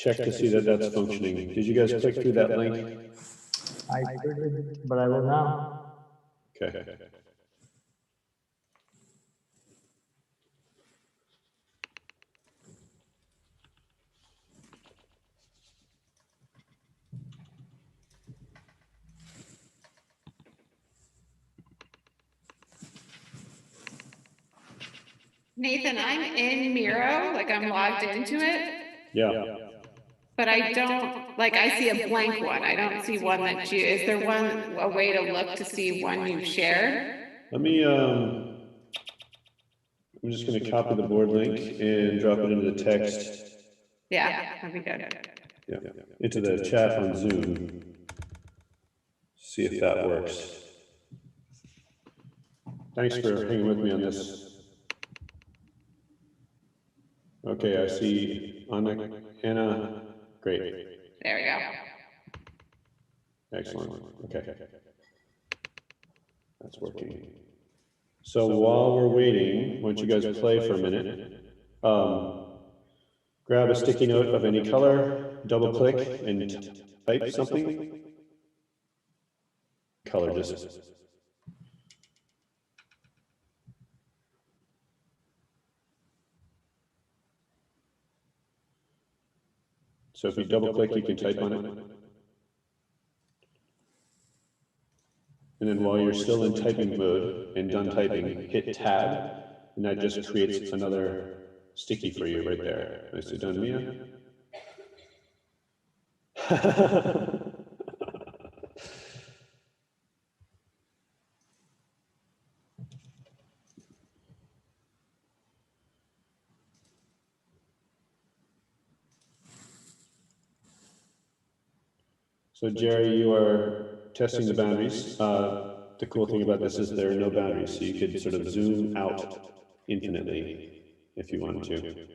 check to see that that's functioning. Did you guys click through that link? I did, but I will now. Okay. Nathan, I'm in Miro, like I'm logged into it. Yeah. But I don't, like, I see a blank one. I don't see one that you, is there a way to look to see one you've shared? Let me, I'm just going to copy the board link and drop it into the text. Yeah, that'd be good. Yeah, into the chat on Zoom. See if that works. Thanks for hanging with me on this. Okay, I see Anna. Great. There we go. Excellent. Okay. That's working. So while we're waiting, why don't you guys play for a minute? Grab a sticky note of any color, double click, and type something. Color just. So if you double click, you can type on it. And then while you're still in typing mode and done typing, hit tab, and that just creates another sticky for you right there. Nicely done, Mia. So Jerry, you are testing the boundaries. The cool thing about this is there are no boundaries, so you could sort of zoom out infinitely if you wanted to.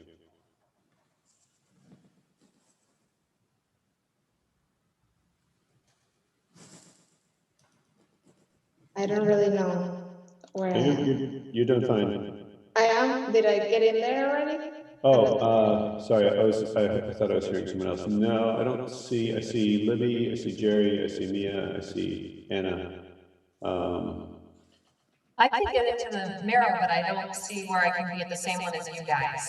I don't really know where I am. You're doing fine. I am? Did I get in there already? Oh, sorry, I thought I was hearing someone else. No, I don't see, I see Libby, I see Jerry, I see Mia, I see Anna. I can get into the Miro, but I don't see where I can be at the same one as you guys.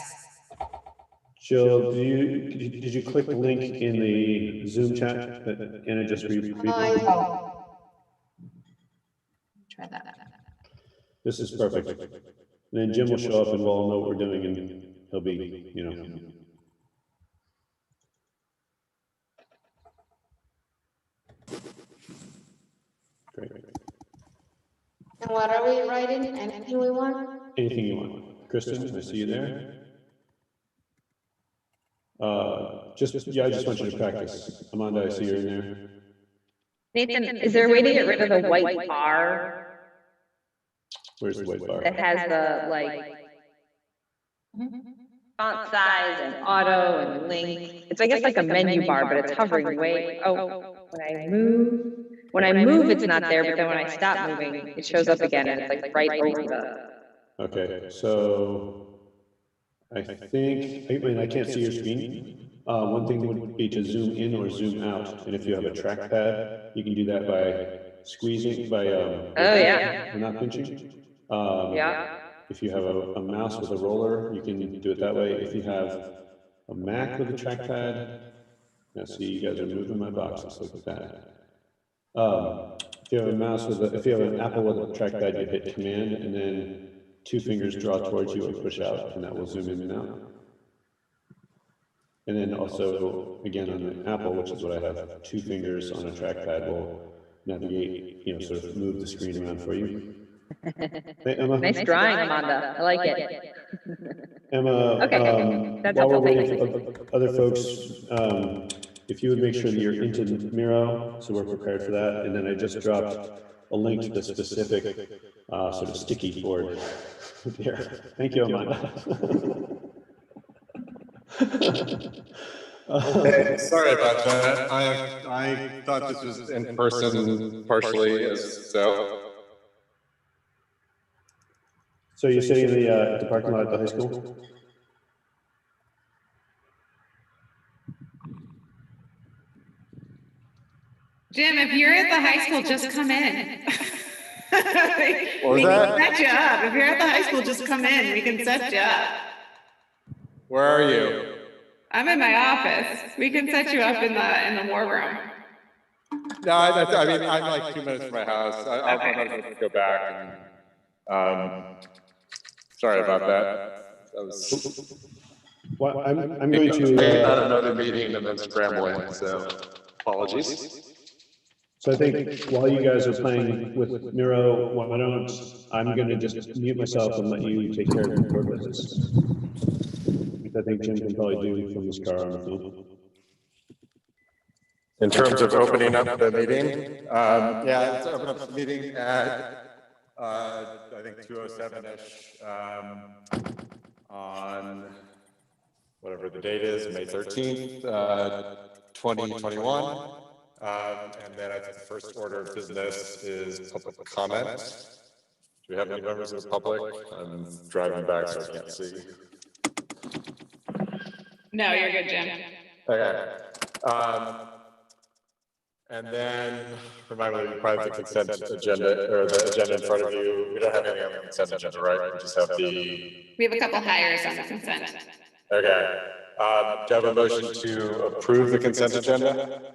Jill, did you click the link in the Zoom chat that Anna just read? Oh. Try that. This is perfect. And then Jim will show up and we'll know what we're doing and he'll be, you know. Great. And what are we writing? Anything we want? Anything you want. Kristen, I see you there. I just want you to practice. Amanda, I see you're in there. Nathan, is there a way to get rid of the white bar? Where's the white bar? That has the, like, font size and auto and link. It's, I guess, like a menu bar, but it's hovering way. Oh, when I move, it's not there, but then when I stop moving, it shows up again, and it's like right over the. Okay, so I think, I can't see your screen. One thing would be to zoom in or zoom out, and if you have a trackpad, you can do that by squeezing, by not pinching. Yeah. If you have a mouse with a roller, you can do it that way. If you have a Mac with a trackpad, now see, you guys are moving my box. Let's look at that. If you have a mouse if you have an Apple with a trackpad, you hit Command and then two fingers draw towards you and push out, and that will zoom in and out. And then also, again, on the Apple, which is what I have, two fingers on a trackpad will navigate, sort of move the screen around for you. Hey, Emma. Nice drawing, Amanda. I like it. Emma, Okay, that's while we're helpful. waiting for other folks, if you would make sure that you're into Miro, so we're prepared for that. And then I just dropped a link to the specific sort of sticky board here. Thank you, Amanda. Okay, sorry about that. I thought this was in person partially, so. So you're sitting in the parking lot at the high school? Jim, if you're at the high school, just come in. What was We that? can set you up. If you're at the high school, just come in. We can set you up. Where are you? I'm in my office. We can set you up in the war room. No, I mean, I'm like 2 minutes from my house. I'm going to go back and, sorry about that. That was, Well, I'm going to, had another meeting and then scrambling, so apologies. so I think while you guys are playing with Miro, why don't, I'm going to just mute myself and let you take care of your business. Which I think Jim can probably do from his car on the phone. In terms of opening up the meeting, yeah, let's open up the meeting at, I think 2:07-ish, on whatever the date is, May 13th, 2021. And then I think the first order of business is public comment. Do we have any members of the public? I'm driving back, so I can't see. No, you're good, Jim. Okay. And then, remind me, you probably have the consent agenda, or the agenda in front of you. We don't have anything on the consent agenda, right? We just have the... We have a couple hires on the consent. Okay. Do you have a motion to approve the consent agenda?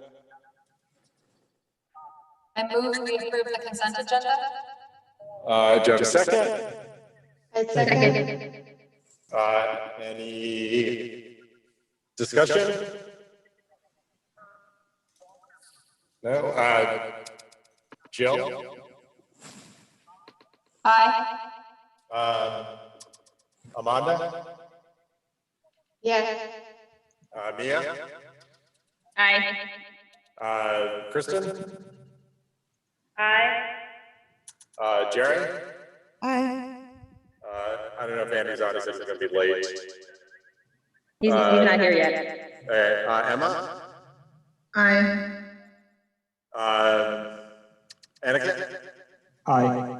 I move we approve the consent agenda. Do you have a second? I second. Any discussion? No? Jill? Aye. Amanda? Yes. Mia? Aye. Kristen? Aye. Jerry? Aye. I don't know if Andy's on, he says he's gonna be late. He's not here yet. Emma? Aye. Anakin? Aye.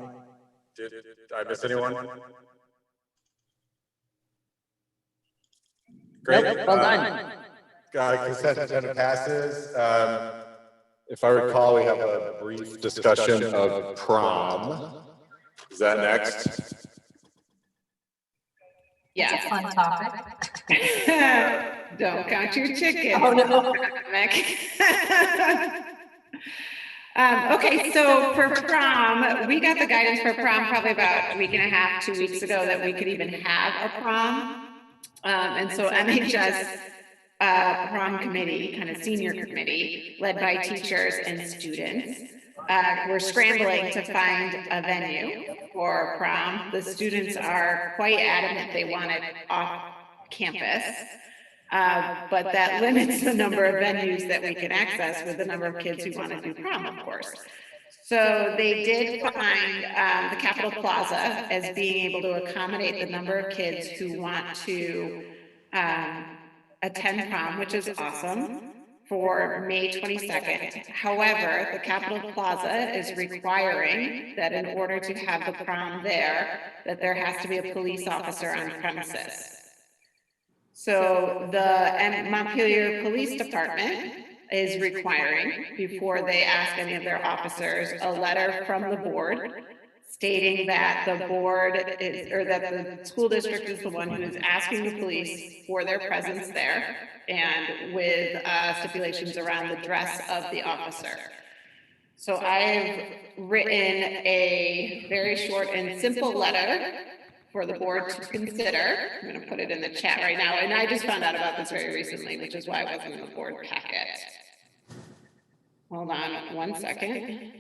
Did I miss anyone? Great. Nope, well done. Consent agenda passes. If I recall, we have a brief discussion of prom. Is that next? Yeah. It's a fun topic. Don't count your chickens. Oh, no. Okay, so for prom, we got the guidance for prom probably about a week and a half, 2 weeks ago that we could even have a prom. And so MHS prom committee, kind of senior committee, led by teachers and students, we're scrambling to find a venue for prom. The students are quite adamant they want it off campus. But that limits the number of venues that we can access with the number of kids who want to do prom, of course. So they did find the Capitol Plaza as being able to accommodate the number of kids who want to attend prom, which is awesome, for May 22nd. However, the Capitol Plaza is requiring that in order to have the prom there, that there has to be a police officer on premises. So the Montpelier Police Department is requiring, before they ask any of their officers, a letter from the board stating that the board is, or that the school district is the one who is asking the police for their presence there, and with stipulations around the dress of the officer. So I've written a very short and simple letter for the board to consider. I'm going to put it in the chat right now. And I just found out about this very recently, which is why it wasn't in the board packet. Hold on 1 second.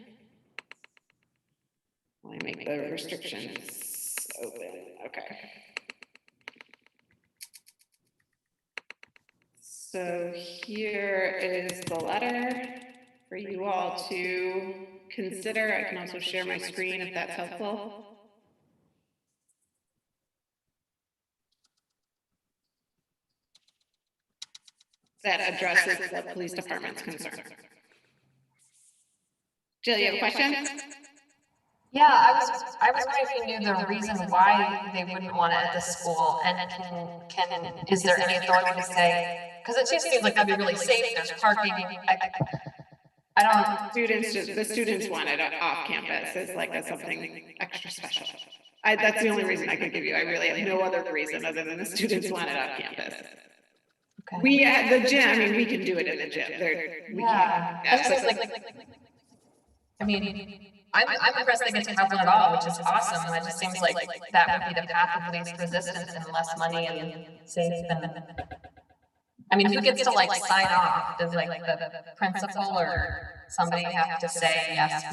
Let me make the restrictions open. Okay. So here is the letter for you all to consider. I can also share my screen if that's helpful. That addresses the police department's concern. Jill, you have a question? Yeah, I was wondering if you knew the reason why they wouldn't want it at the school, and is there any authority to say, because it just seems like that'd be really safe, there's parking. I don't, The students want it off campus as like something extra special. That's the only reason I could give you. I really have no other reason other than the students want it off campus. okay. We at the gym, I mean, we can do it in the gym. Yeah, that's just like, I mean, I'm impressed they get to have one at all, which is awesome, and it just seems like that would be the path of least resistance and less money and safe and, I mean, who gets to like sign off? Does like the principal or somebody have to say, yes,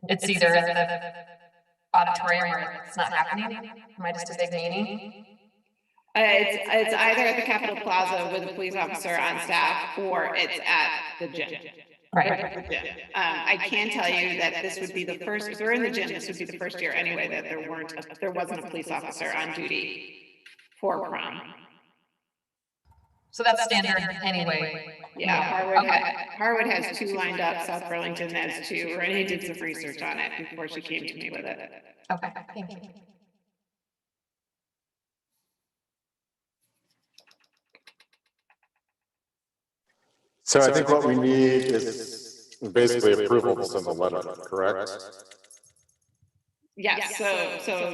it's either at the auditorium or it's not happening? Am I just a big meanie? It's either at the Capitol Plaza with a police officer on staff or it's at the gym. Right. I can tell you that this would be the first, if we're in the gym, this would be the first year anyway that there wasn't a police officer on duty for prom. So that's standard anyway. Yeah, Harwood has 2 lined up, South Burlington has 2. Renee did some research on it before she came to me with it. Okay, thank you. So I think what we need is basically approval to send the letter, correct? Yes, so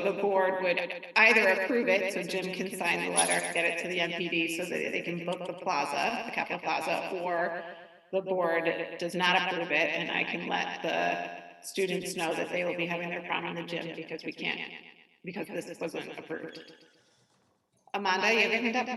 the board would either approve it, so Jim can sign the letter, get it to the MPD so that they can book the plaza, the Capitol Plaza, or the board does not approve it, and I can let the students know that they will be having their prom in the gym because this wasn't approved. Amanda, you have your hand up?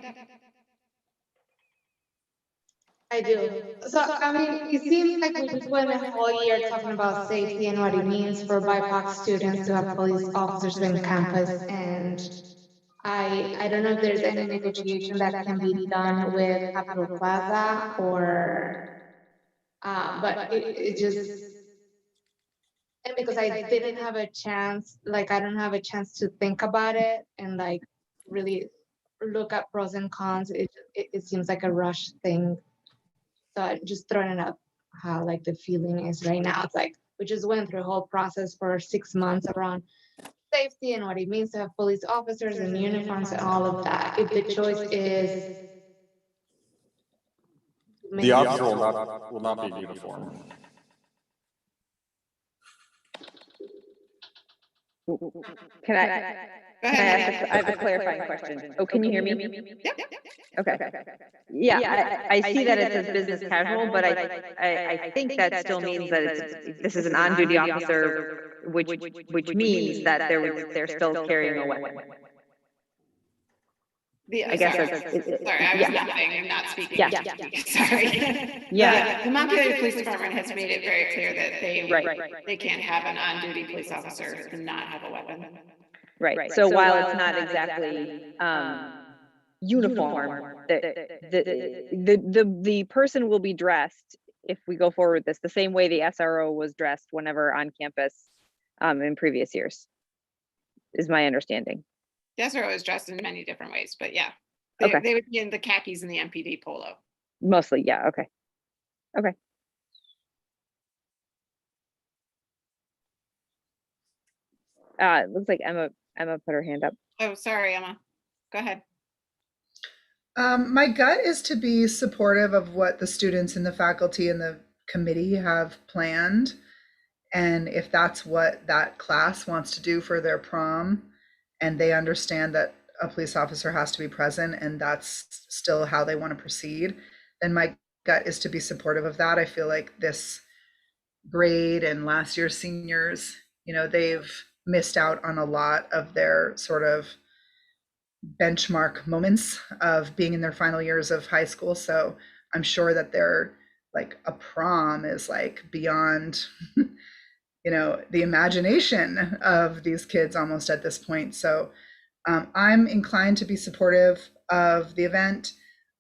I do. So, I mean, it seems like we just went a whole year talking about safety and what it means for BIPOC students to have police officers on campus. And I don't know if there's any negotiation that can be done with Capitol Plaza but it just, and because I didn't have a chance, like, I don't have a chance to think about it and like really look at pros and cons. It seems like a rush thing. So I'm just throwing it up how like the feeling is right now. It's like we just went through a whole process for 6 months around safety and what it means to have police officers and uniforms and all of that. If the choice is The officer will not be in uniform. Can I ask, I have a clarifying question. Oh, can you hear me? Yep. Okay. Yeah, I see that it says business casual, but I think that still means that this is an on-duty officer, which means that they're still carrying a weapon. I guess sorry, that's, I was nodding and not speaking. Yeah. Sorry. Yeah. The Montpelier Police Department has made it very clear that Right. they can't have an on-duty police officer and not have a weapon. Right. So while it's not exactly uniform, the person will be dressed, if we go forward with this, the same way the SRO was dressed whenever on campus in previous years, is my understanding. The SRO is dressed in many different ways, but yeah. Okay. They would be in the khakis and the MPD polo. Mostly, yeah, okay. Okay. It looks like Emma put her hand up. Oh, sorry, Emma. Go ahead. My gut is to be supportive of what the students and the faculty and the committee have planned. And if that's what that class wants to do for their prom, and they understand that a police officer has to be present and that's still how they want to proceed, then my gut is to be supportive of that. I feel like this grade and last year's seniors, they've missed out on a lot of their sort of benchmark moments of being in their final years of high school. So I'm sure that they're like, a prom is like beyond the imagination of these kids almost at this point. So I'm inclined to be supportive of the event.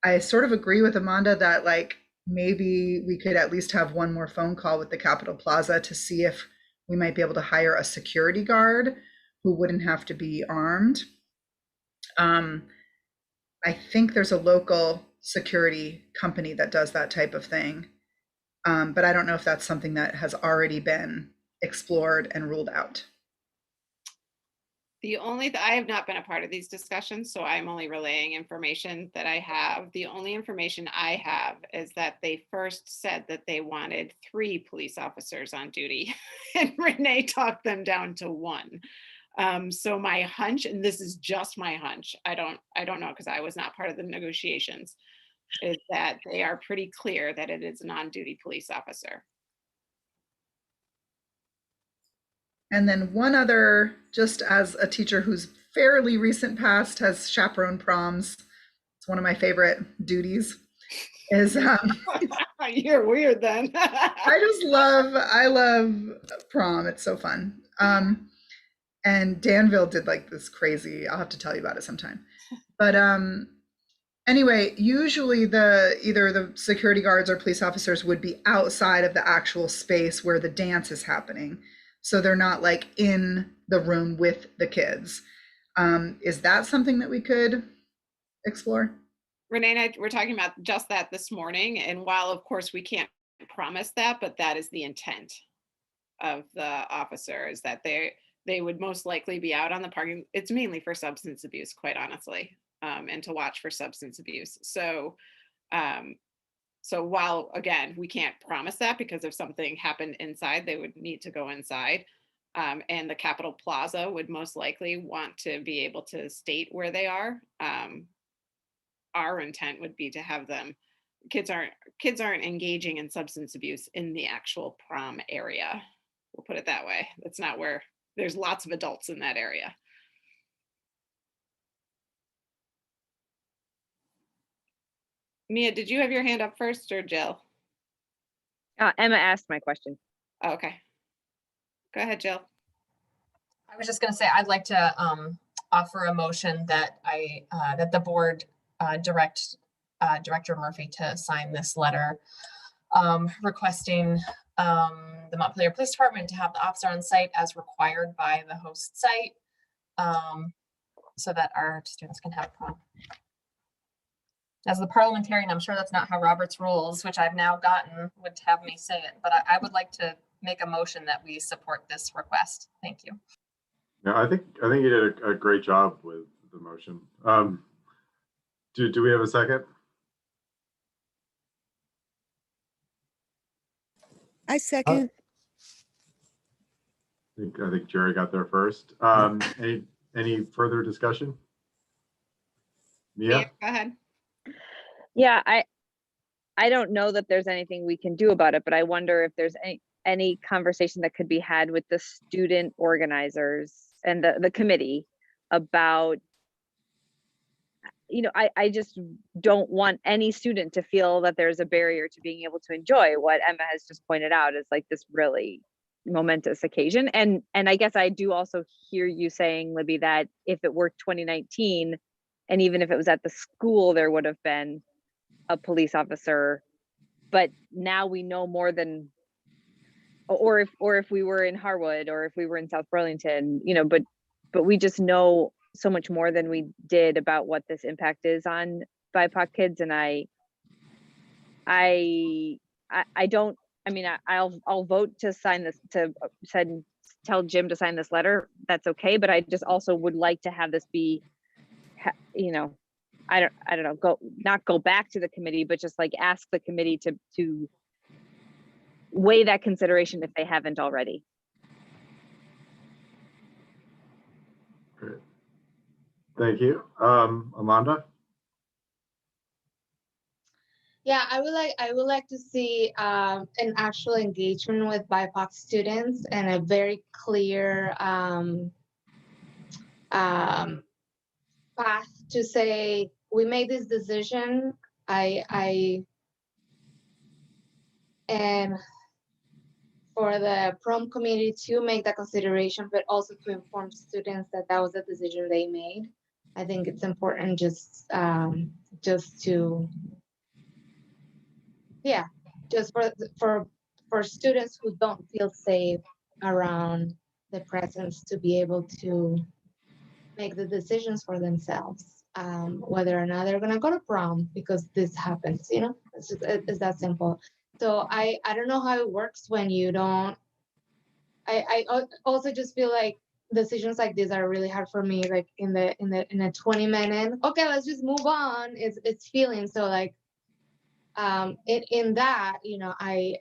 I sort of agree with Amanda that like maybe we could at least have one more phone call with the Capitol Plaza to see if we might be able to hire a security guard who wouldn't have to be armed. I think there's a local security company that does that type of thing. But I don't know if that's something that has already been explored and ruled out. I have not been a part of these discussions, so I'm only relaying information that I have. The only information I have is that they first said that they wanted 3 police officers on duty and Renee talked them down to 1. So my hunch, and this is just my hunch, I don't know because I was not part of the negotiations, is that they are pretty clear that it is an on-duty police officer. And then one other, just as a teacher who's fairly recent past has chaperoned proms, it's one of my favorite duties, is You're weird then. I love prom. It's so fun. And Danville did like this crazy, I'll have to tell you about it sometime. But anyway, usually either the security guards or police officers would be outside of the actual space where the dance is happening. So they're not like in the room with the kids. Is that something that we could explore? Renee and I were talking about just that this morning, and while of course we can't promise that, but that is the intent of the officer, is that they would most likely be out on the parking. It's mainly for substance abuse, quite honestly, and to watch for substance abuse. So so while again we can't promise that, because if something happened inside they would need to go inside, and the Capitol Plaza would most likely want to be able to state where they are. Our intent would be to have them, kids aren't engaging in substance abuse in the actual prom area, we'll put it that way. That's not where, there's lots of adults in that area. Mia, did you have your hand up first or Jill? Emma asked my question. Oh, okay, go ahead, Jill. I was just going to say, I'd like to offer a motion that that the board direct Director Murphy to sign this letter requesting the Montpelier Police Department to have the officer on site as required by the host site, so that our students can have prom. As the parliamentarian, I'm sure that's not how Robert's rules, which I've now gotten, would have me say it, but I would like to make a motion that we support this request. Thank you. Yeah, I think you did a great job with the motion. Do we have a second? I second. I think Jerry got there first. Any further discussion? Mia? Go ahead. Yeah, I don't know that there's anything we can do about it, but I wonder if there's any conversation that could be had with the student organizers and the committee about, you know, I just don't want any student to feel that there's a barrier to being able to enjoy what Emma has just pointed out is like this really momentous occasion. And I guess I do also hear you saying, Libby, that if it were 2019, and even if it was at the school, there would have been a police officer, but now we know more than, or if we were in Harwood or if we were in South Burlington, you know, but we just know so much more than we did about what this impact is on BIPOC kids. And I'll vote to sign this, tell Jim to sign this letter. That's okay. But I just also would like to have this be, you know, I don't know, not go back to the committee, but just like ask the committee to weigh that consideration if they haven't already. Great. Thank you. Amanda? Yeah, I would like to see an actual engagement with BIPOC students and a very clear path to say, we made this decision. And for the prom committee to make that consideration, but also to inform students that that was a decision they made. I think it's important just to, yeah, just for students who don't feel safe around the presence to be able to make the decisions for themselves, whether or not they're gonna go to prom because this happens, you know, it's that simple. So I don't know how it works when you don't, I also just feel like decisions like these are really hard for me, like in a 20-minute, okay, let's just move on. It's feeling so like in that, you know, I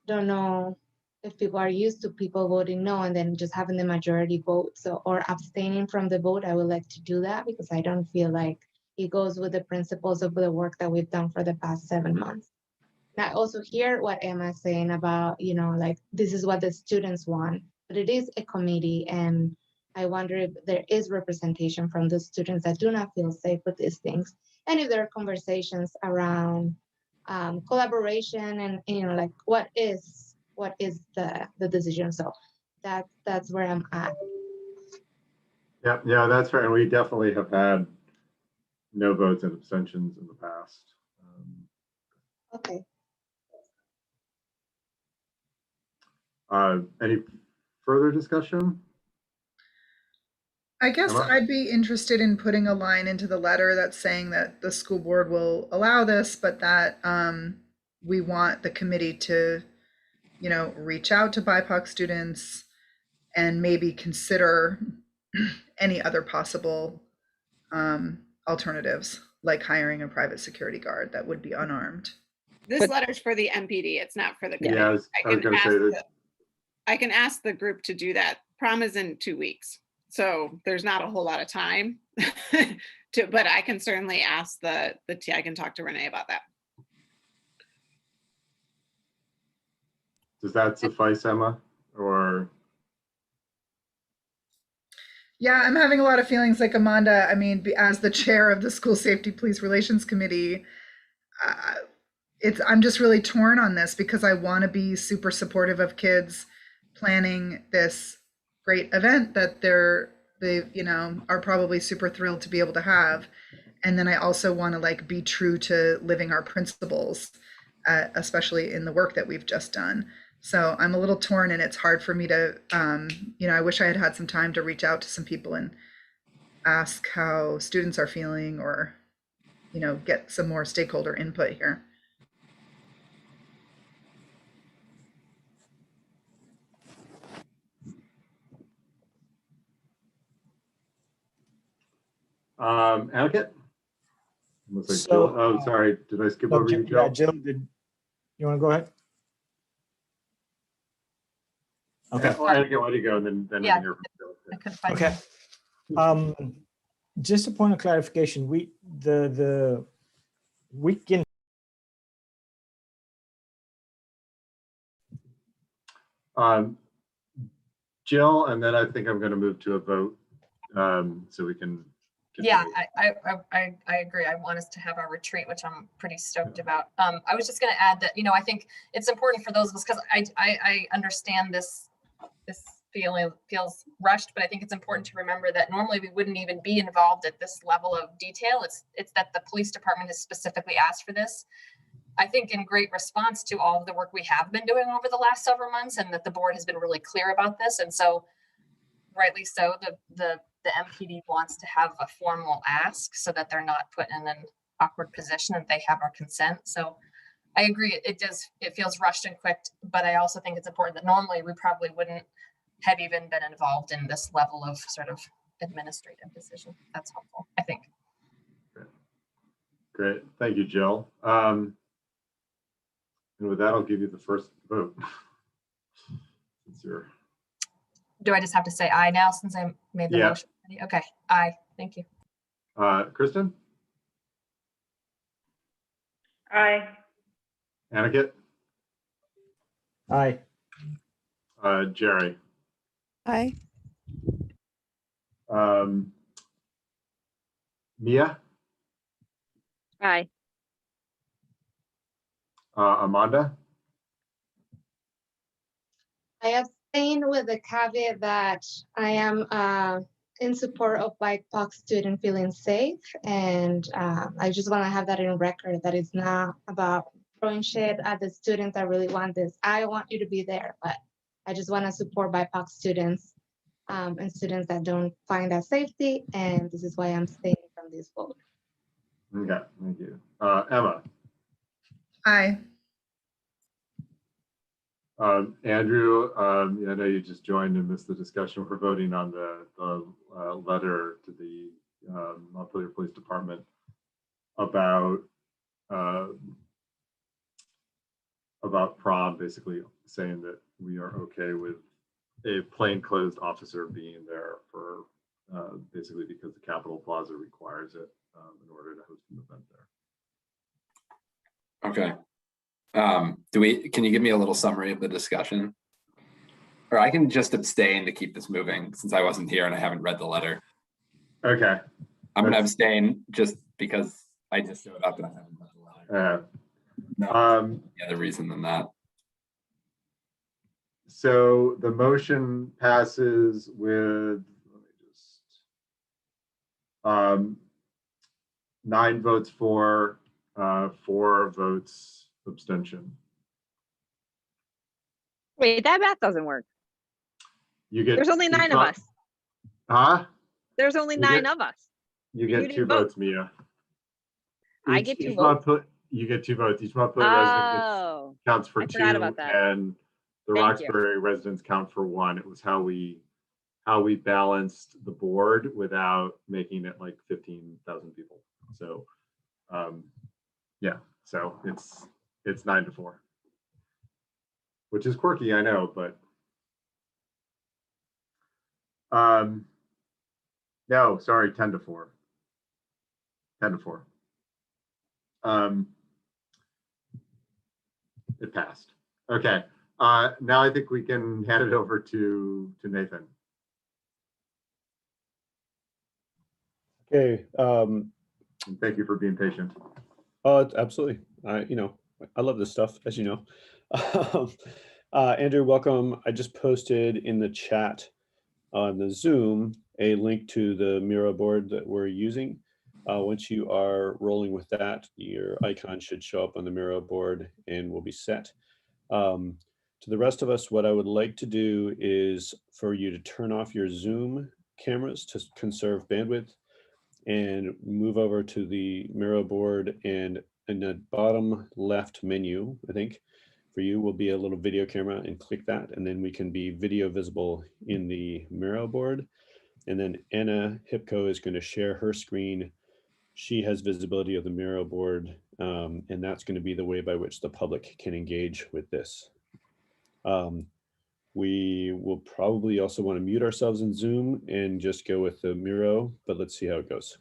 don't know if people are used to people voting no and then just having the majority vote. So, or abstaining from the vote, I would like to do that because I don't feel like it goes with the principles of the work that we've done for the past 7 months. And I also hear what Emma's saying about, you know, like this is what the students want, but it is a committee, and I wonder if there is representation from the students that do not feel safe with these things, and if there are conversations around collaboration and, you know, like what is the decision. So that's where I'm at. Yeah, that's right. And we definitely have had no votes and abstentions in the past. Okay. Any further discussion? I guess Emma? I'd be interested in putting a line into the letter that's saying that the school board will allow this, but that we want the committee to, you know, reach out to BIPOC students and maybe consider any other possible alternatives, like hiring a private security guard that would be unarmed. This letter's for the MPD. It's not for the committee. Yeah, I was gonna say that. I can ask the group to do that. Prom is in 2 weeks, so there's not a whole lot of time but I can certainly ask I can talk to Renee about that. Does that suffice, Emma? Or Yeah, I'm having a lot of feelings like Amanda. I mean, as the chair of the School Safety Police Relations Committee, I'm just really torn on this because I want to be super supportive of kids planning this great event that they you know are probably super thrilled to be able to have, and then I also want to like be true to living our principles, especially in the work that we've just done. So I'm a little torn, and it's hard for me to you know, I wish I had had some time to reach out to some people and ask how students are feeling, or, you know, get some more stakeholder input here. Aniket? Looks like So, Jill. Oh, sorry. Did I skip over you, Jill? Yeah, Jill, did you want to go ahead? Okay. Aniket, why don't you go, and then we Yeah. can hear from Jill. I couldn't find Okay. it. Just a point of clarification. The weekend. Jill, and then I think I'm going to move to a vote, so we can. Yeah, I agree. I want us to have our retreat, which I'm pretty stoked about. I was just going to add that, you know, I think it's important for those of us, because I understand this feels rushed, but I think it's important to remember that normally we wouldn't even be involved at this level of detail. It's that the police department has specifically asked for this. I think in great response to all of the work we have been doing over the last several months, and that the board has been really clear about this. And so rightly so, the MPD wants to have a formal ask so that they're not put in an awkward position and they have our consent. So I agree, it feels rushed and quick, but I also think it's important that normally we probably wouldn't have even been involved in this level of sort of administrative decision. That's helpful, I think. Great, thank you, Jill. And with that, I'll give you the first vote. Do I just have to say aye now since I made the motion? Okay, aye, thank you. Kristen? Aye. Aniket? Aye. Jerry? Aye. Mia? Aye. Amanda? I abstain with the caveat that I am in support of BIPOC student feeling safe, and I just want to have that in record, that it's not about throwing shit at the students that really want this. I want you to be there, but I just want to support BIPOC students and students that don't find that safety, and this is why I'm staying from this vote. Okay, thank you. Emma? Aye. Andrew, I know you just joined and missed the discussion. We're voting on the letter to the Montpelier Police Department about prom, basically saying that we are okay with a plainclothes officer being there for basically because the Capitol Plaza requires it in order to host an event there. Okay. Can you give me a little summary of the discussion? Or I can just abstain to keep this moving since I wasn't here and I haven't read the letter. Okay. I'm going to abstain just because I just showed up and I haven't read the letter. No other reason than that. So the motion passes with, let me just, 9 votes for, 4 votes abstention. Wait, that math doesn't work. You get. There's only 9 of us. Huh? There's only You 9 get- of us. You get 2 votes, Mia. I get 2 votes. You get 2 votes. Each Montpelier resident Oh, counts for I 2, forgot about that. and the Thank you. Roxbury residents count for 1. It was how we balanced the board without making it like 15,000 people. So, yeah. So it's 9-4, which is quirky, I know, but no, sorry, 10-4. 10-4. It passed. Okay. Now I think we can hand it over to Nathan. Okay. And thank you for being patient. Oh, absolutely. I love this stuff, as you know. Andrew, welcome. I just posted in the chat on the Zoom a link to the Miro board that we're using. Once you are rolling with that, your icon should show up on the Miro board and we'll be set. To the rest of us, what I would like to do is for you to turn off your Zoom cameras to conserve bandwidth and move over to the Miro board, and in the bottom left menu, I think, for you will be a little video camera, and click that, and then we can be video visible in the Miro board. And then Anna Hipko is going to share her screen. She has visibility of the Miro board, and that's going to be the way by which the public can engage with this. We will probably also want to mute ourselves in Zoom and just go with the Miro, but let's see how it goes.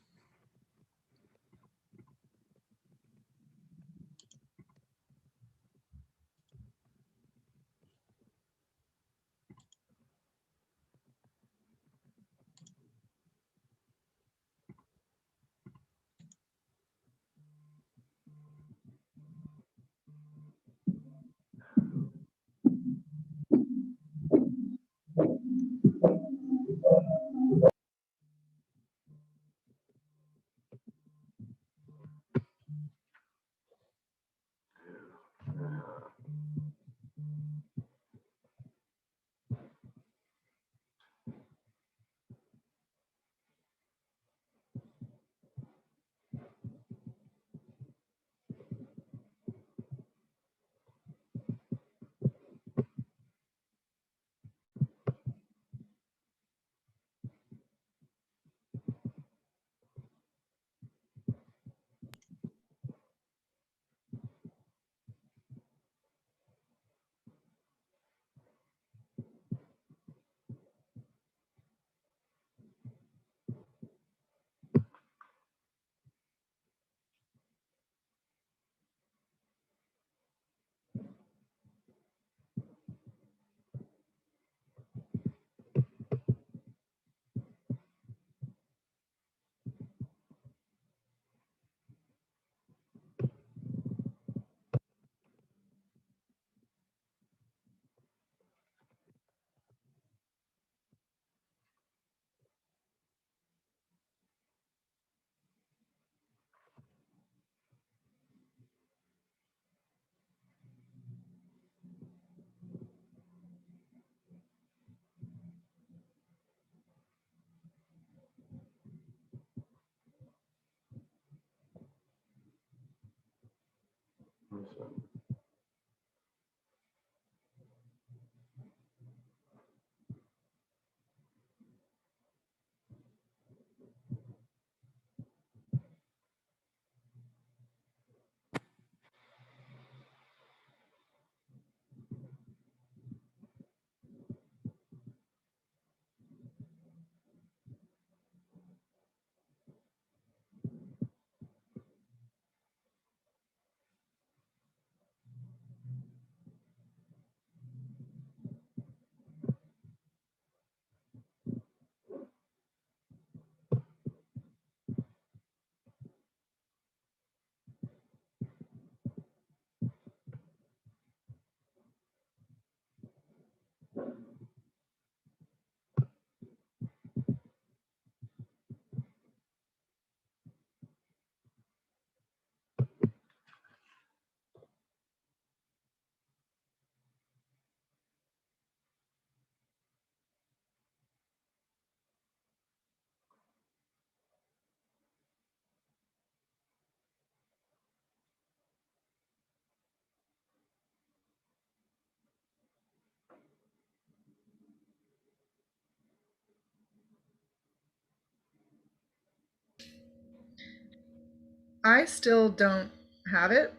I still don't have it,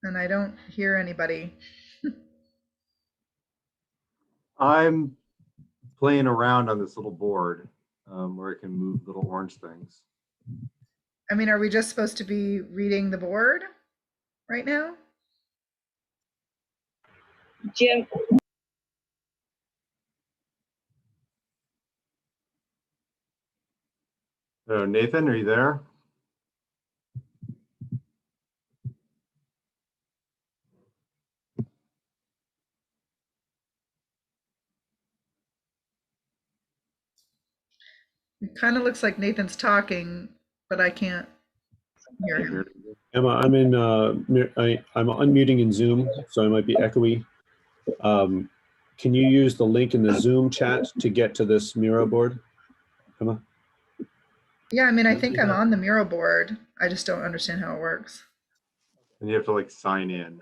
and I don't hear anybody. I'm playing around on this little board where I can move little orange things. I mean, are we just supposed to be reading the board right now? Jim, Nathan, are you there? It kind of looks like Nathan's talking, but I can't hear him. Emma, I'm in. I'm unmuting in Zoom, so I might be echoey. Can you use the link in the Zoom chat to get to this Miro board, Emma? Yeah, I mean, I think I'm on the mural board. I just don't understand how it works. And you have to like sign in.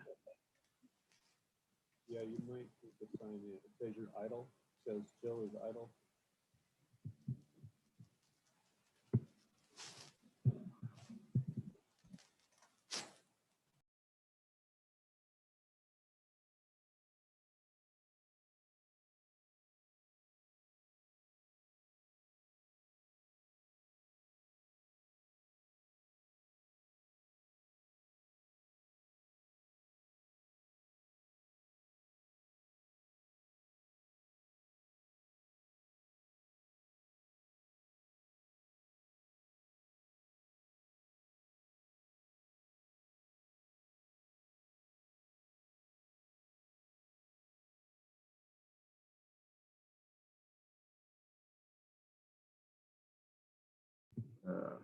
Yeah, you might need to sign in. It says you're idle. It says Jill is idle. Uh,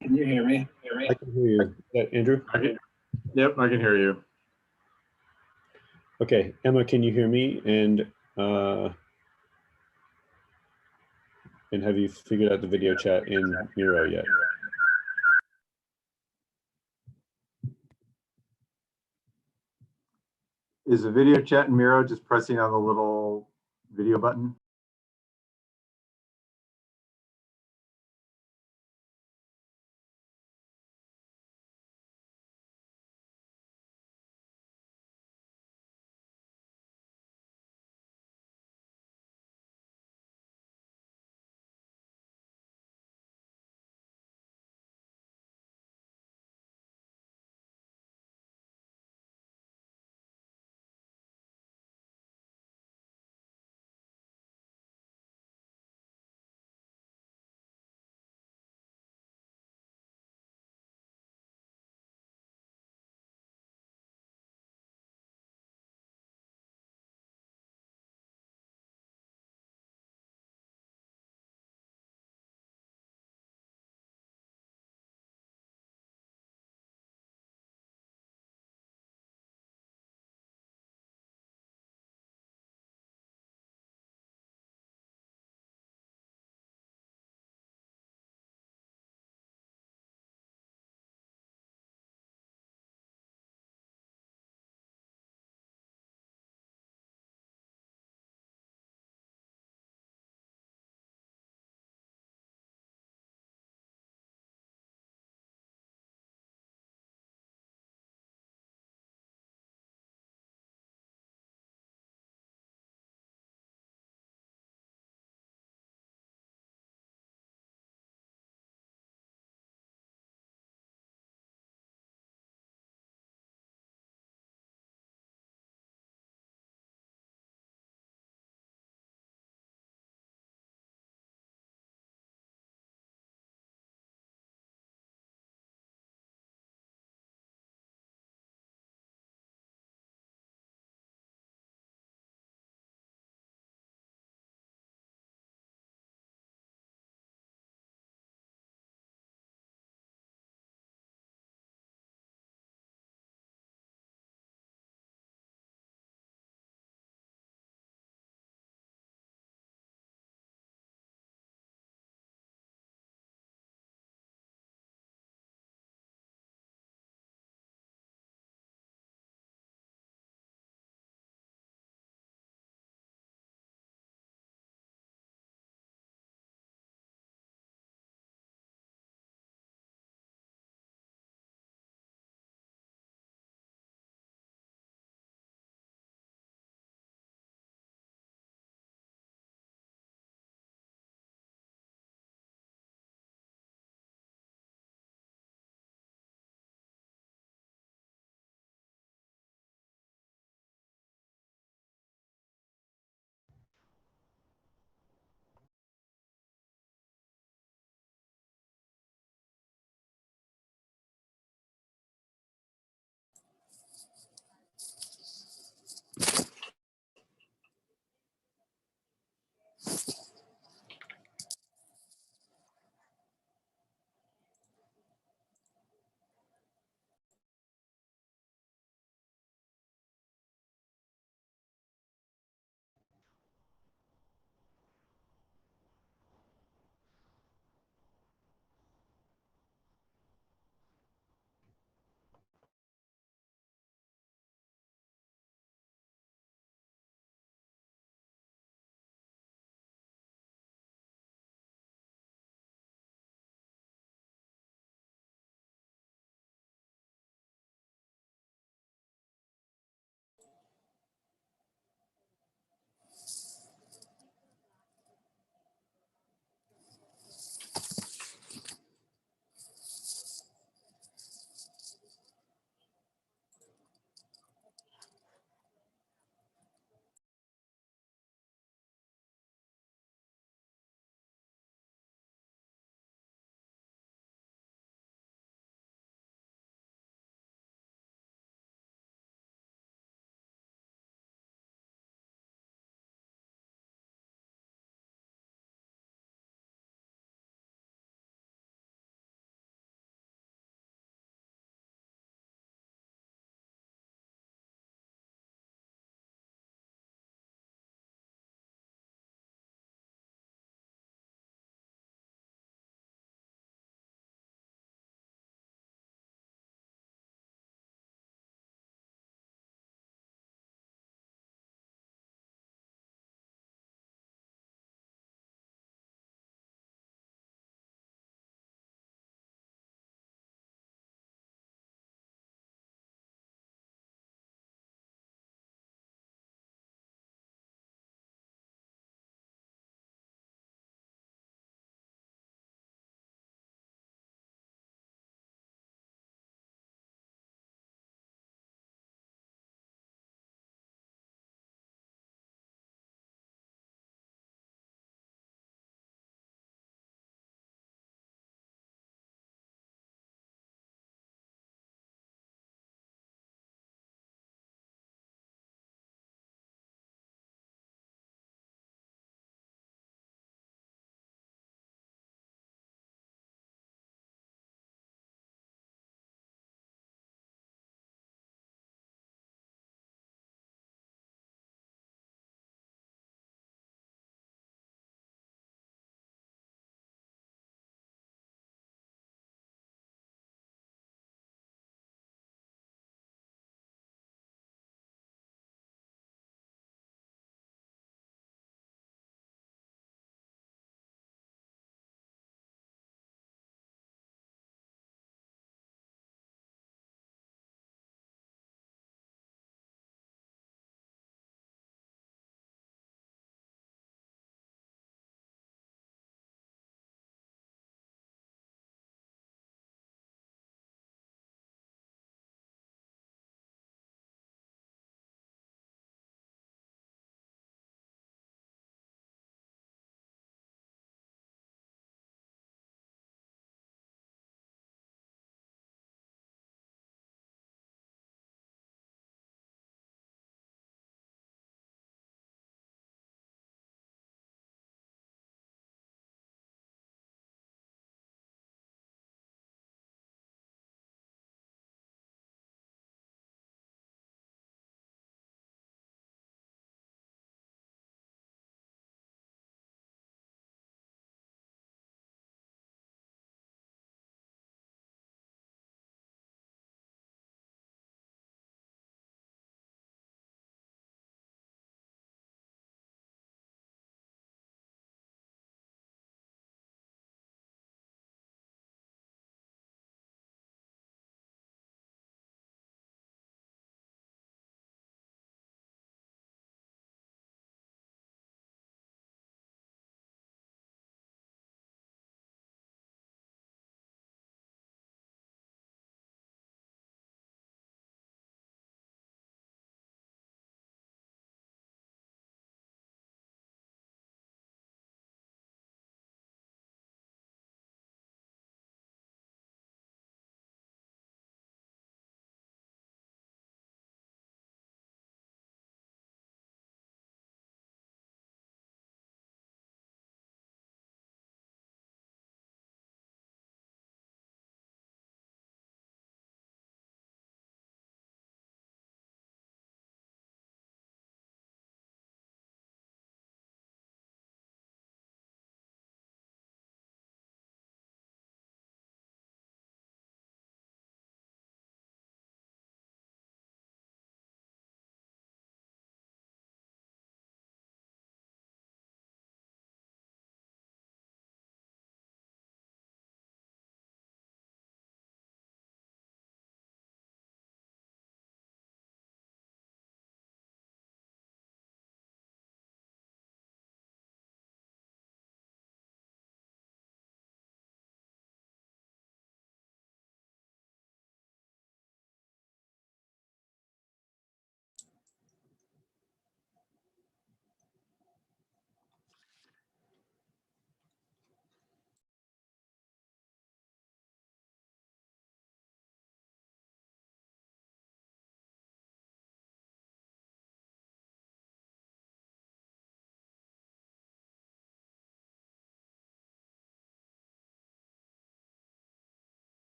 Can you hear me? I can hear you. Is that Andrew? Yep, I can hear you. Okay, Emma, can you hear me? And have you figured out the video chat in Miro yet? Is the video chat in Miro just pressing on the little video button?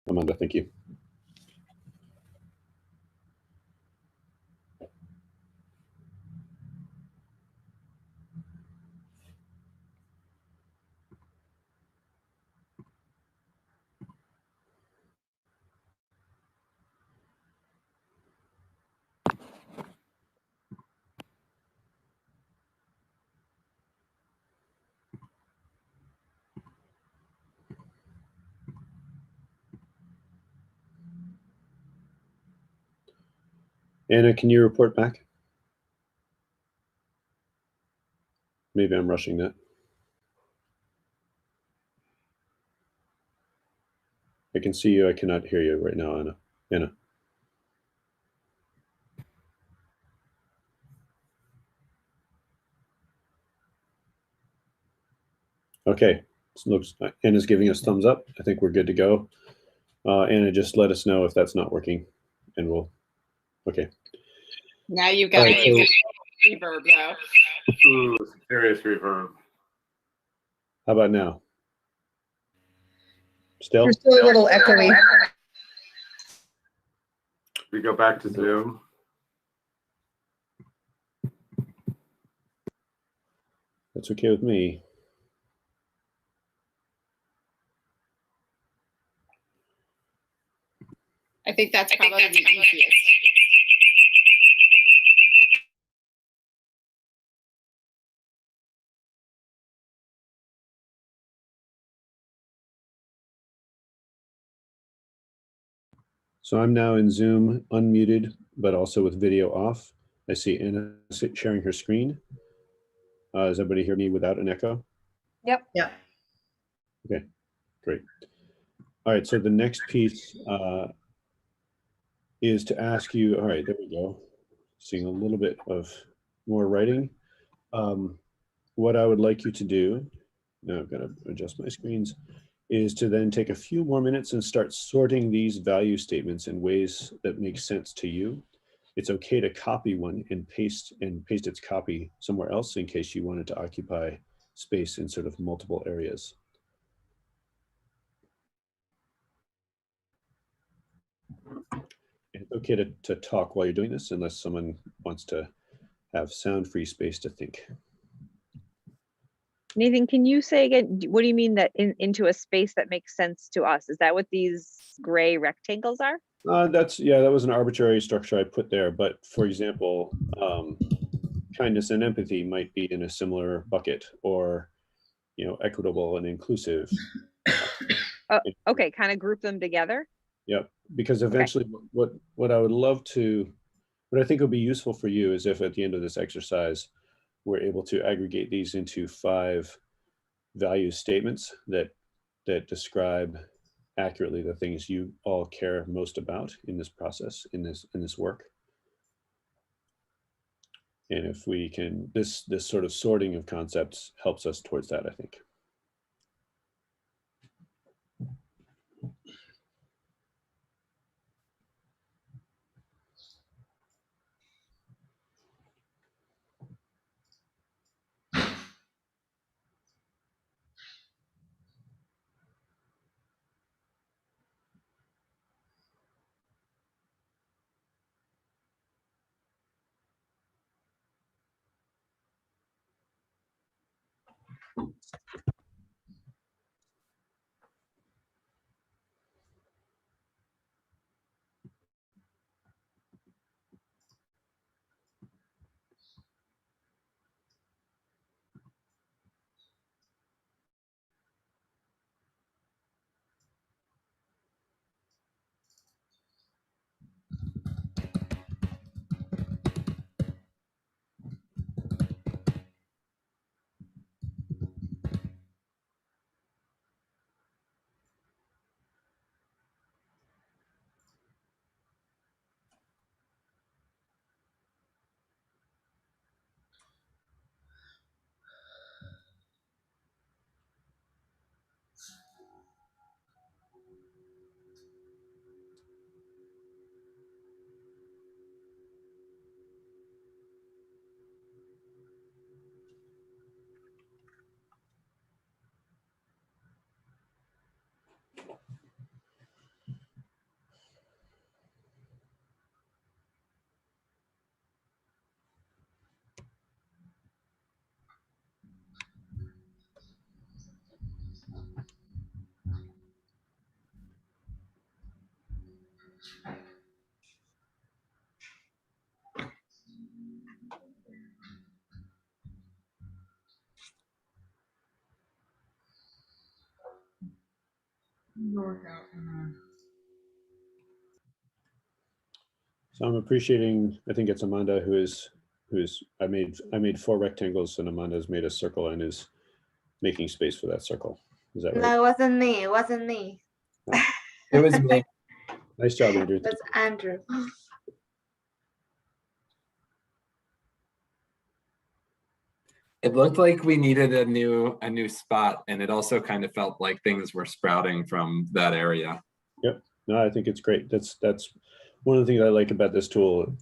Amanda, thank you. Anna, can you report back? Maybe I'm rushing that. I can see you. I cannot hear you right now, Anna. Anna. Okay. Looks Anna's giving us thumbs up. I think we're good to go. Anna, just let us know if that's not working, and we'll. Okay. Now you've got All right, so- reverb though. Ooh, serious reverb. How about now? Still? You're still a little echoey. We go back to Zoom. That's okay with me. I think that's probably the easiest. So I'm now in Zoom, unmuted, but also with video off. I see Anna sharing her screen. Does everybody hear me without an echo? Yep. Yeah. Okay, great. All right, so the next piece is to ask you, all right, there we go. Seeing a little bit of more writing. What I would like you to do, now I've got to adjust my screens, is to then take a few more minutes and start sorting these value statements in ways that make sense to you. It's okay to copy one and paste its copy somewhere else in case you wanted to occupy space in sort of multiple areas. It's okay to talk while you're doing this unless someone wants to have sound-free space to think. Nathan, can you say again, what do you mean that into a space that makes sense to us? Is that what these gray rectangles are? That was an arbitrary structure I put there. But for example, kindness and empathy might be in a similar bucket, or equitable and inclusive. Okay, kind of group them together. Yep, because eventually, what I would love to, what I think would be useful for you is if at the end of this exercise, we're able to aggregate these into 5 value statements that describe accurately the things you all care most about in this process, in this work. And if we can, this sort of sorting of concepts helps us towards that, I think. So I'm appreciating, I think it's Amanda I made 4 rectangles and Amanda's made a circle and is making space for that circle. Is that No, right? it wasn't me. It wasn't me. It was me. Nice job, Andrew. It was Andrew. It looked like we needed a new spot, and it also kind of felt like things were sprouting from that area. Yep. No, I think it's great. That's one of the things I like about this tool.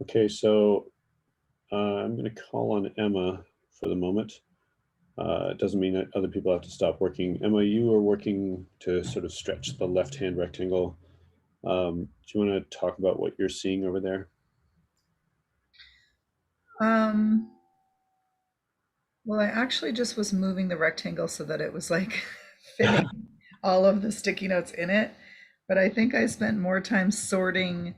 Okay, so I'm going to call on Emma for the moment. It doesn't mean that other people have to stop working. Emma, you are working to sort of stretch the left-hand rectangle. Do you want to talk about what you're seeing over there? Well, I actually just was moving the rectangle so that it was like fitting all of the sticky notes in it. But I think I spent more time sorting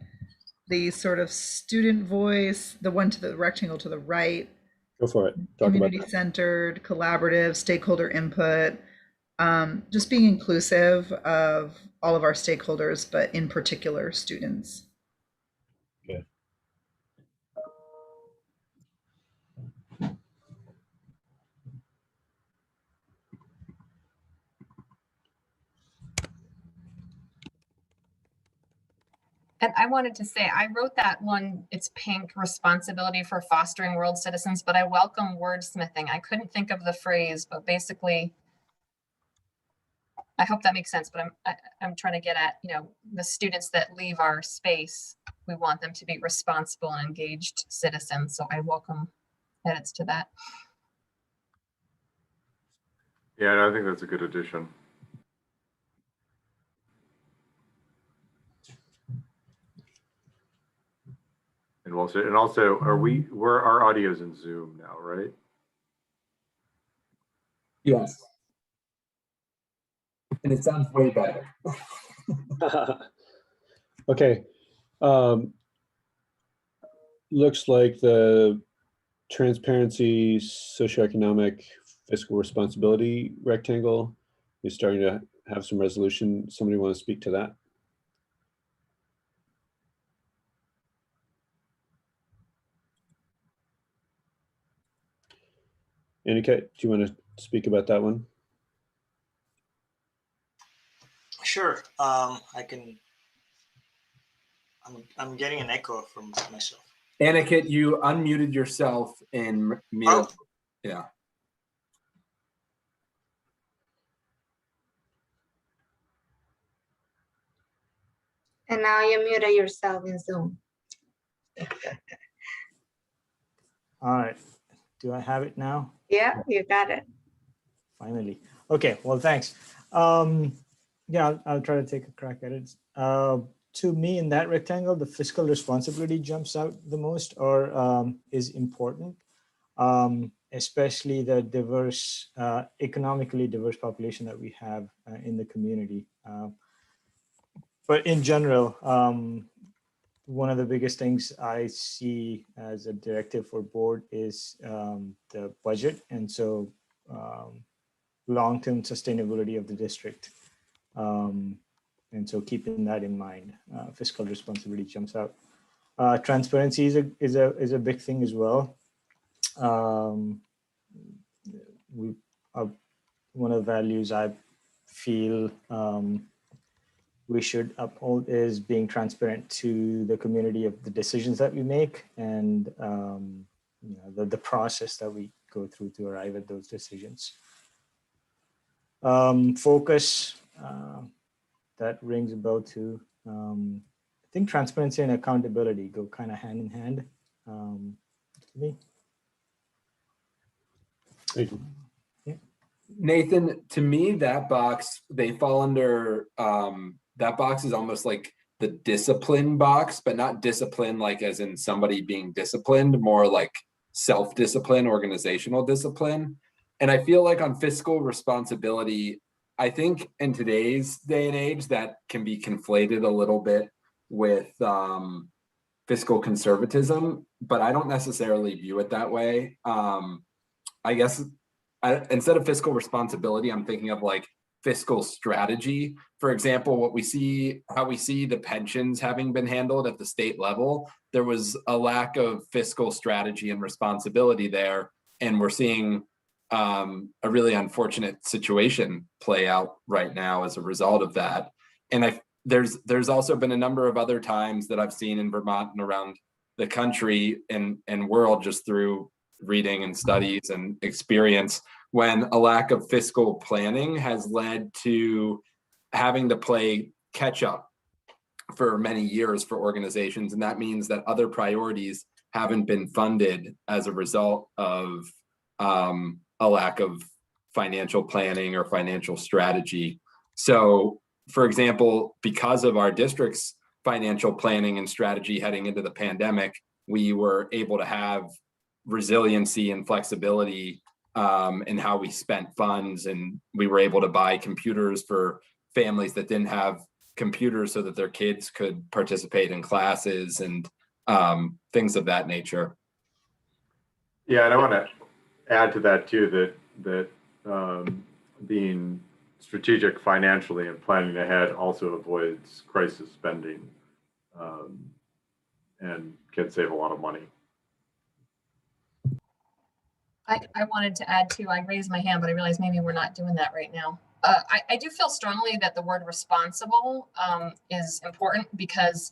the sort of student voice, the one to the rectangle to the right, Go for it. Talk about community centered, collaborative, stakeholder input, just being inclusive of all of our stakeholders, but in particular students. Okay. And I wanted to say, I wrote that one, it's pink, responsibility for fostering world citizens, but I welcome wordsmithing. I couldn't think of the phrase, but basically, I hope that makes sense, but I'm trying to get at, the students that leave our space, we want them to be responsible and engaged citizens. So I welcome edits to that. Yeah, I think that's a good addition. And also, our audio's in Zoom now, right? Yes. And it sounds way better. Okay. Looks like the transparency, socioeconomic, fiscal responsibility rectangle is starting to have some resolution. Somebody want to speak to that? Anika, do you want to speak about that one? Sure. I can. I'm getting an echo from myself. Aniket, you unmuted yourself in mute. Oh. Yeah. And now you muted yourself in Zoom. All right. Do I have it now? Yeah, you got it. Finally. Okay, well, thanks. Yeah, I'll try to take a crack at it. To me, in that rectangle, the fiscal responsibility jumps out the most, or is important, especially the diverse, economically diverse population that we have in the community. But in general, one of the biggest things I see as a directive for board is the budget. And so long-term sustainability of the district. And so keeping that in mind, fiscal responsibility jumps out. Transparency is a big thing as well. One of the values I feel we should uphold is being transparent to the community of the decisions that we make and the process that we go through to arrive at those decisions. Focus, that rings a bell too. I think transparency and accountability go kind of hand in hand to me. Thank you. Nathan, to me, that box, they fall under, that box is almost like the discipline box, but not discipline like as in somebody being disciplined, more like self-discipline, organizational discipline. And I feel like on fiscal responsibility, I think in today's day and age, that can be conflated a little bit with fiscal conservatism, but I don't necessarily view it that way. I guess instead of fiscal responsibility, I'm thinking of like fiscal strategy. For example, how we see the pensions having been handled at the state level, there was a lack of fiscal strategy and responsibility there. And we're seeing a really unfortunate situation play out right now as a result of that. And there's also been a number of other times that I've seen in Vermont and around the country and world, just through reading and studies and experience, when a lack of fiscal planning has led to having to play catch up for many years for organizations. And that means that other priorities haven't been funded as a result of a lack of financial planning or financial strategy. So, for example, because of our district's financial planning and strategy heading into the pandemic, we were able to have resiliency and flexibility in how we spent funds, and we were able to buy computers for families that didn't have computers so that their kids could participate in classes and things of that nature. Yeah, and I want to add to that too, that being strategic financially and planning ahead also avoids crisis spending and can save a lot of money. I wanted to add too, I raised my hand, but I realized maybe we're not doing that right now. I do feel strongly that the word responsible is important, because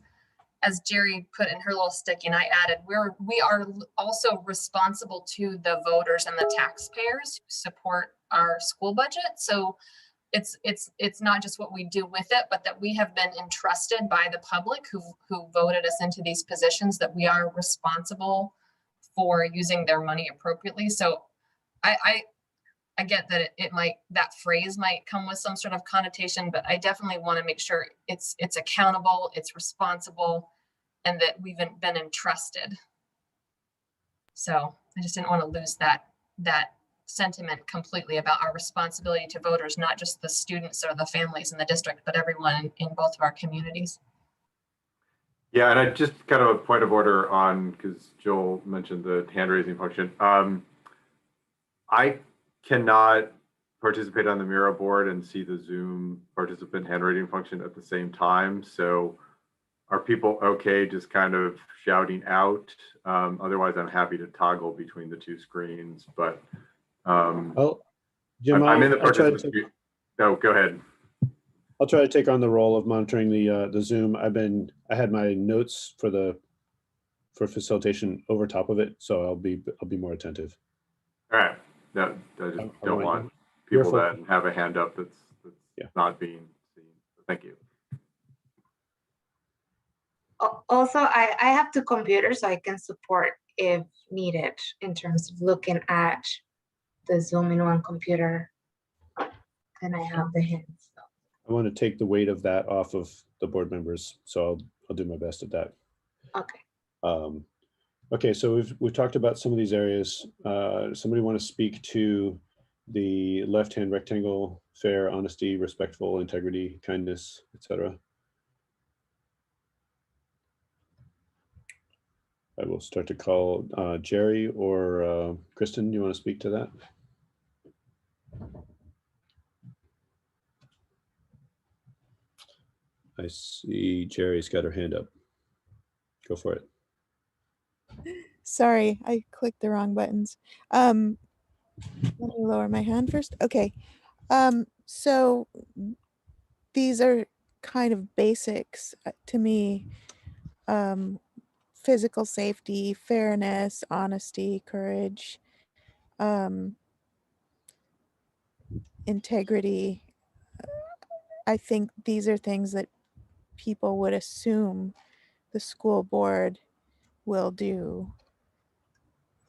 as Jerry put in her little sticky and I added, we are also responsible to the voters and the taxpayers who support our school budget. So it's not just what we do with it, but that we have been entrusted by the public who voted us into these positions, that we are responsible for using their money appropriately. So I get that it might, that phrase might come with some sort of connotation, but I definitely want to make sure it's accountable, it's responsible, and that we've been entrusted. So I just didn't want to lose that sentiment completely about our responsibility to voters, not just the students or the families in the district, but everyone in both of our communities. Yeah, and I just kind of a point of order on, because Joel mentioned the hand raising function. I cannot participate on the Miro board and see the Zoom participant hand raising function at the same time. So are people okay just kind of shouting out? Otherwise, I'm happy to toggle between the two screens. But Well, Jim, I'm in the I'll try to participant. No, go ahead. I'll try to take on the role of monitoring the Zoom. I had my notes for facilitation over top of it, so I'll be more attentive. All right. No, I just don't want people that have a hand up that's not being seen. Thank you. Also, I have two computers, so I can support if needed in terms of looking at the Zoom in one computer, and I have the hands. So. I want to take the weight of that off of the board members, so I'll do my best at that. Okay. Okay, so we've talked about some of these areas. Somebody want to speak to the left-hand rectangle: fair, honesty, respectful, integrity, kindness, etc. I will start to call Jerry or Kristen. You want to speak to that? I see Jerry's got her hand up. Go for it. Sorry, I clicked the wrong buttons. Let me lower my hand first. Okay. So these are kind of basics to me. Physical safety, fairness, honesty, courage. integrity. I think these are things that people would assume the school board will do.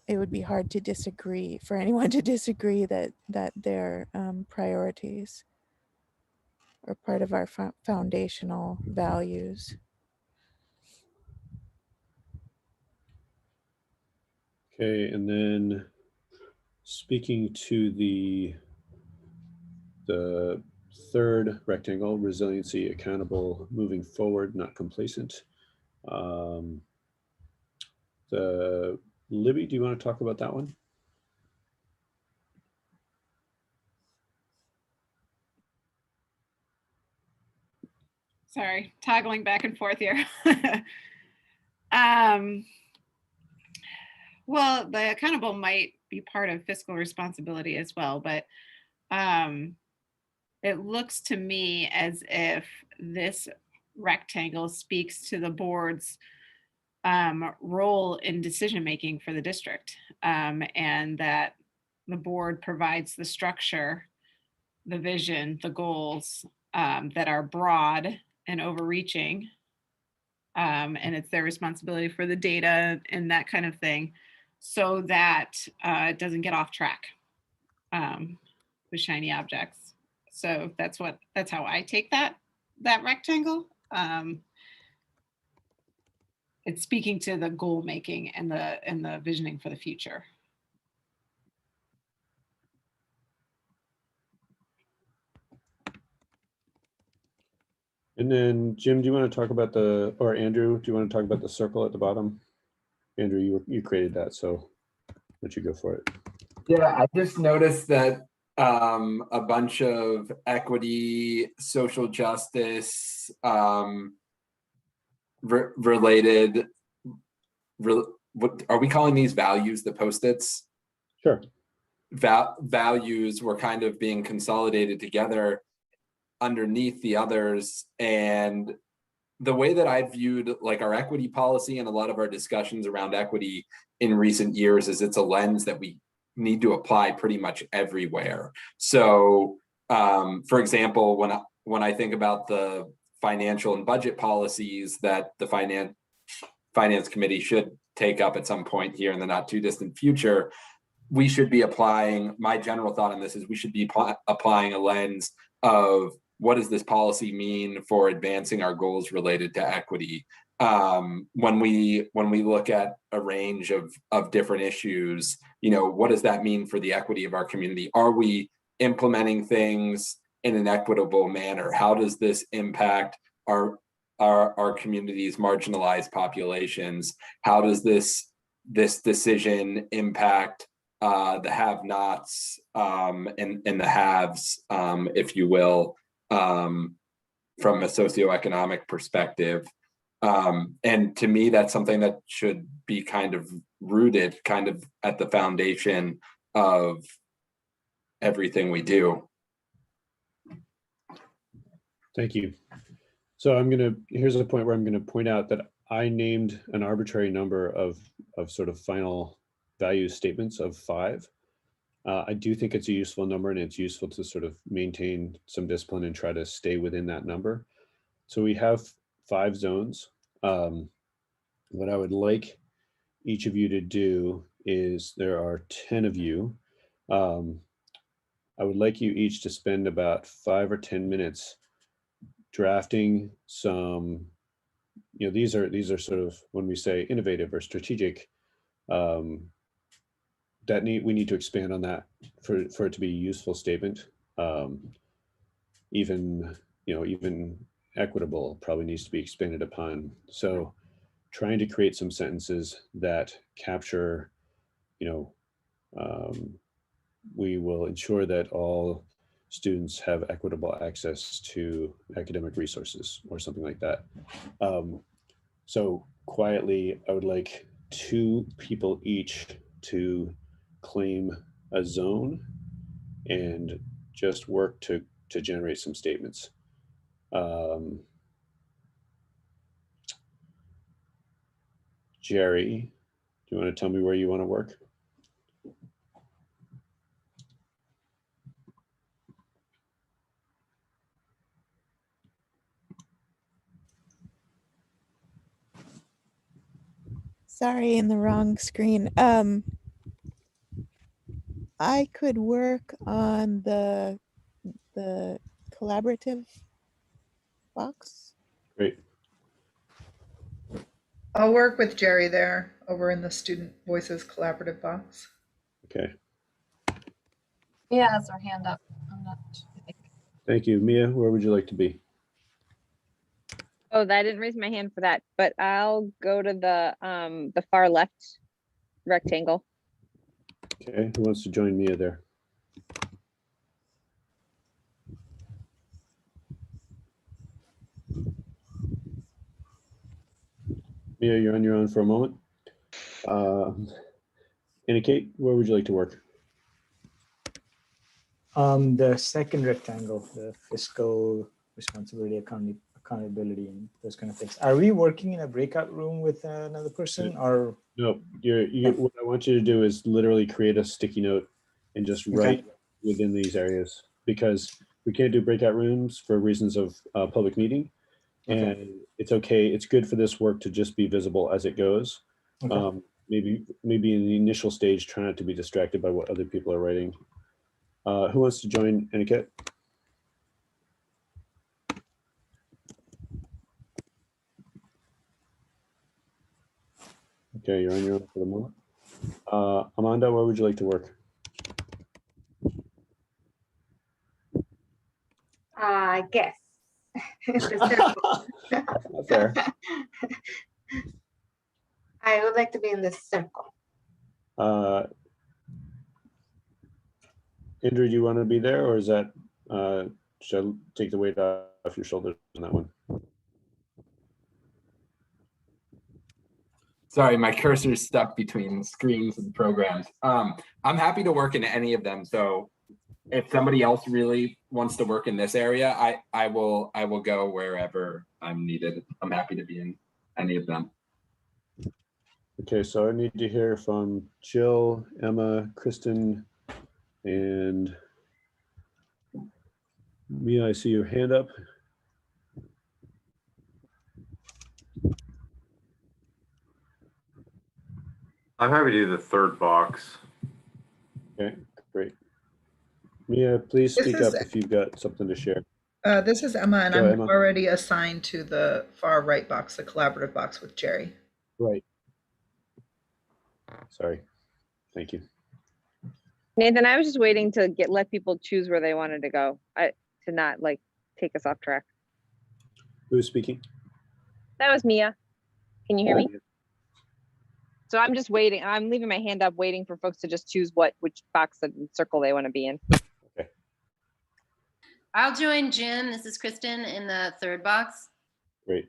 It would be hard to disagree, for anyone to disagree that their priorities are part of our foundational values. Okay, and then speaking to the third rectangle, resiliency, accountable, moving forward, not complacent. Libby, do you want to talk about that one? Sorry, toggling back and forth here. Well, the accountable might be part of fiscal responsibility as well, but it looks to me as if this rectangle speaks to the board's role in decision-making for the district, and that the board provides the structure, the vision, the goals that are broad and overreaching, and it's their responsibility for the data and that kind of thing, so that it doesn't get off track with shiny objects. So that's how I take that rectangle. It's speaking to the goal making and the visioning for the future. And then Jim, do you want to talk about or Andrew, do you want to talk about the circle at the bottom? Andrew, you created that, so why don't you go for it? Yeah, I just noticed that a bunch of equity, social justice related, what are we calling these values, the post-its? Sure. Values were kind of being consolidated together underneath the others. And the way that I viewed like our equity policy and a lot of our discussions around equity in recent years is it's a lens that we need to apply pretty much everywhere. So for example, when I think about the financial and budget policies that the finance committee should take up at some point here in the not too distant future, we should be applying, my general thought on this is we should be applying a lens of what does this policy mean for advancing our goals related to equity? When we look at a range of different issues, what does that mean for the equity of our community? Are we implementing things in an equitable manner? How does this impact our community's marginalized populations? How does this decision impact the have-nots and the haves, if you will, from a socioeconomic perspective. And to me, that's something that should be kind of rooted kind of at the foundation of everything we do. Thank you. So here's a point where I'm gonna point out that I named an arbitrary number of sort of final value statements of 5. I do think it's a useful number, and it's useful to sort of maintain some discipline and try to stay within that number. So we have 5 zones. What I would like each of you to do is, there are 10 of you. I would like you each to spend about 5 or 10 minutes drafting some, these are sort of, when we say innovative or strategic, we need to expand on that for it to be a useful statement. Even equitable probably needs to be expanded upon. So trying to create some sentences that capture, we will ensure that all students have equitable access to academic resources, or something like that. So quietly, I would like 2 people each to claim a zone and just work to generate some statements. Jerry, do you want to tell me where you want to work? Sorry, in the wrong screen. I could work on the collaborative box. Great. I'll work with Jerry there over in the Student Voices Collaborative box. Okay. Mia has her hand up. I'm not, I think. Thank you. Mia, where would you like to be? Oh, I didn't raise my hand for that, but I'll go to the far left rectangle. Okay. Who wants to join Mia there? Mia, you're on your own for a moment. Annie Kate, where would you like to work? The second rectangle, the fiscal responsibility, accountability, and those kind of things. Are we working in a breakout room with another person, or? No, what I want you to do is literally create a sticky note and just write within these areas, because we can't do breakout rooms for reasons of public meeting. And it's okay. It's good for this work to just be visible as it goes. Okay. Maybe in the initial stage, try not to be distracted by what other people are writing. Who wants to join Aniket? Okay, you're on your own for the moment. Amanda, where would you like to work? I guess. The circle. That's not fair. I would like to be in the circle. Indra, do you want to be there, or is that, should I take the weight off your shoulders on that one? Sorry, my cursor is stuck between screens and programs. I'm happy to work in any of them. So if somebody else really wants to work in this area, I will go wherever I'm needed. I'm happy to be in any of them. Okay, so I need to hear from Jill, Emma, Kristen, and Mia. I see your hand up. I'm happy to do the third box. Okay, great. Mia, please This speak is- up if you've got something to share. This is Emma, and Go, I'm Emma. already assigned to the far right box, the collaborative box with Jerry. Right. Sorry. Thank you. Nathan, I was just waiting to let people choose where they wanted to go. To not like take us off track. Who's speaking? That was Mia. Can you hear me? So I'm just waiting. I'm leaving my hand up, waiting for folks to just choose which box and circle they want to be in. Okay. I'll join Jim. This is Kristen in the third box. Great.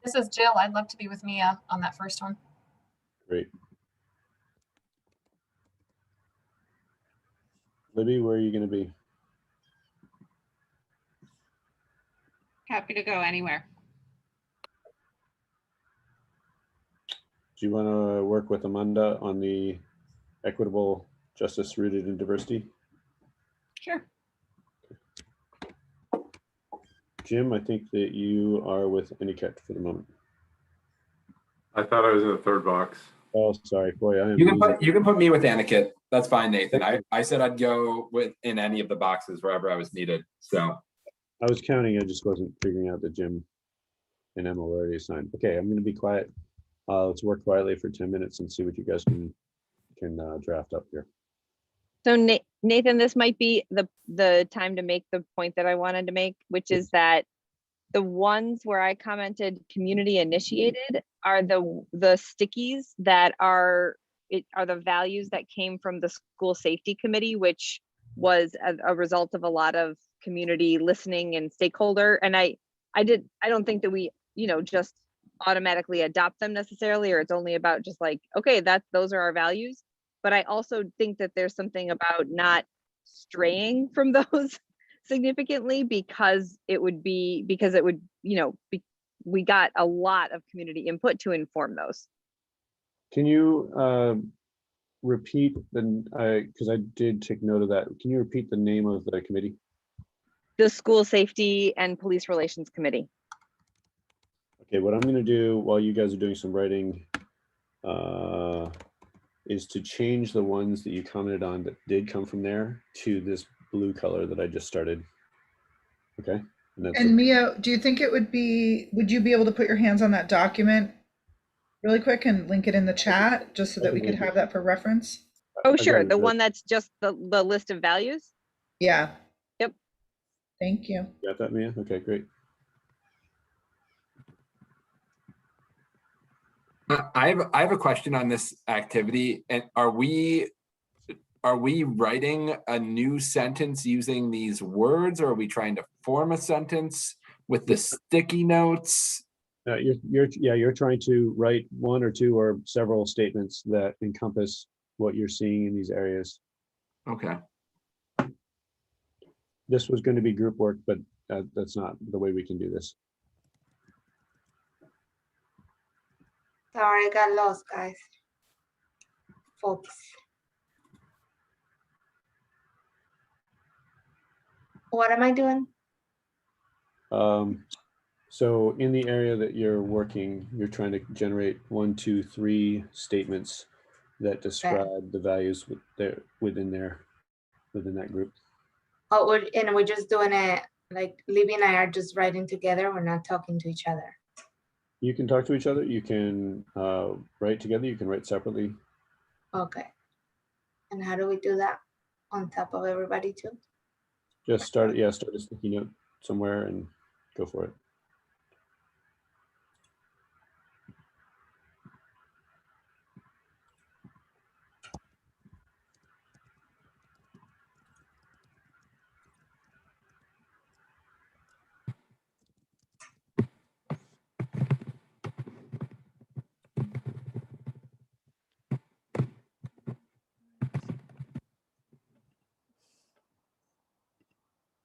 This is Jill. I'd love to be with Mia on that first one. Great. Libby, where are you going to be? Happy to go anywhere. Do you want to work with Amanda on the equitable justice rooted in diversity? Sure. Jim, I think that you are with Aniket for the moment. I thought I was in the third box. Oh, sorry, boy. I am You can put me with Aniket. That's fine, Nathan. I said I'd go in any of the boxes wherever I was needed. So I was counting. I just wasn't figuring out that Jim and Emma were already assigned. Okay, I'm going to be quiet. Let's work quietly for 10 minutes and see what you guys can draft up here. So Nathan, this might be the time to make the point that I wanted to make, which is that the ones where I commented community initiated are the stickies that are the values that came from the school safety committee, which was a result of a lot of community listening and stakeholder. And I don't think that we, just automatically adopt them necessarily, or it's only about just like, okay, those are our values. But I also think that there's something about not straying from those significantly because it would, we got a lot of community input to inform those. Can you repeat because I did take note of that. Can you repeat the name of the committee? The School Safety and Police Relations Committee. Okay, what I'm gonna do while you guys are doing some writing is to change the ones that you commented on that did come from there to this blue color that I just started. Okay. And Mia, do you think would you be able to put your hands on that document really quick and link it in the chat just so that we could have that for reference? Oh, sure. The one that's just the list of values? Yeah. Yep. Thank you. Got that, Mia? Okay, great. I have a question on this activity. And are we writing a new sentence using these words, or are we trying to form a sentence with the sticky notes? You're trying to write one or two or several statements that encompass what you're seeing in these areas. Okay. This was going to be group work, but that's not the way we can do this. Sorry, I got lost, guys. Folks. What am I doing? So in the area that you're working, you're trying to generate 1, 2, 3 statements that describe the values within that group. Oh, and we're just doing it like Libby and I are just writing together. We're not talking to each other. You can talk to each other. You can write together. You can write separately. Okay. And how do we do that on top of everybody too? Just start a sticky note somewhere and go for it.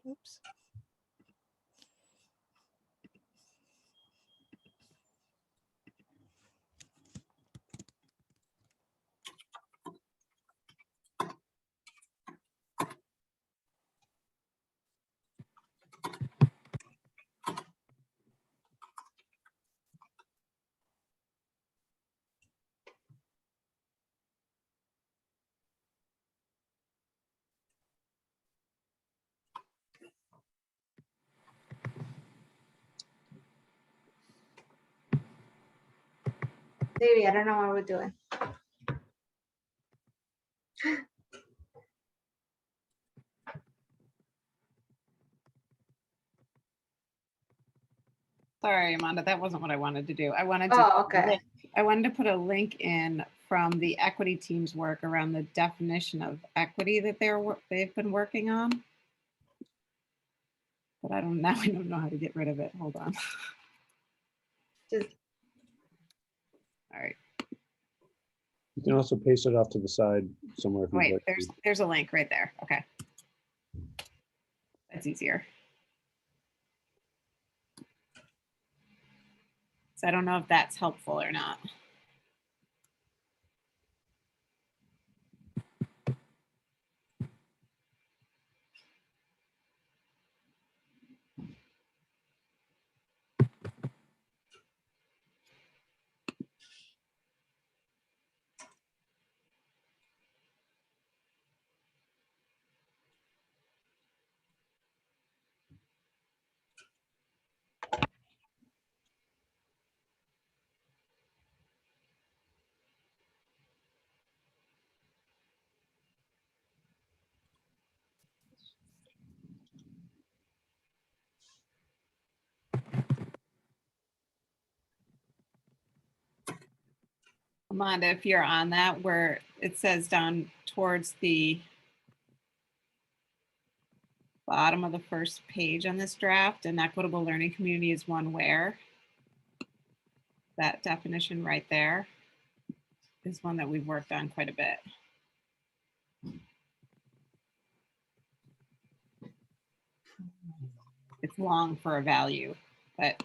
Oops. Maybe I don't know what we're doing. Sorry, Amanda, that wasn't what I wanted to do. I wanted to put a link in from the equity team's work around the definition of equity that they've been working on. But I don't know how to get rid of it. Hold on. All right. You can also paste it off to the side somewhere. If Wait, there's a link right there. Okay. That's easier. So I don't know if that's helpful or not. Amanda, if you're on that, where it says down towards the bottom of the first page on this draft, an equitable learning community is one where. That definition right there is one that we've worked on quite a bit. It's long for a value, but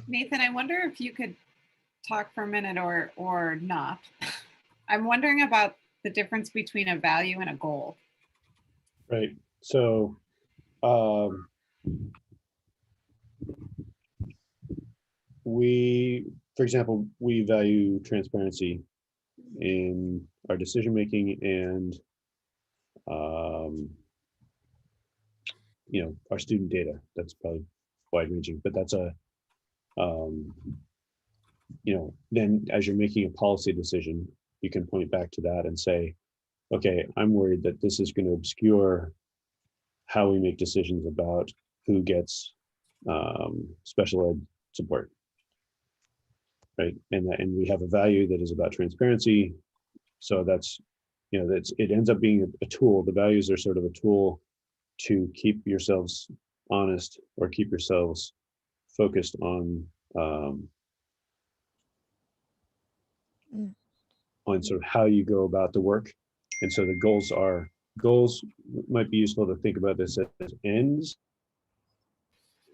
Nathan, I wonder if you could talk for a minute or not. I'm wondering about the difference between a value and a goal. Right. So for example, we value transparency in our decision making and our student data. That's probably wide ranging, but that's then as you're making a policy decision, you can point back to that and say, okay, I'm worried that this is going to obscure how we make decisions about who gets special ed support, right? And we have a value that is about transparency. So that's, it ends up being a tool. The values are sort of a tool to keep yourselves honest or keep yourselves focused on sort of how you go about the work. And so the goals might be useful to think about this as ends.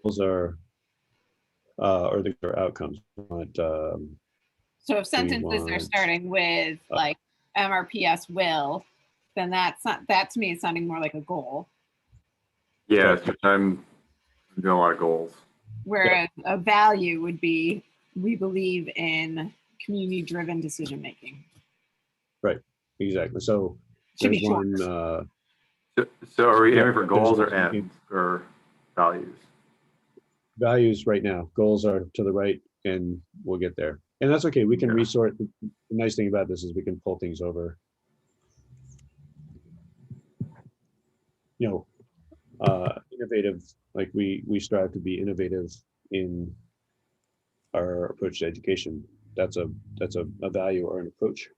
Goals are or their outcomes. So if sentences are starting with like MRPS will, then that's to me it's sounding more like a goal. Yeah, I'm doing a lot of goals. Whereas a value would be, we believe in community-driven decision making. Right, exactly. So should be one. So are we aiming for goals or ends or values? Values right now. Goals are to the right, and we'll get there. And that's okay. We can resort. The nice thing about this is we can pull things over. Innovative. Like we strive to be innovative in our approach to education. That's a value or an approach.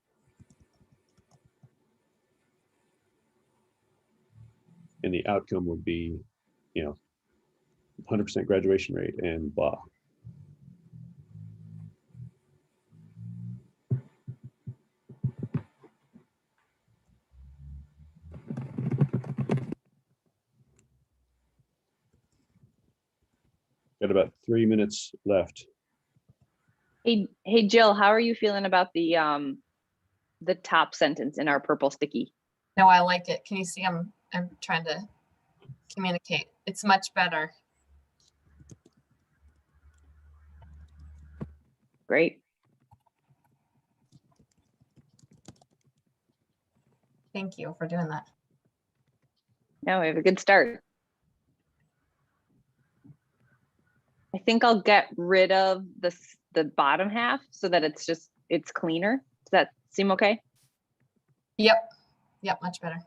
And the outcome would be, 100% graduation rate and blah. Got about 3 minutes left. Hey, Jill, how are you feeling about the top sentence in our purple sticky? No, I like it. Can you see I'm trying to communicate. It's much better. Great. Thank you for doing that. No, we have a good start. I think I'll get rid of the bottom half so that it's cleaner. Does that seem okay? Yep, much better.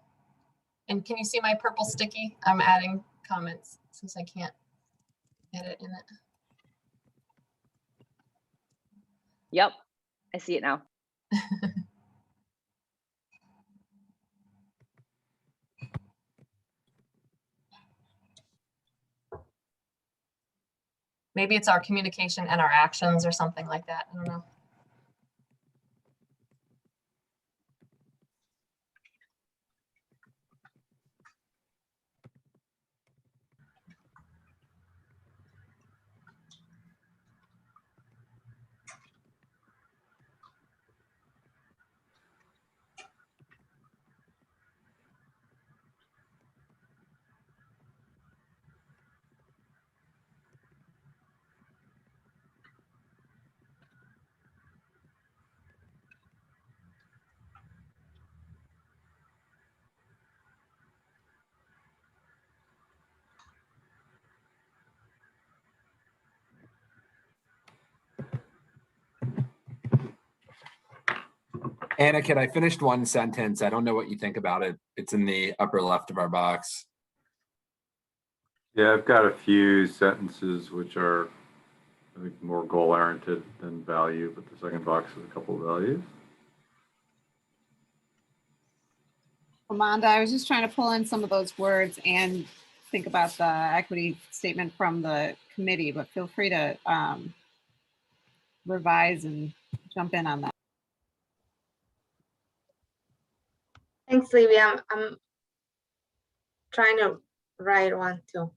And can you see my purple sticky? I'm adding comments since I can't edit in it. Yep, I see it now. Maybe it's our communication and our actions or something like that. I don't know. Anakin, I finished one sentence. I don't know what you think about it. It's in the upper left of our box. Yeah, I've got a few sentences which are, I think, more goal-oriented than value, but the second box has a couple of values. Amanda, I was just trying to pull in some of those words and think about the equity statement from the committee, but feel free to revise and jump in on that. Thanks, Libby. I'm trying to write one too.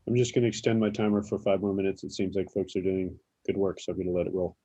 I'm just going to extend my timer for 5 more minutes. It seems like folks are doing good work, so I'm going to let it roll.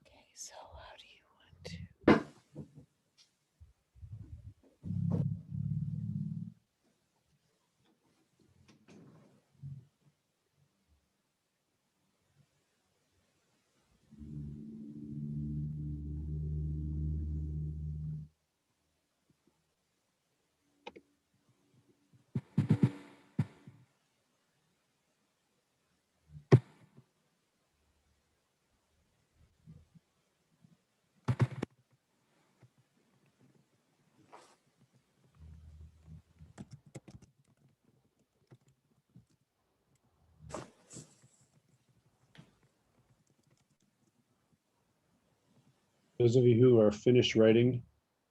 Okay, so how do you want to? Those of you who are finished writing,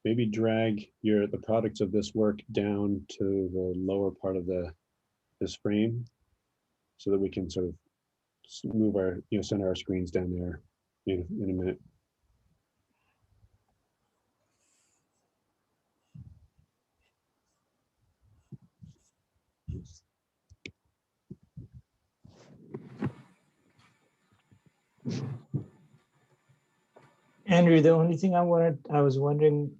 maybe drag the products of this work down to the lower part of this frame so that we can sort of move our, center our screens down there in a minute. Andrew, the only thing I was wondering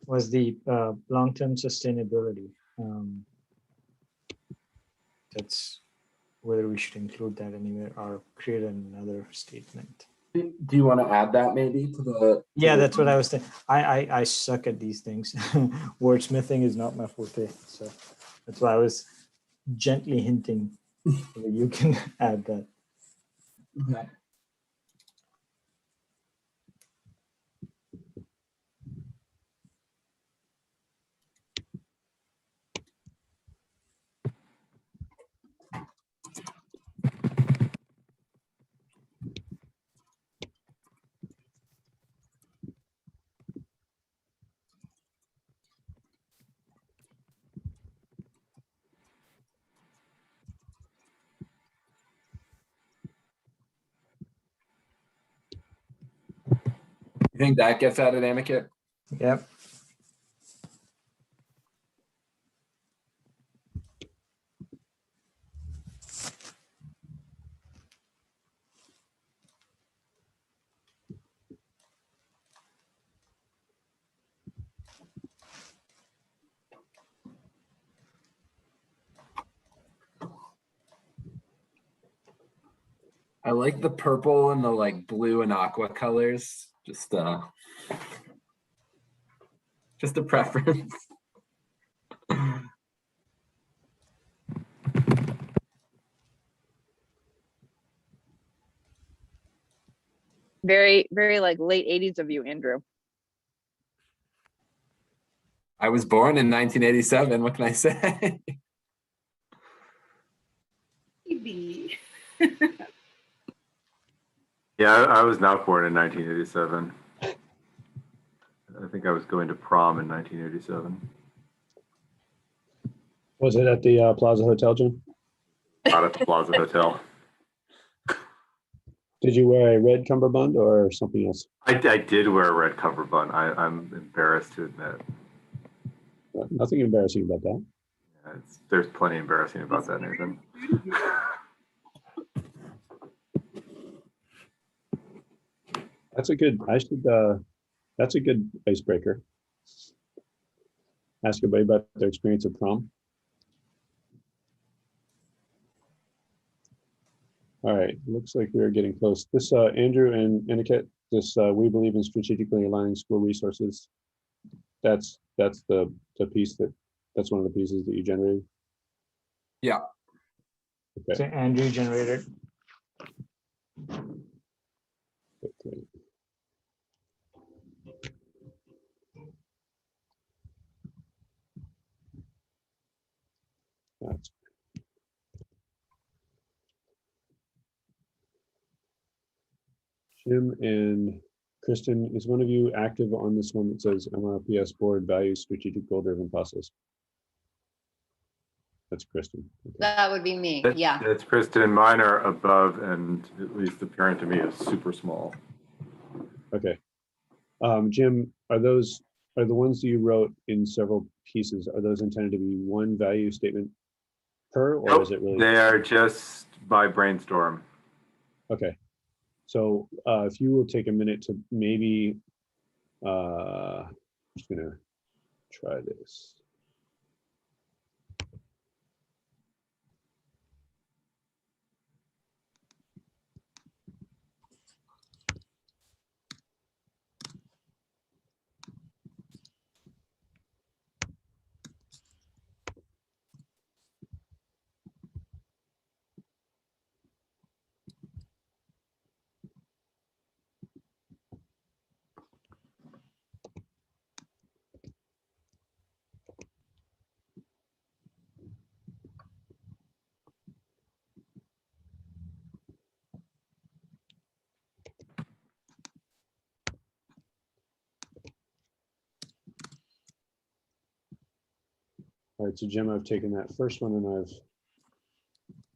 was the long-term sustainability. That's whether we should include that anywhere or create another statement. Do you want to add that maybe to the? Yeah, that's what I was thinking. I suck at these things. Wordsmithing is not my forte, so that's why I was gently hinting that you can add that. Okay. You think that gets added, Anakin? Yep. I like the purple and the like blue and aqua colors. Just a preference. Very, very like late 80s of you, Andrew. I was born in 1987. What can I say? Maybe. Yeah, I was not born in 1987. think I was going to prom in 1987. Was it at the Plaza Hotel, Jim? Not at the Plaza Hotel. Did you wear a red cummerbund or something else? I did wear a red cummerbund. I'm embarrassed to admit. Nothing embarrassing about that. There's plenty embarrassing about that, Nathan. That's a good, that's a good icebreaker. Ask everybody about their experience at prom. All right, looks like we're getting close. This, Andrew and Aniket, this, we believe in strategically aligning school resources. That's the piece that's one of the pieces that you generated. Yeah. Okay. So Andrew generated. Okay. That's Jim and Kristen, is one of you active on this one that says MRPS board values strategic goal driven process? That's Kristen. Okay. That would be me. Yeah. That's Kristen. Mine are above, and at least appearing to me is super small. Okay. Jim, are the ones that you wrote in several pieces, are those intended to be one value statement per, or Nope, is it really? They are just by brainstorm. Okay. So if you will take a minute to maybe, just gonna try this. All right, so Jim, I've taken that first one and I've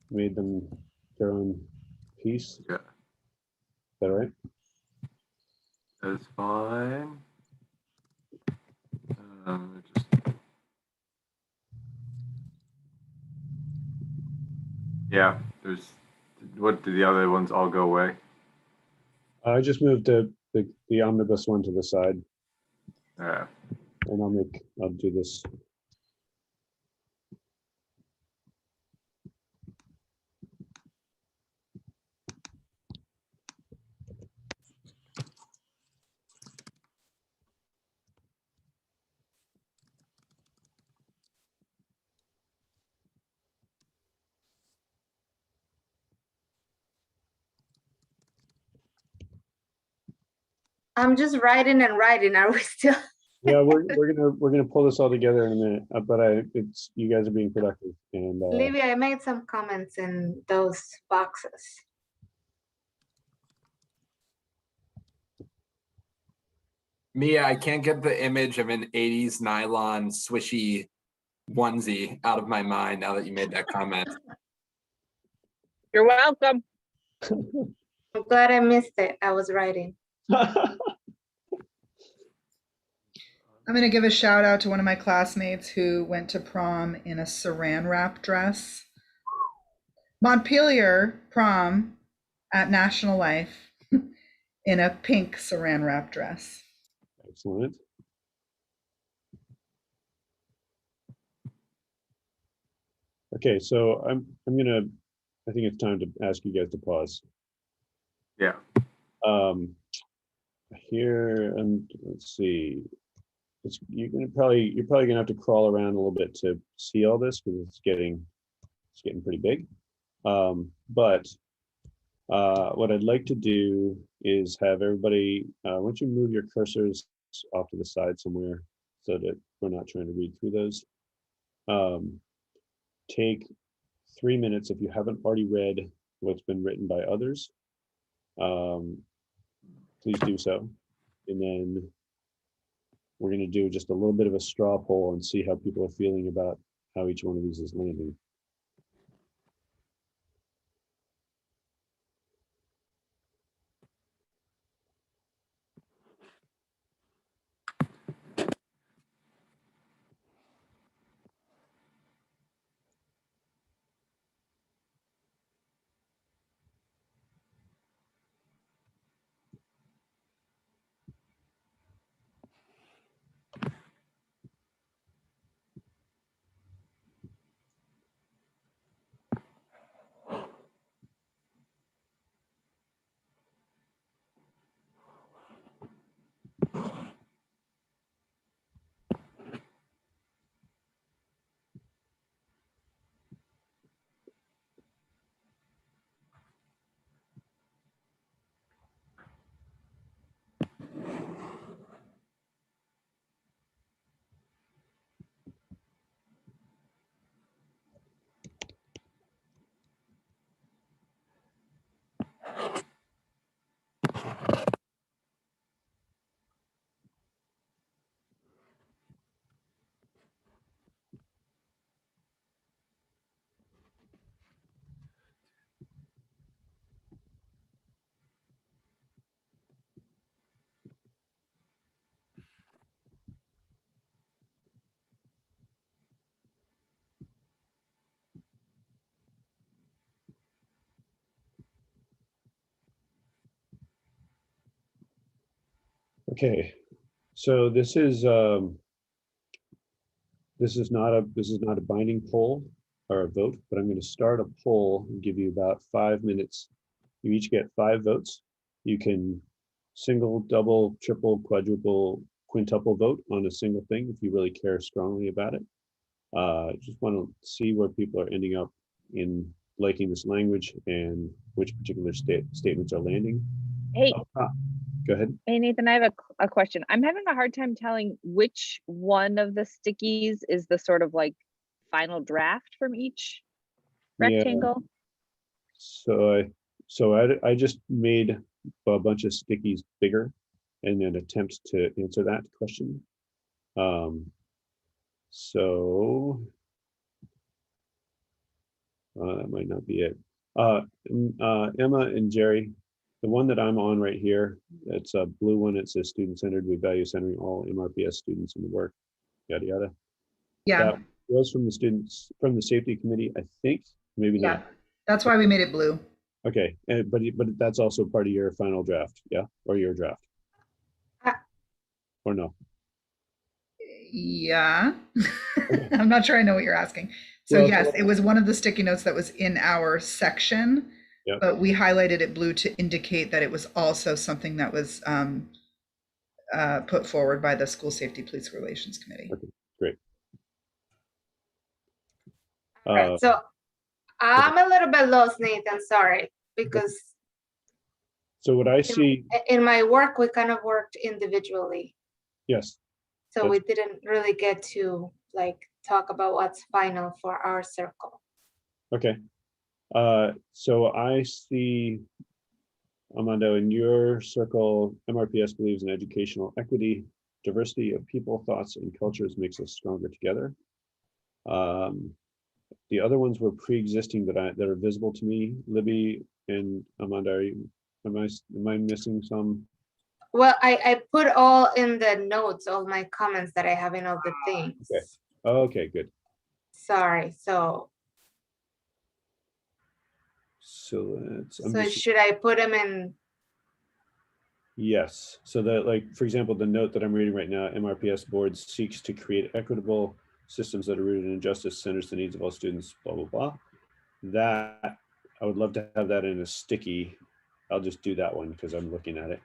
made them their own piece. Yeah. Is that all right? That's fine. Yeah, what, did the other ones all go away? I just moved the omnibus one to the side. Yeah. And I'll do this. I'm just writing and writing. Are we still? Yeah, we're gonna pull this all together in a minute, but it's you guys are being productive and Livy, I made some comments in those boxes. Mia, I can't get the image of an 80s nylon swishy onesie out of my mind now that you made that comment. You're welcome. I'm glad I missed it. I was writing. I'm going to give a shout out to one of my classmates who went to prom in a saran wrap dress. Montpelier prom at National Life in a pink saran wrap dress. Excellent. Okay, so I think it's time to ask you guys to pause. Yeah. Here, and let's see. You're probably gonna have to crawl around a little bit to see all this because it's getting pretty big. But what I'd like to do is have everybody, why don't you move your cursors off to the side somewhere so that we're not trying to read through those. Take 3 minutes if you haven't already read what's been written by others. Please do so. And then we're going to do just a little bit of a straw poll and see how people are feeling about how each one of these is landing. Okay, so this is not a binding poll or a vote, but I'm going to start a poll and give you about 5 minutes. You each get 5 votes. You can single, double, triple, quadruple, quintuple vote on a single thing if you really care strongly about it. Just want to see where people are ending up in liking this language and which particular statements are landing. Hey, Go ahead. hey Nathan, I have a question. I'm having a hard time telling which one of the stickies is the sort of like final draft from each rectangle. Yeah. So I just made a bunch of stickies bigger and then attempt to answer that question. So that might not be it. Emma and Jerry, the one that I'm on right here, it's a blue one. It says student-centered. We value centering all MRPS students in the work, yada, yada. Yeah. That was from the students, from the safety committee, I think, maybe Yeah. not. That's why we made it blue. Okay, but that's also part of your final draft, yeah? Or your draft? Or no? Yeah. I'm not sure I know what you're asking. So Well, yes, it was one of the sticky notes that was in our section, Yep. but we highlighted it blue to indicate that it was also something that was put forward by the School Safety Police Relations Committee. Okay, great. All right, so I'm a little bit lost, Nathan, sorry, because So what I see, in my work, we kind of worked individually. yes. So we didn't really get to like talk about what's final for our circle. Okay. So I see, Armando, in your circle, MRPS believes in educational equity, diversity of people, thoughts, and cultures makes us stronger together. The other ones were pre-existing that are visible to me. Libby and Armando, am I missing some? Well, I put all in the notes, all my comments that I have in all the things. Okay. Okay, good. Sorry, so should I put them in? Yes, so that, like, for example, the note that I'm reading right now, MRPS board seeks to create equitable systems that are rooted in justice, centers the needs of all students, blah, blah, blah. That, I would love to have that in a sticky. I'll just do that one because I'm looking at it.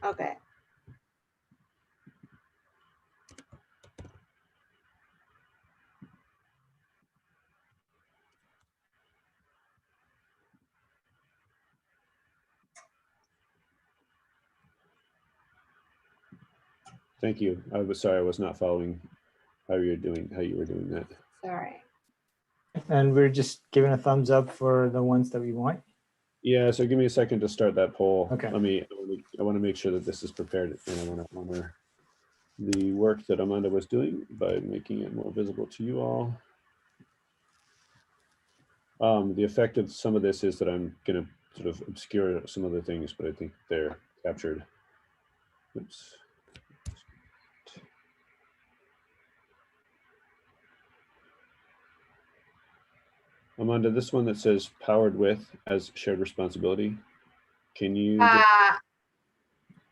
Okay. Thank you. I was sorry, I was not following how you were doing that. Sorry. And we're just giving a thumbs up for the ones that we want. Yeah, so give me a second to start that poll. Okay. I want to make sure that this is prepared and I want to honor the work that Amanda was doing by making it more visible to you all. The effect of some of this is that I'm going to sort of obscure some other things, but I think they're captured. Oops. Amanda, this one that says powered with as shared responsibility, can you just...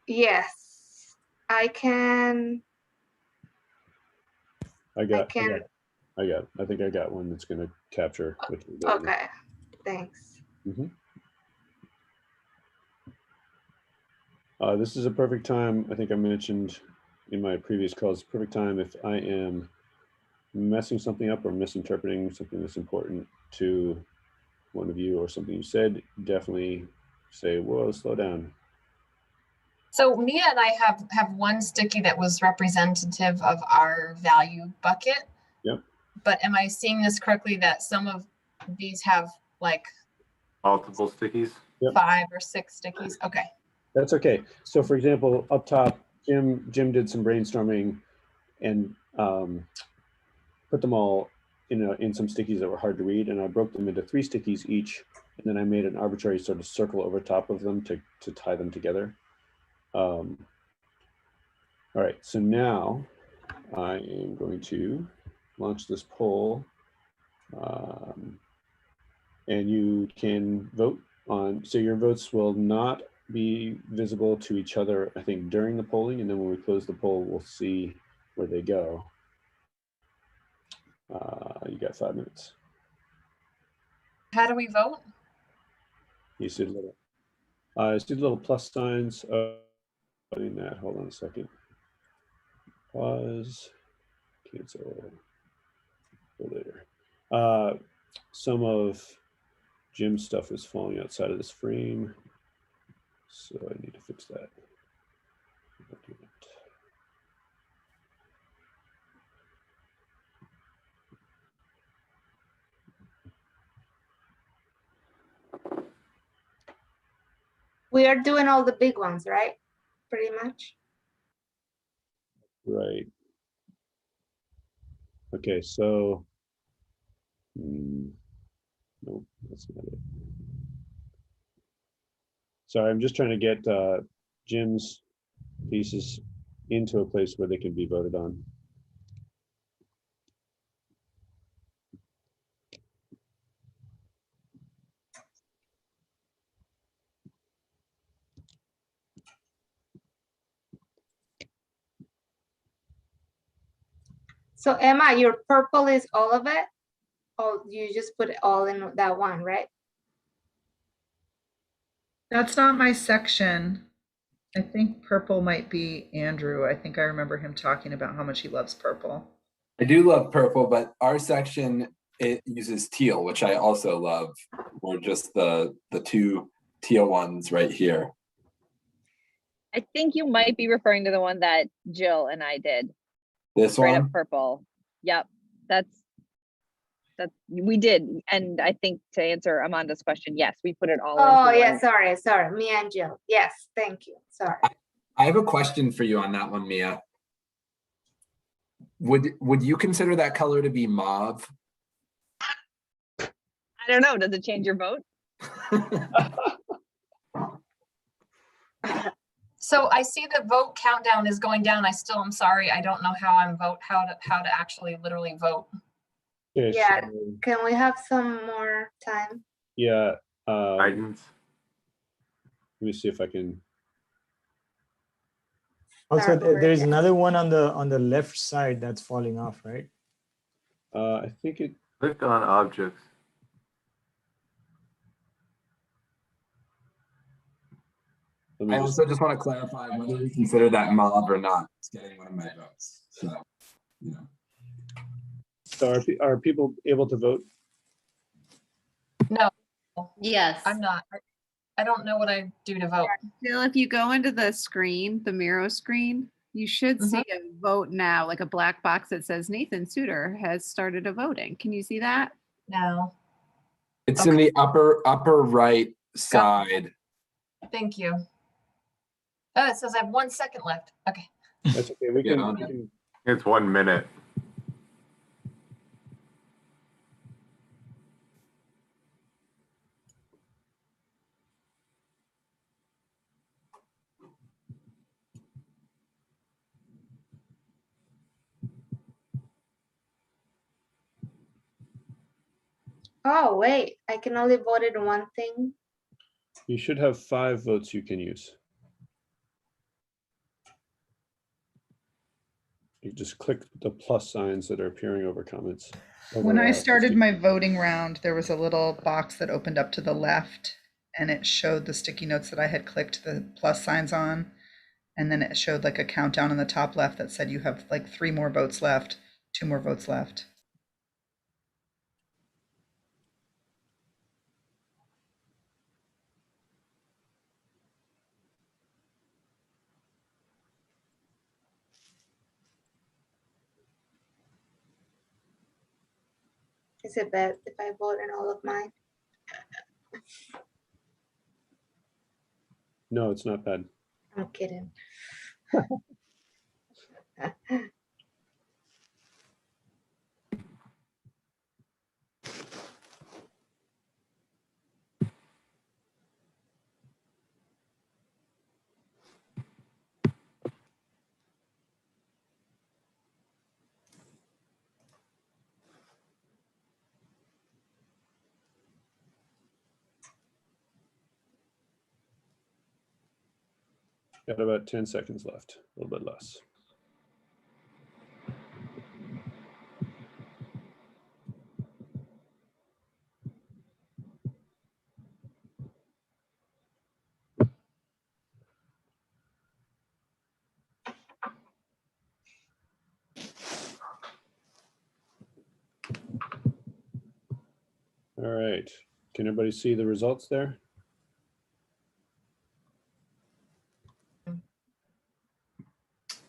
Yes, I can. I think I got one that's going to capture what you're doing. Okay, thanks. This is a perfect time. I think I mentioned in my previous calls, perfect time if I am messing something up or misinterpreting something that's important to one of you or something you said, definitely say, whoa, slow down. So Mia and I have one sticky that was representative of our value bucket. Yep. But am I seeing this correctly that some of these have like multiple stickies? Yep. 5 or 6 stickies? Okay. That's okay. So for example, up top, Jim did some brainstorming and put them all in some stickies that were hard to read, and I broke them into 3 stickies each, and then I made an arbitrary sort of circle over top of them to tie them together. All right, so now I am going to launch this poll, and you can vote on, so your votes will not be visible to each other, I think, during the polling, and then when we close the poll, we'll see where they go. You got 5 minutes. How do we vote? You see little plus signs. Putting that. Hold on a second. Pause. Cancel. For later. Some of Jim's stuff is falling outside of this frame, so I need to fix that. We are doing all the big ones, right? Pretty much. Right. Okay, so nope, that's not it. Sorry, I'm just trying to get Jim's pieces into a place where they can be voted on. So Emma, your purple is all of it? Or you just put it all in that one, right? That's not my section. I think purple might be Andrew. I think I remember him talking about how much he loves purple. I do love purple, but our section, it uses teal, which I also love, or just the 2 teal ones right here. I think you might be referring to the one that Jill and I did. This Straight one? up purple. Yep. That's we did. And I think to answer Amanda's question, yes, we put it all into yeah, one. sorry. Me and Jill. Yes, thank you. Sorry. I have a question for you on that one, Mia. Would you consider that color to be mauve? I don't know. Does it change your vote? So I see the vote countdown is going down. I still am sorry. I don't know how to actually literally vote. Okay, Yeah, so, can we have some more time? yeah. Guidance. Let me see if I can. Also, Start there's over. another one on the left side that's falling off, right? I think it. Click on objects. I also just want to clarify whether we consider that mauve or not. It's getting one of my votes. So, you know. So are people able to vote? No, Yes. I'm not. I don't know what I do to vote. Jill, if you go into the screen, the Miro screen, you should see a vote now, like a black box that says Nathan Suter has started a voting. Can you see that? No. It's in the upper right side. Thank you. Oh, it says I have 1 second left. Okay. That's okay. We Get can, on we it. can. It's 1 minute. Oh, wait, I can only vote in one thing. You should have 5 votes you can use. You just click the plus signs that are appearing over comments. When I over, started my voting round, there was a little box that opened up to the left and it showed the sticky notes that I had clicked the plus signs on. And then it showed like a countdown on the top left that said you have like 3 more votes left, 2 more votes left. Is it bad if I vote in all of mine? No, it's not bad. I'm kidding. Got about 10 seconds left, a little bit less. All right, can everybody see the results there?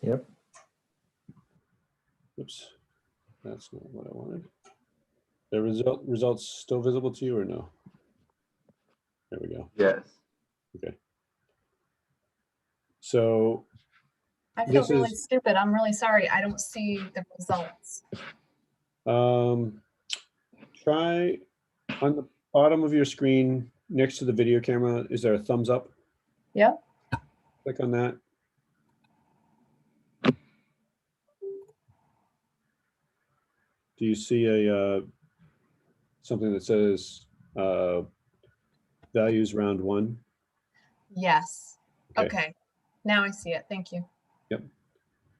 Yep. Oops, that's not what I wanted. The results still visible to you or no? There we go. Yes. Okay. So I feel this really is stupid. I'm really sorry. I don't see the results. try on the bottom of your screen next to the video camera. Is there a thumbs up? Yep. Click on that. Do you see a something that says values round 1? Yes. Okay. Okay. Now I see it. Thank you. Yep.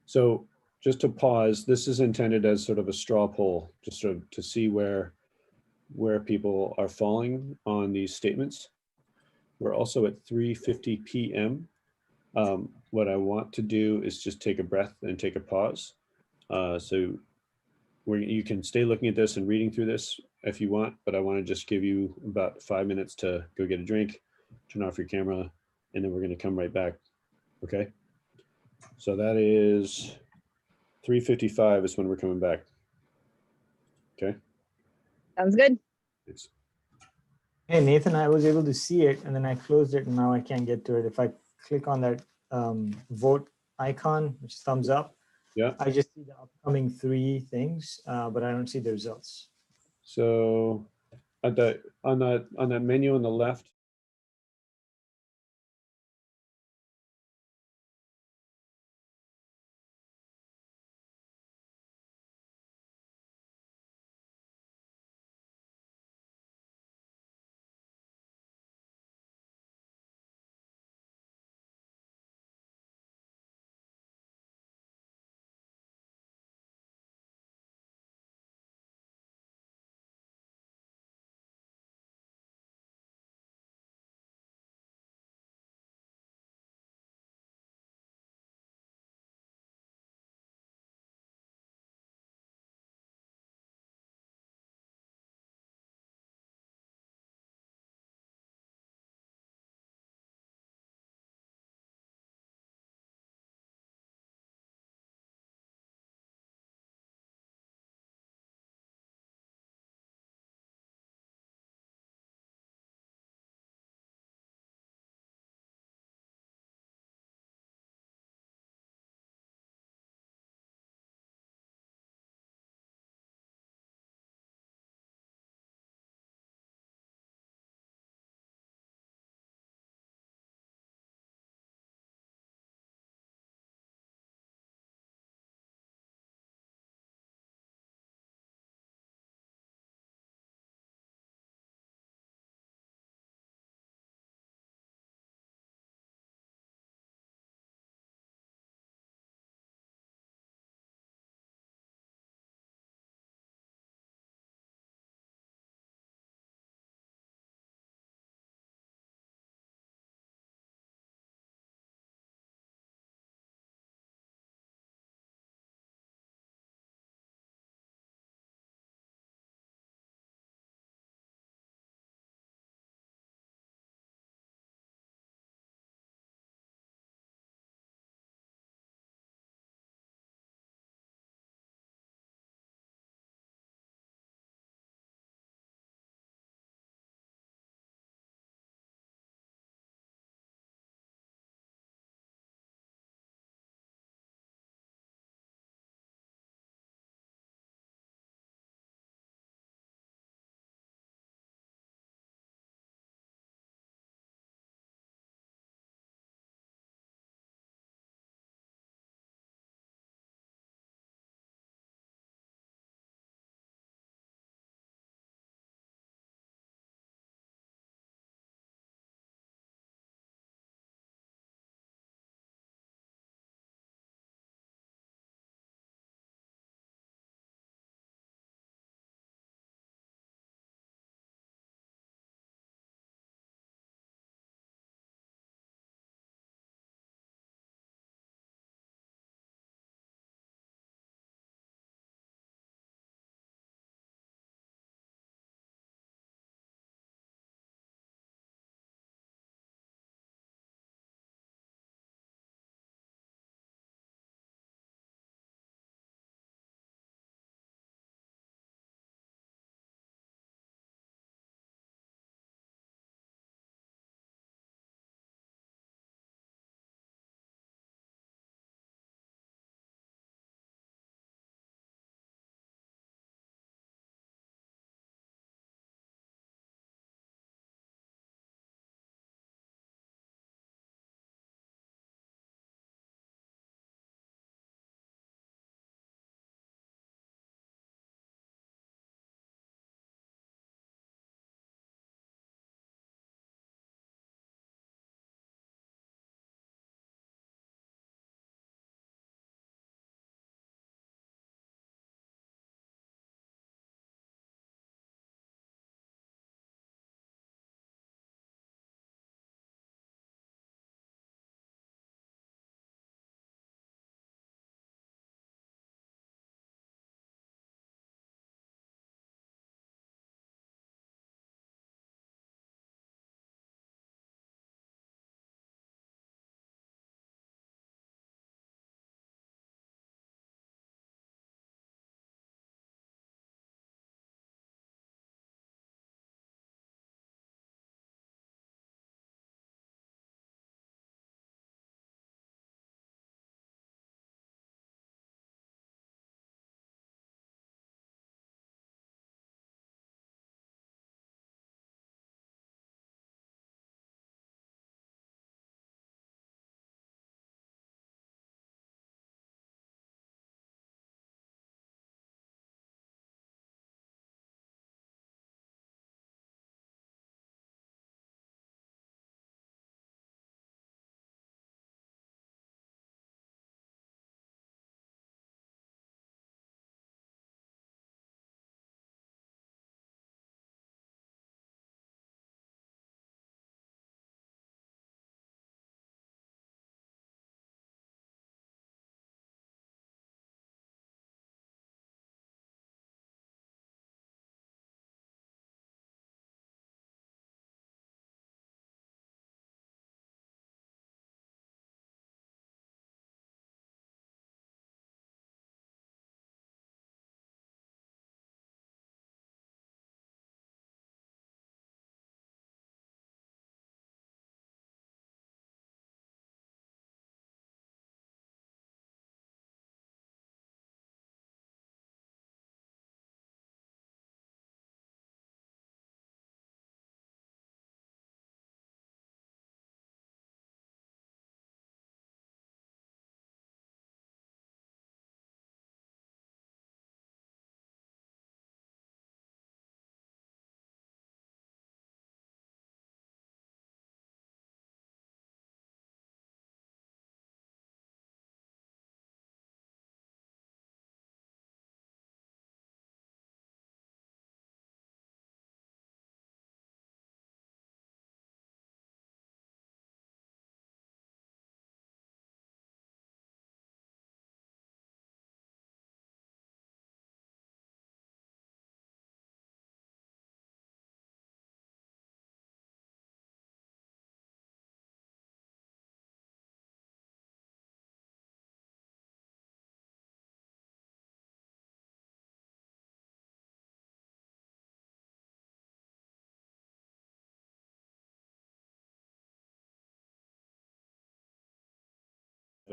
So just to pause, this is intended as sort of a straw poll, just sort of to see where people are falling on these statements. We're also at 3:50 p.m. What I want to do is just take a breath and take a pause. So you can stay looking at this and reading through this if you want, but I want to just give you about 5 minutes to go get a drink, turn off your camera, and then we're going to come right back. Okay. So that is 3:55 is when we're coming back. Okay. Sounds good. Thanks. Hey, Nathan, I was able to see it and then I closed it and now I can't get to it. If I click on that vote icon, which is thumbs up, Yeah. I just see the upcoming 3 things, but I don't see the results. So on that menu on the left,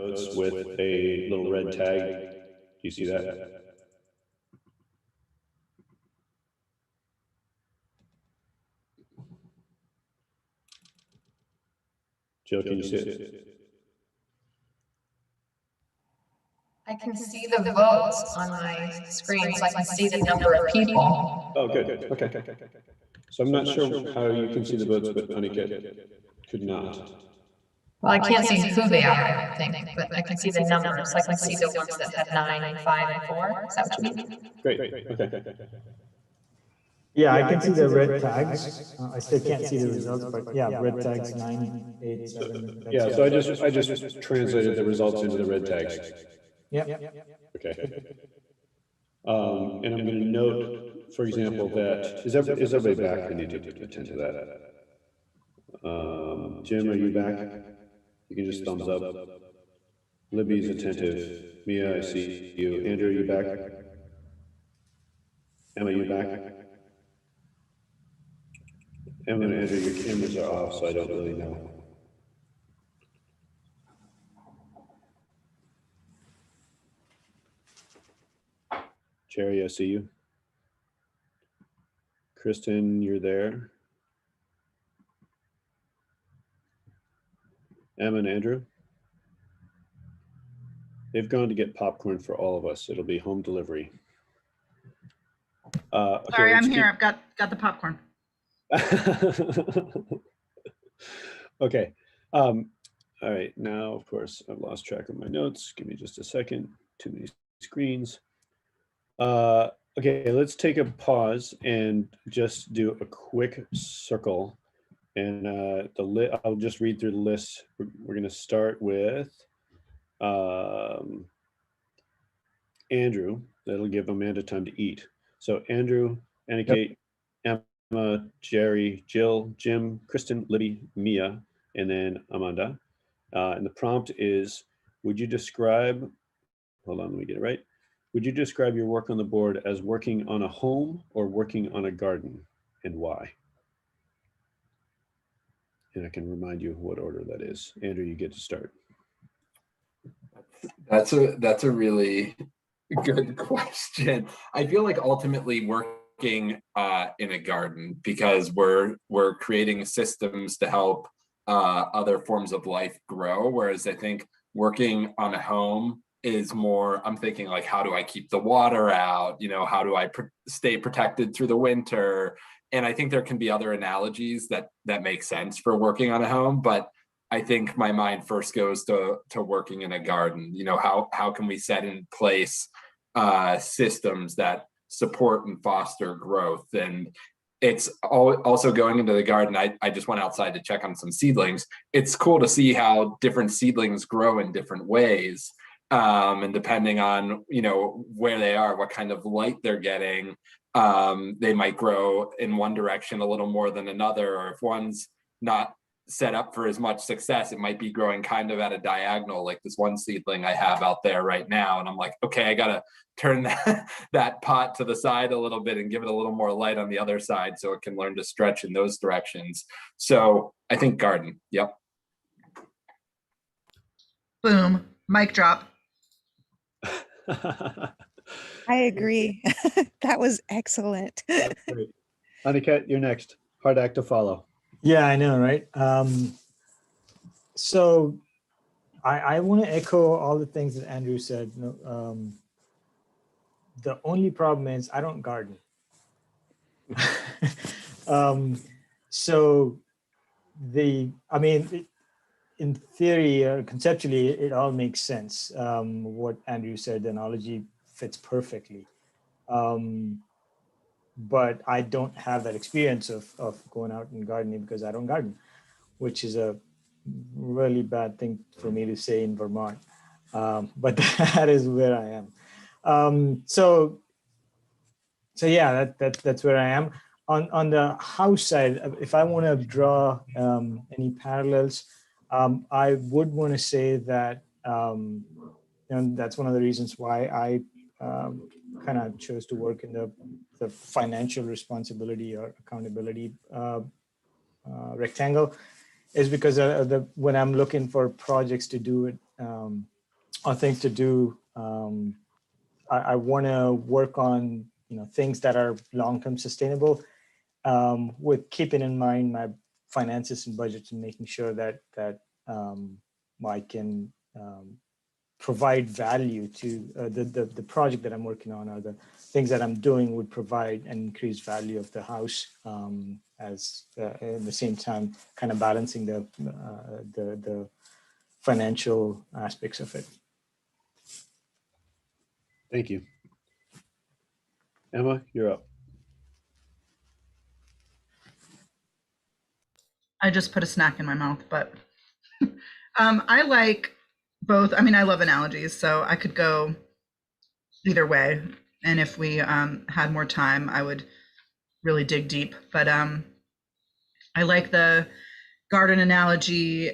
votes with a little red tag. Do you see that? Jill, can you see it? I can see the votes on my screen, so I can see the number of people. Oh, good. Okay. So I'm not sure how you can see the votes, but Aniket could not. Well, I can't see who they are, I don't think, but I can see the numbers. I can see the ones that had 9, 5, and 4. Is that what you mean? Great. Okay. Yeah, I can see the red tags. I still can't see the results, but yeah, red tags 9, 8, 7. Yeah, so I just translated the results into the red tags. Yeah. Okay. And I'm going to note, for example, that is everybody back? I need to attend to that. Jim, are you back? You can just thumbs up. Libby's attentive. Mia, I see you. Andrew, are you back? Emma, you back? Emma and Andrew, your cameras are off, so I don't really know. Jerry, I see you. Kristen, you're there. Emma and Andrew. They've gone to get popcorn for all of us. It'll be home delivery. Okay, Sorry, I'm here. I've got the popcorn. Okay. All right. Now, of course, I've lost track of my notes. Give me just a second. Too many screens. Okay, let's take a pause and just do a quick circle. And I'll just read through the list. We're going to start with Andrew. That'll give Amanda time to eat. So Andrew, Aniket, Emma, Jerry, Jill, Jim, Kristen, Libby, Mia, and then Amanda. And the prompt is, would you describe, hold on, let me get it right. Would you describe your work on the board as working on a home or working on a garden, and why? And I can remind you what order that is. Andrew, you get to start. That's a really good question. I feel like ultimately working in a garden, because we're creating systems to help other forms of life grow. Whereas I think working on a home is more, I'm thinking like, how do I keep the water out? You know, how do I stay protected through the winter? And I think there can be other analogies that make sense for working on a home, but I think my mind first goes to working in a garden. You know, how can we set in place systems that support and foster growth? And it's also going into the garden. I just went outside to check on some seedlings. It's cool to see how different seedlings grow in different ways. And depending on, you know, where they are, what kind of light they're getting, they might grow in one direction a little more than another, or if one's not set up for as much success, it might be growing kind of at a diagonal, like this one seedling I have out there right now. And I'm like, okay, I gotta turn that pot to the side a little bit and give it a little more light on the other side so it can learn to stretch in those directions. So I think garden. Yep. Boom. Mic drop. I agree. That was excellent. Aniket, you're next. Hard act to follow. Yeah, I know, right? So I want to echo all the things that Andrew said. The only problem is I don't garden. In theory or conceptually, it all makes sense. What Andrew said, the analogy fits perfectly. But I don't have that experience of going out and gardening because I don't garden, which is a really bad thing for me to say in Vermont. But that is where I am. So yeah, that's where I am. On the house side, if I want to draw any parallels, I would want to say that that's one of the reasons why I kind of chose to work in the financial responsibility or accountability rectangle, is because when I'm looking for projects to do it on things to do. I want to work on things that are long-term sustainable, with keeping in mind my finances and budgets, and making sure that I can provide value to the project that I'm working on, or the things that I'm doing would provide an increased value of the house, as in the same time kind of balancing the financial aspects of it. Thank you. Emma, you're up. I just put a snack in my mouth, but I like both. I mean, I love analogies, so I could go either way. And if we had more time, I would really dig deep. But I like the garden analogy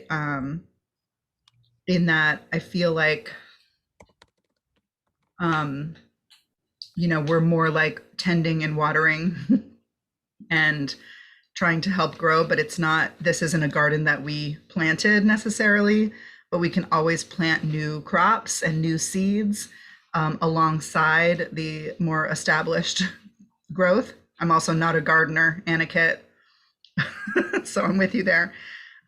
in that I feel like, we're more like tending and watering and trying to help grow, but this isn't a garden that we planted necessarily, but we can always plant new crops and new seeds alongside the more established growth. I'm also not a gardener, Anna-Kit, so I'm with you there.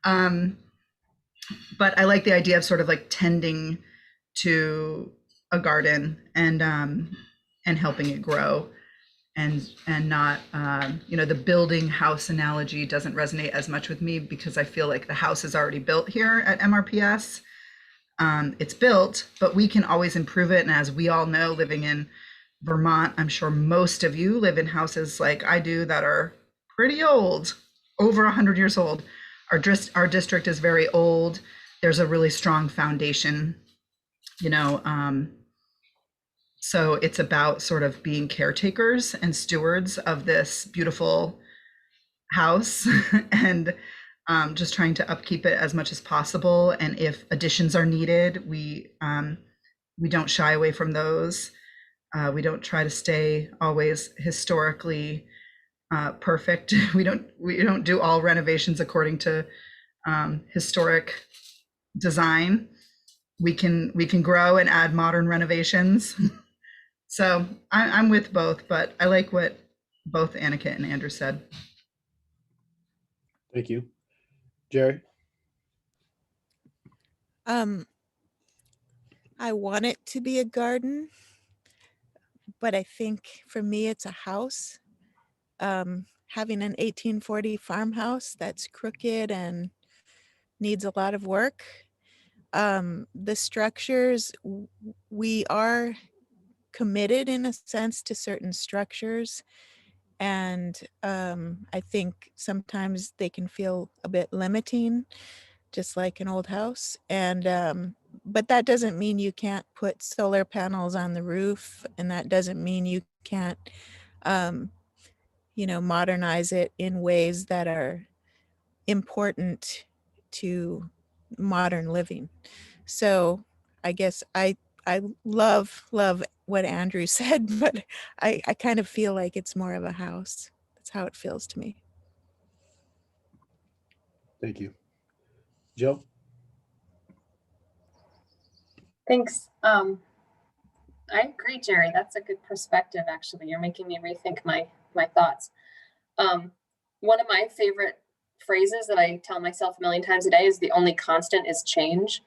But I like the idea of sort of like tending to a garden and helping it grow. And not, the building house analogy doesn't resonate as much with me, because I feel like the house is already built here at MRPS. It's built, but we can always improve it. And as we all know, living in Vermont, I'm sure most of you live in houses like I do that are pretty old, over 100 years old. Our district is very old. There's a really strong foundation, so it's about sort of being caretakers and stewards of this beautiful house and just trying to upkeep it as much as possible. And if additions are needed, we don't shy away from those. We don't try to stay always historically perfect. We don't do all renovations according to historic design. We can grow and add modern renovations. So I'm with both, but I like what both Anna-Kit and Andrew said. Thank you. Jerry? I want it to be a garden, but I think for me it's a house. Having an 1840 farmhouse that's crooked and needs a lot of work. The structures, we are committed in a sense to certain structures, and I think sometimes they can feel a bit limiting, just like an old house. And but that doesn't mean you can't put solar panels on the roof, and that doesn't mean you can't modernize it in ways that are important to modern living. So I guess I love what Andrew said, but I kind of feel like it's more of a house. That's how it feels to me. Thank you. Jill? Thanks. I agree, Jerry. That's a good perspective, actually. You're making me rethink my thoughts. One of my favorite phrases that I tell myself a million times a day is the only constant is change.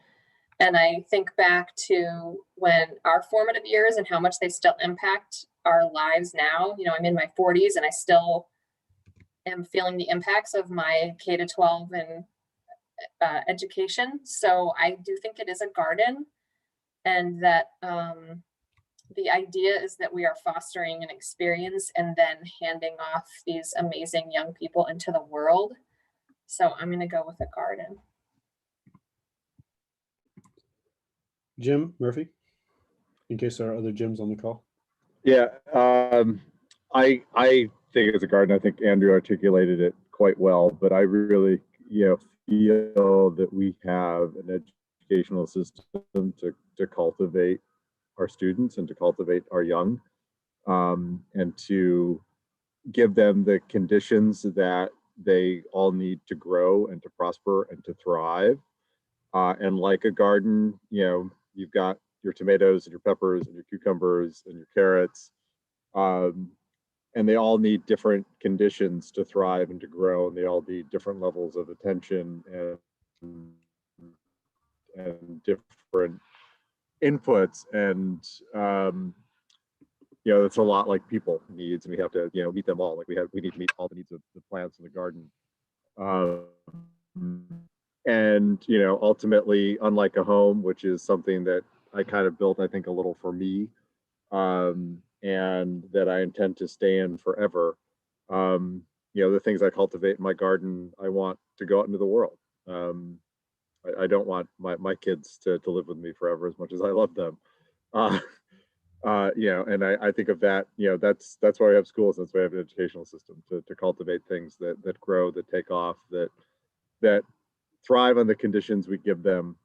And I think back to when our formative years and how much they still impact our lives now. I'm in my 40s and I still am feeling the impacts of my K-12 and education. So I do think it is a garden, and that the idea is that we are fostering an experience and then handing off these amazing young people into the world. So I'm going to go with a garden. Jim Murphy, in case there are other Jims on the call. Yeah, I think it's a garden. I think Andrew articulated it quite well, but I really, feel that we have an educational system to cultivate our students and to cultivate our young, and to give them the conditions that they all need to grow and to prosper and to thrive. And like a garden, you know, you've got your tomatoes and your peppers and your cucumbers and your carrots. And they all need different conditions to thrive and to grow, and they all need different levels of attention and different inputs. And you know, it's a lot like people needs, and we have to, you know, meet them all. Like we need to meet all the needs of the plants in the garden. And you know, ultimately, unlike a home, which is something that I kind of built, I think, a little for me, and that I intend to stay in forever. You know, the things I cultivate in my garden, I want to go out into the world. I don't want my kids to live with me forever, as much as I love them. You know, and I think of that, you know, that's why we have schools, that's why we have an educational system, to cultivate things that grow, that take off, that thrive on the conditions we give them,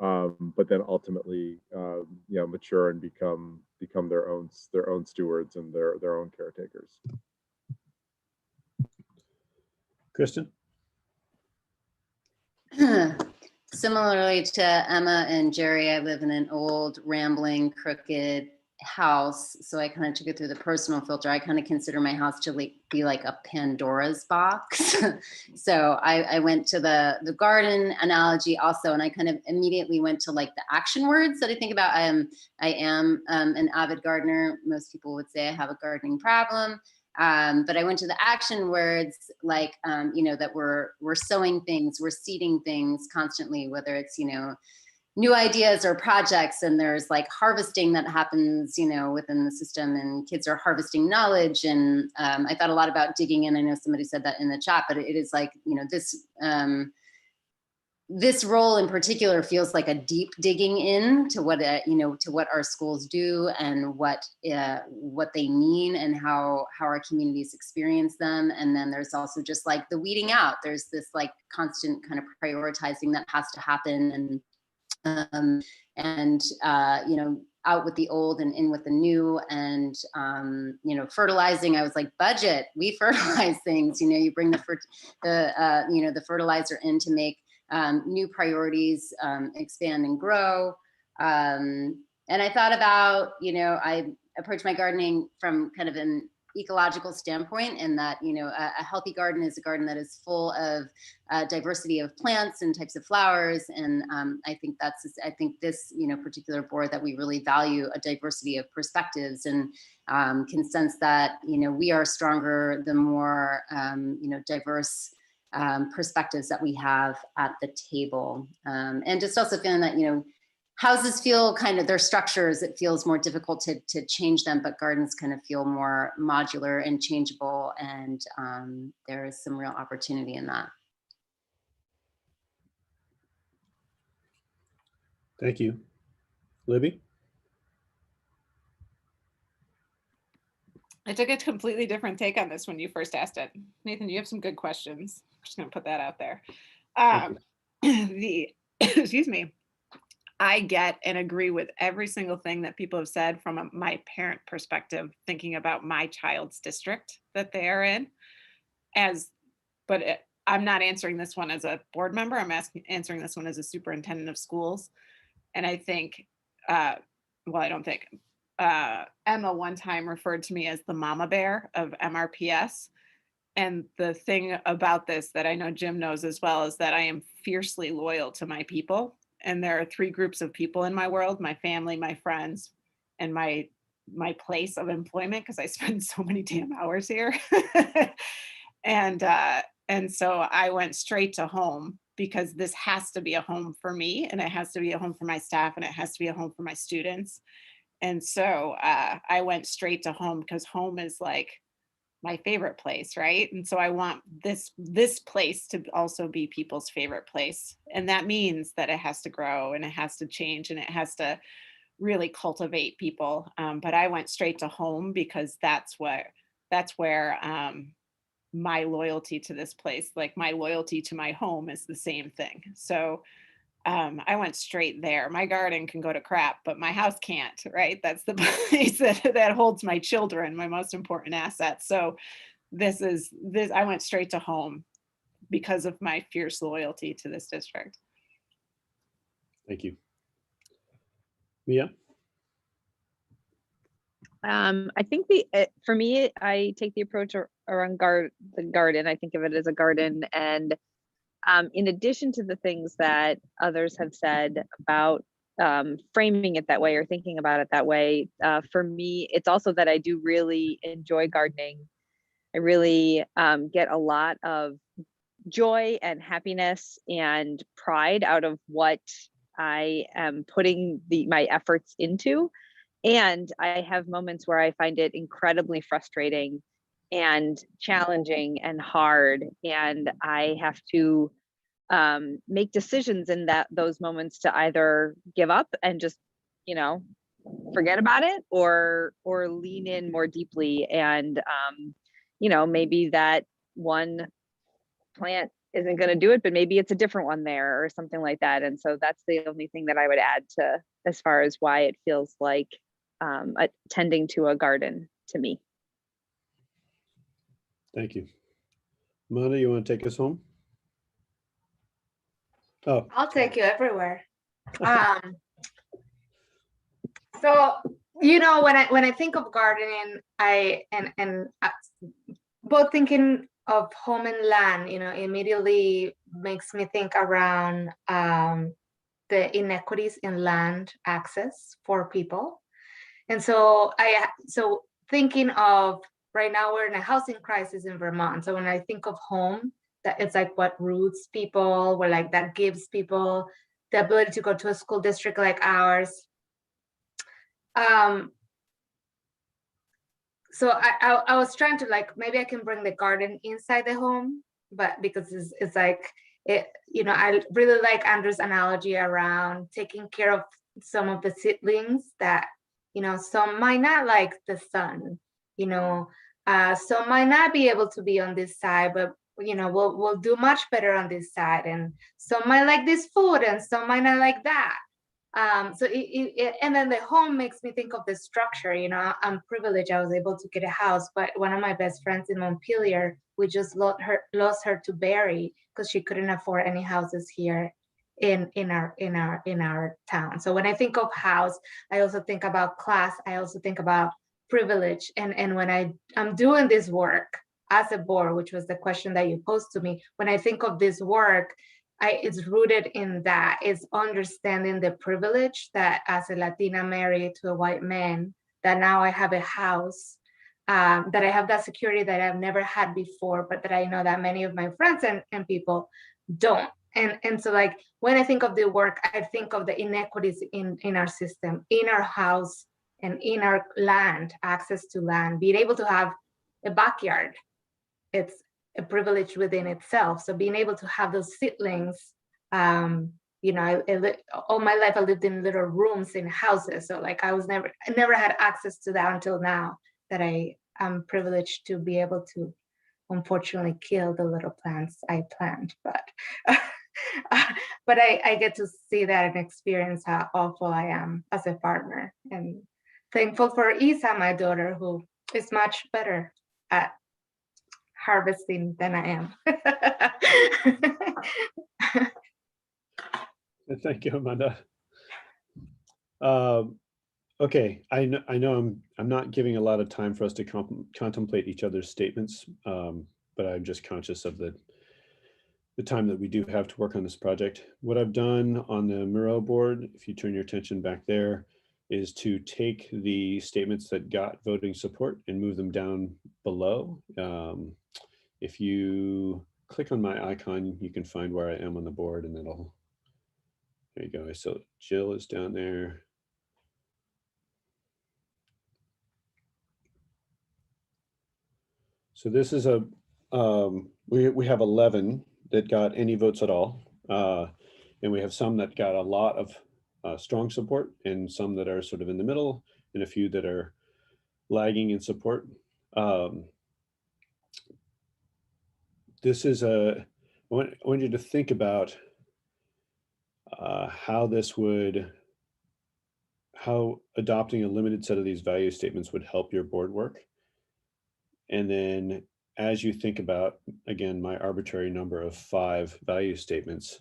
but then ultimately, you know, mature and become their own stewards and their own caretakers. Kristen? Similarly to Emma and Jerry, I live in an old, rambling, crooked house. So I kind of took it through the personal filter. I kind of consider my house to be like a Pandora's box. So I went to the garden analogy also, and I kind of immediately went to like the action words that I think about. I am an avid gardener. Most people would say I have a gardening problem. But I went to the action words, like, you know, that we're sowing things, we're seeding things constantly, whether it's, you know, new ideas or projects, and there's like harvesting that happens, you know, within the system, and kids are harvesting knowledge. And I thought a lot about digging in. I know somebody said that in the chat, but it is like, you know, this role in particular feels like a deep digging in to what, you know, to what our schools do and what they mean and how our communities experience them. And then there's also just like the weeding out. There's this like constant kind of prioritizing that has to happen, and you know, out with the old and in with the new. And you know, fertilizing, I was like, budget, we fertilize things, you know, you bring you know, the fertilizer in to make new priorities expand and grow. And I thought about, you know, I approach my gardening from kind of an ecological standpoint, and that, you know, a healthy garden is a garden that is full of diversity of plants and types of flowers. And I think this, you know, particular board, that we really value a diversity of perspectives, and can sense that, you know, we are stronger the more, you know, diverse perspectives that we have at the table. And just also feeling that, you know, houses feel kind of, their structures, it feels more difficult to change them, but gardens kind of feel more modular and changeable. And there is some real opportunity in that. Thank you. Libby? I took a completely different take on this when you first asked it. Nathan, you have some good questions. I'm just going to put that out there. Excuse me. I get and agree with every single thing that people have said from my parent perspective, thinking about my child's district that they are in. I'm not answering this one as a board member. I'm answering this one as a superintendent of schools. And I think, I don't think, Emma one time referred to me as the mama bear of MRPS. And the thing about this that I know Jim knows as well is that I am fiercely loyal to my people. And there are three groups of people in my world: my family, my friends, and my place of employment, because I spend so many damn hours here. And so I went straight to home, because this has to be a home for me, and it has to be a home for my staff, and it has to be a home for my students. And so I went straight to home, because home is like my favorite place, right? And so I want this place to also be people's favorite place. And that means that it has to grow, and it has to change, and it has to really cultivate people. But I went straight to home, because that's where my loyalty to this place, like my loyalty to my home, is the same thing. So I went straight there. My garden can go to crap, but my house can't, right? That's the place that holds my children, my most important asset. So I went straight to home because of my fierce loyalty to this district. Thank you. Mia? I think for me, I take the approach around the garden. I think of it as a garden, and in addition to the things that others have said about framing it that way or thinking about it that way, for me, it's also that I do really enjoy gardening. I really get a lot of joy and happiness and pride out of what I am putting my efforts into. And I have moments where I find it incredibly frustrating and challenging and hard. And I have to make decisions in those moments to either give up and just, forget about it, or lean in more deeply. And, maybe that one plant isn't going to do it, but maybe it's a different one there or something like that. And so that's the only thing that I would add to as far as why it feels like tending to a garden to me. Thank you. Mona, you want to take us home? Oh, I'll take you everywhere. So when I think of gardening, both thinking of home and land, immediately makes me think around the inequities in land access for people. And so thinking of right now, we're in a housing crisis in Vermont. So when I think of home, that it's like what roots people, where like that gives people the ability to go to a school district like ours. So I was trying to maybe I can bring the garden inside the home, but because it's like it, I really like Andrew's analogy around taking care of some of the seedlings that, some might not like the sun, some might not be able to be on this side, but we'll do much better on this side, and some might like this food and some might not like that. And then the home makes me think of the structure. I'm privileged, I was able to get a house, but one of my best friends in Montpelier, we just lost her to Barry because she couldn't afford any houses here in our town. So when I think of house, I also think about class, I also think about privilege. And when I'm doing this work as a board, which was the question that you posed to me, when I think of this work, it's rooted in that. It's understanding the privilege that as a Latina married to a white man, that now I have a house, that I have that security that I've never had before, but that I know that many of my friends and people don't. And so when I think of the work, I think of the inequities in our system, in our house, and in our land, access to land, being able to have a backyard. It's a privilege within itself. So being able to have those seedlings, all my life I lived in little rooms in houses. So I never had access to that until now that I am privileged to be able to, unfortunately, kill the little plants I plant. But I get to see that and experience how awful I am as a partner. And thankful for Isa, my daughter, who is much better at harvesting than I am. thank you, Amanda. Okay, I know I'm not giving a lot of time for us to contemplate each other's statements, but I'm just conscious of the time that we do have to work on this project. What I've done on the Miro board, if you turn your attention back there, is to take the statements that got voting support and move them down below. If you click on my icon, you can find where I am on the board, and there you go. So Jill is down there. So this is we have 11 that got any votes at all. And we have some that got a lot of strong support, and some that are sort of in the middle, and a few that are lagging in support. This is I want you to think about how adopting a limited set of these value statements would help your board work. And then as you think about, again, my arbitrary number of 5 value statements,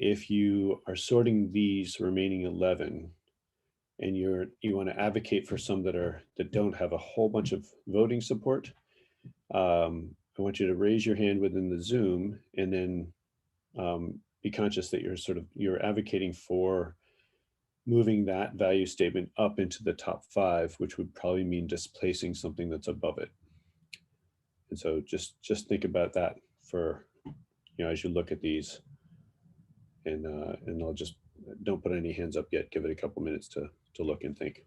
if you are sorting these remaining 11 and you want to advocate for some that don't have a whole bunch of voting support, I want you to raise your hand within the Zoom, and then be conscious that you're advocating for moving that value statement up into the top 5, which would probably mean displacing something that's above it. And so just think about that for, as you look at these, and I'll just, don't put any hands up yet. Give it a couple minutes to look and think.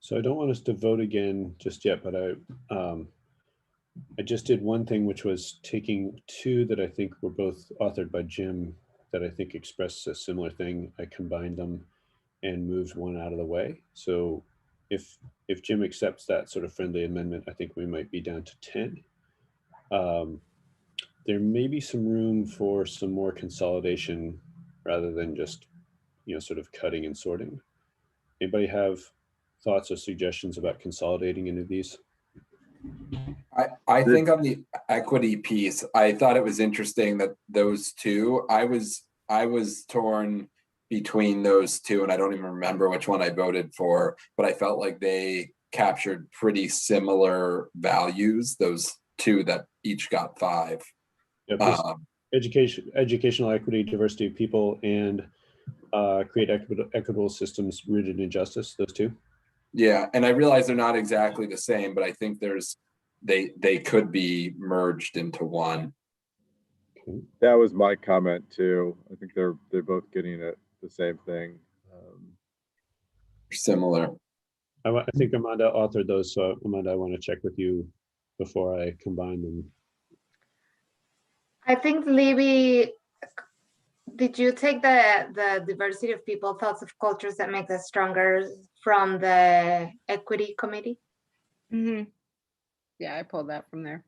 So I don't want us to vote again just yet, but I just did one thing, which was taking 2 that I think were both authored by Jim that I think expressed a similar thing. I combined them and moved one out of the way. So if Jim accepts that sort of friendly amendment, I think we might be down to 10. There may be some room for some more consolidation rather than just, sort of cutting and sorting. Anybody have thoughts or suggestions about consolidating any of these? I think on the equity piece, I thought it was interesting that those 2, I was torn between those 2, and I don't even remember which one I voted for, but I felt like they captured pretty similar values, those 2 that each got 5. Yeah, educational equity, diversity of people, and create equitable systems rooted in justice, those 2. Yeah, and I realize they're not exactly the same, but I think they could be merged into one. That was my comment too. I think they're both getting at the same thing. Similar. I think Amanda authored those, so Amanda, I want to check with you before I combine them. I think, Libby, did you take the diversity of people, thoughts of cultures that make us stronger from the equity committee? Mm-hmm. Yeah, I pulled that from there.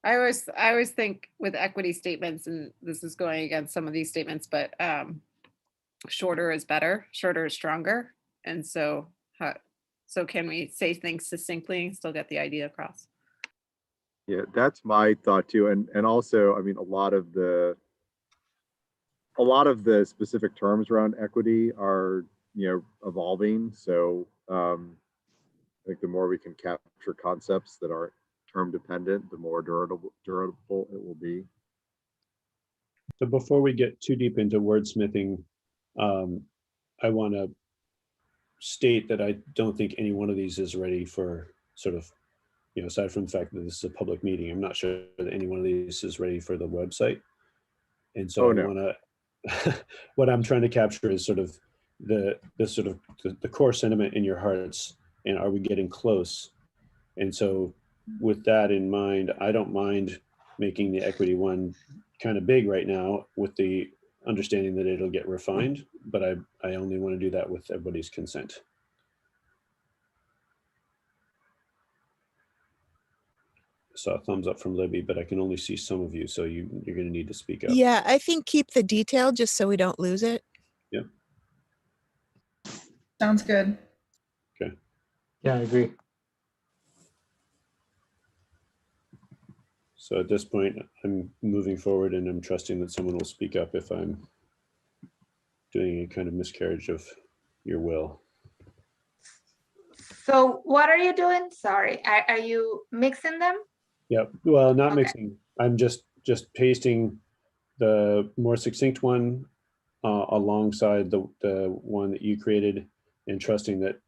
I always think with equity statements, and this is going against some of these statements, but shorter is better, shorter is stronger. And so can we say things succinctly and still get the idea across? Yeah, that's my thought too. And also, I mean, a lot of the specific terms around equity are, evolving. So I think the more we can capture concepts that aren't term dependent, the more durable it will be. So before we get too deep into wordsmithing, I want to state that I don't think any one of these is ready for sort of, aside from the fact that this is a public meeting, I'm not sure that any one of these is ready for the website. And so I want to, what I'm trying to capture is sort of the core sentiment in your hearts, and are we getting close? And so with that in mind, I don't mind making the equity one kind of big right now with the understanding that it'll get refined, but I only want to do that with everybody's consent. saw a thumbs up from Libby, but I can only see some of you, so you're going to need to speak up. Yeah, I think keep the detail just so we don't lose it. Yep. Sounds good. Okay. Yeah, I agree. So at this point, I'm moving forward and I'm trusting that someone will speak up if I'm doing a kind of miscarriage of your will. So what are you doing? Sorry, are you mixing them? Yep. Well, not Okay. mixing. I'm just pasting the more succinct one alongside the one that you created, and trusting that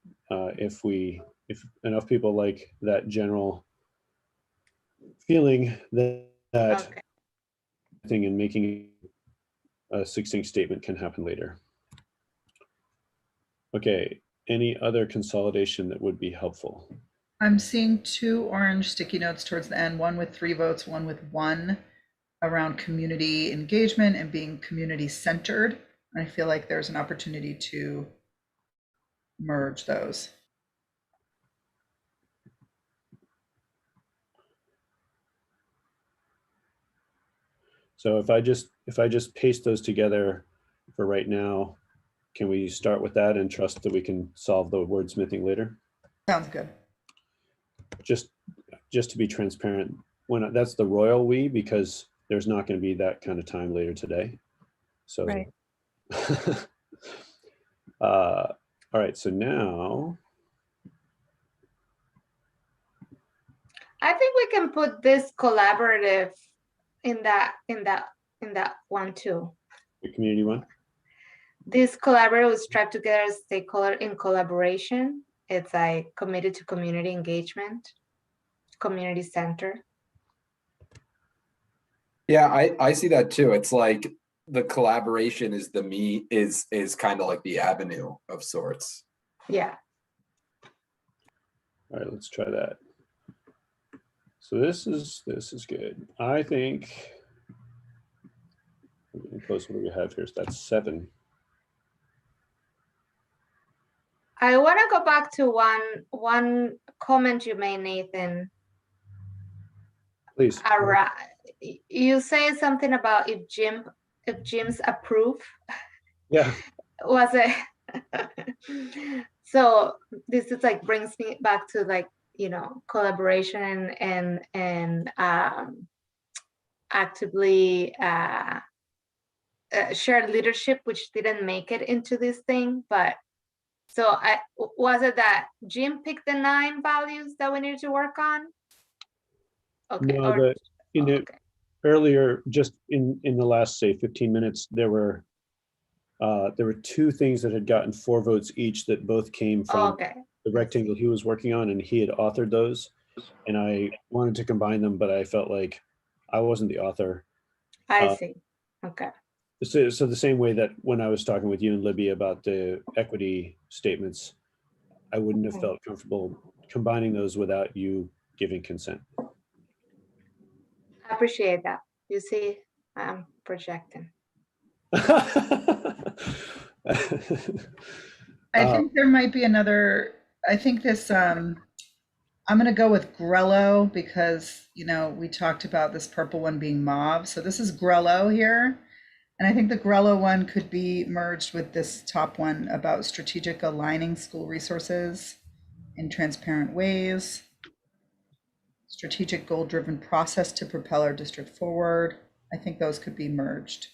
if enough people like that general feeling that Okay. thing and making a succinct statement can happen later. Okay. Any other consolidation that would be helpful? I'm seeing 2 orange sticky notes towards the end, one with 3 votes, one with 1, around community engagement and being community centered. I feel like there's an opportunity to merge those. So if I just paste those together for right now, can we start with that and trust that we can solve the wordsmithing later? Sounds good. Just to be transparent, that's the royal we, because there's not going to be that kind of time later today. So, Right. all right. So now, I think we can put this collaborative in that one too. the community one. This collaborative was strive together as stakeholder in collaboration. It's like committed to community engagement, community center. Yeah, I see that too. It's like the collaboration is is kind of like the avenue of sorts. Yeah. All right, let's try that. So this is good. I think. We're getting close. What do we have here? So that's 7. I want to go back to one comment you made, Nathan. Please. You say something about if gyms approve. Yeah. Was it? So this is like brings me back to like, you know, collaboration and actively shared leadership, which didn't make it into this thing. But so was it that Jim picked the 9 values that we needed to work on? Okay. No, earlier, just in the last, say, 15 minutes, there were 2 things that had gotten 4 votes each that both came from the rectangle he was working on, and he had authored those. And I wanted to combine them, but I felt like I wasn't the author. I see. Okay. So the same way that when I was talking with you and Libby about the equity statements, I wouldn't have felt comfortable combining those without you giving consent. I appreciate that. You see, I'm projecting. I think there might be another, I think this, I'm going to go with Grello because, you know, we talked about this purple one being mauve. So this is Grello here. And I think the Grello one could be merged with this top one about strategic aligning school resources in transparent ways. Strategic goal-driven process to propel our district forward. I think those could be merged.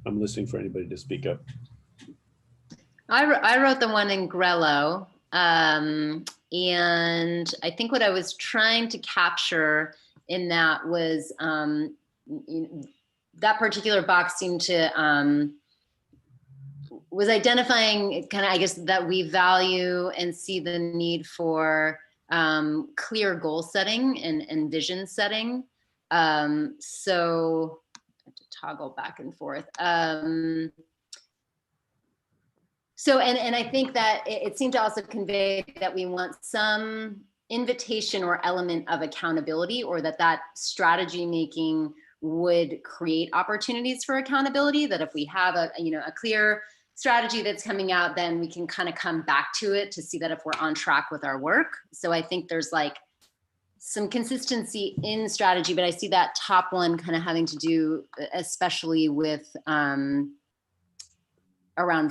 I'm listening for anybody to speak up. I wrote the one in Grello, and I think what I was trying to capture in that was that particular box seemed to was identifying kind of, I guess, that we value and see the need for clear goal setting and vision setting. So I have to toggle back and forth. So, and I think that it seemed to also convey that we want some invitation or element of accountability, or that strategy making would create opportunities for accountability, that if we have a clear strategy that's coming out, then we can kind of come back to it to see that if we're on track with our work. So I think there's like some consistency in strategy, but I see that top one kind of having to do especially with around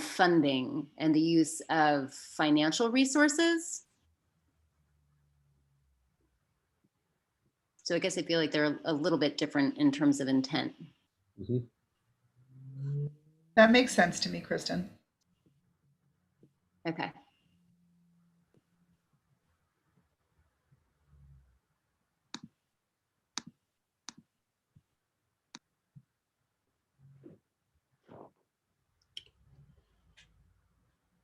funding and the use of financial resources. So I guess I feel like they're a little bit different in terms of intent. Mm-hmm. That makes sense to me, Kristen. Okay.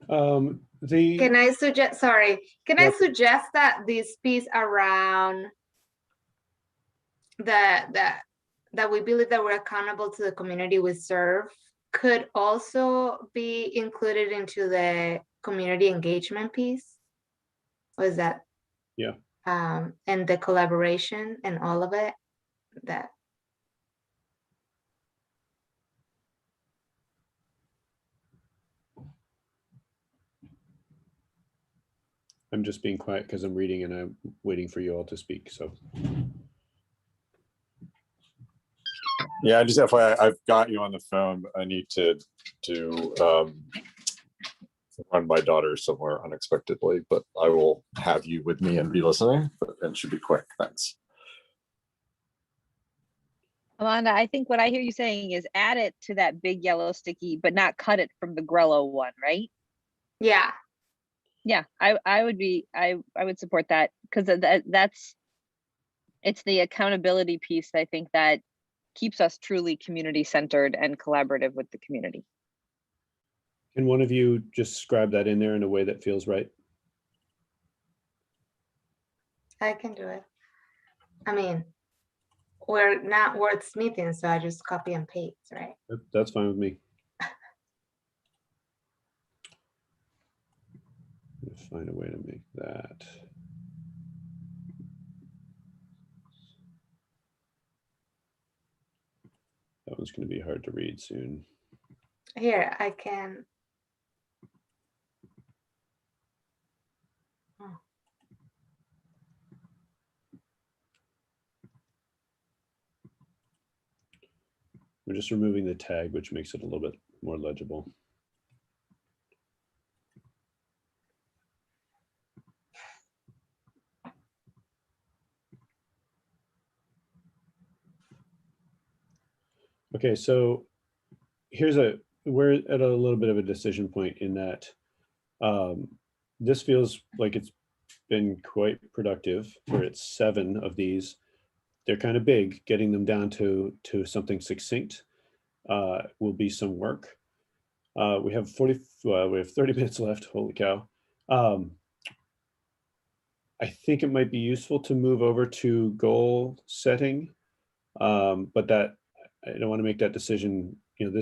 Can I suggest, sorry, can I suggest that this piece around that we believe that we're accountable to the community we serve could also be included into the community engagement piece? Was that? Yeah. And the collaboration and all of it, that. I'm just being quiet because I'm reading and I'm waiting for you all to speak. So. Yeah, just FYI, I've got you on the phone. But I need to run my daughter somewhere unexpectedly, but I will have you with me and be listening, and should be quick. Thanks. Amanda, I think what I hear you saying is add it to that big yellow sticky, but not cut it from the Grello one, right? Yeah. Yeah, I would support that, because it's the accountability piece, I think, that keeps us truly community centered and collaborative with the community. Can one of you just scribe that in there in a way that feels right? I can do it. I mean, we're not wordsmithing, so I just copy and paste, right? That's fine with me. Find a way to make that. That one's going to be hard to read soon. Here, I can. Oh. We're just removing the tag, which makes it a little bit more legible. Okay, so we're at a little bit of a decision point in that this feels like it's been quite productive. We're at 7 of these. They're kind of big. Getting them down to something succinct will be some work. We have 30 minutes left. Holy cow. I think it might be useful to move over to goal setting, but that I don't want to make that decision. You know,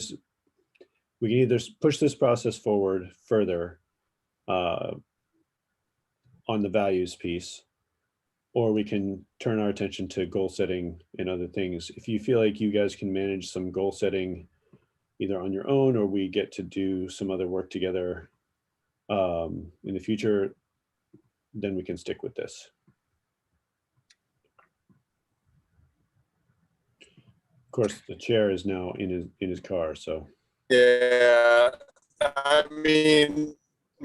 we can either push this process forward further on the values piece, or we can turn our attention to goal setting and other things. If you feel like you guys can manage some goal setting either on your own, or we get to do some other work together in the future, then we can stick with this. Of course, the chair is now in his car, so. Yeah, I mean,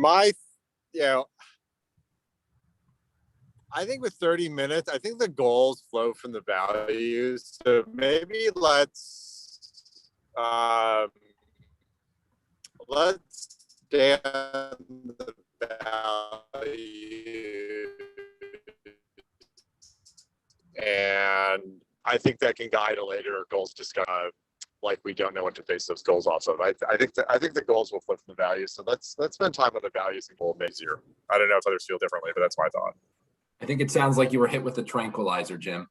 I think with 30 minutes, I think the goals flow from the values. So maybe let's stay on the values, and I think that can guide a later goals discussion. Like, we don't know when to base those goals off of. I think the goals will flip from the values. So let's spend time on the values and goal easier. I don't know if others feel differently, but that's my thought. I think it sounds like you were hit with a tranquilizer, Jim.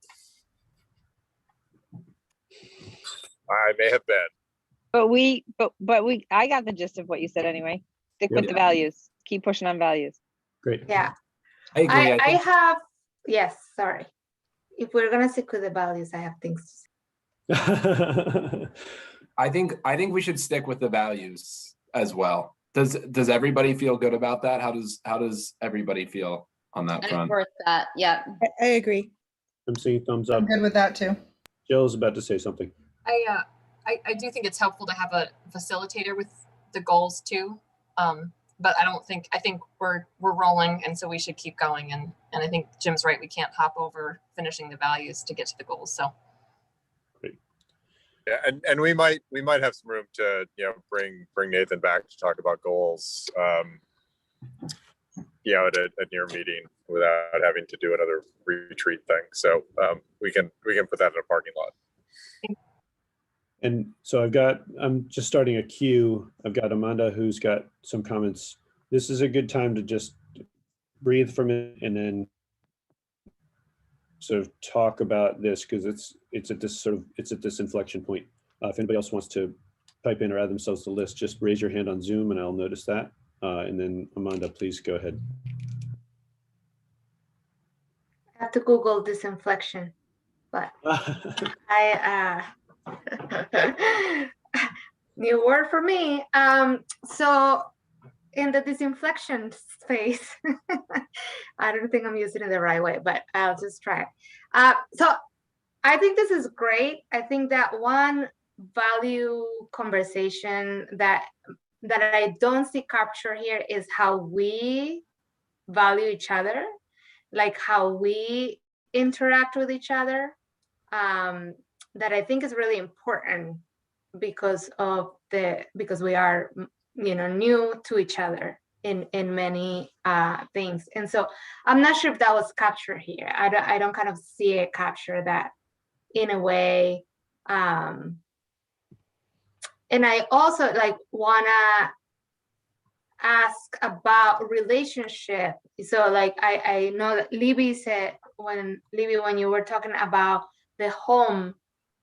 I may have been. But I got the gist of what you said anyway. Stick with the values. Keep pushing on values. Great. Yeah. I agree. I have, yes, sorry. If we're gonna stick with the values, I have things to say. I think we should stick with the values. as well. Does everybody feel good about that? How does everybody feel on that I front? support that. Yeah. I agree. I'm seeing thumbs I'm up. good with that too. Jill's about to say something. I do think it's helpful to have a facilitator with the goals too. But I think we're rolling, and so we should keep going. And I think Jim's right. We can't hop over finishing the values to get to the goals. So. Great. Yeah, and we might have some room to, you know, bring Nathan back to talk about goals, you know, at a near meeting without having to do another retreat thing. So we can put that in a parking lot. And so I'm just starting a queue. I've got Amanda who's got some comments. This is a good time to just breathe for a minute and then sort of talk about this, because it's at this inflection point. If anybody else wants to type in or add themselves to the list, just raise your hand on Zoom and I'll notice that. And then Amanda, please go ahead. I have to Google disinflection, but I new word for me. So in the disinflection space, I don't think I'm using it the right way, but I'll just try. So I think this is great. I think that one value conversation that I don't see captured here is how we value each other, like how we interact with each other. That I think is really important because we are, you know, new to each other in many things. And so I'm not sure if that was captured here. I don't kind of see it capture that in a way. And I also wanna ask about relationship. So I know that Libby said when you were talking about the home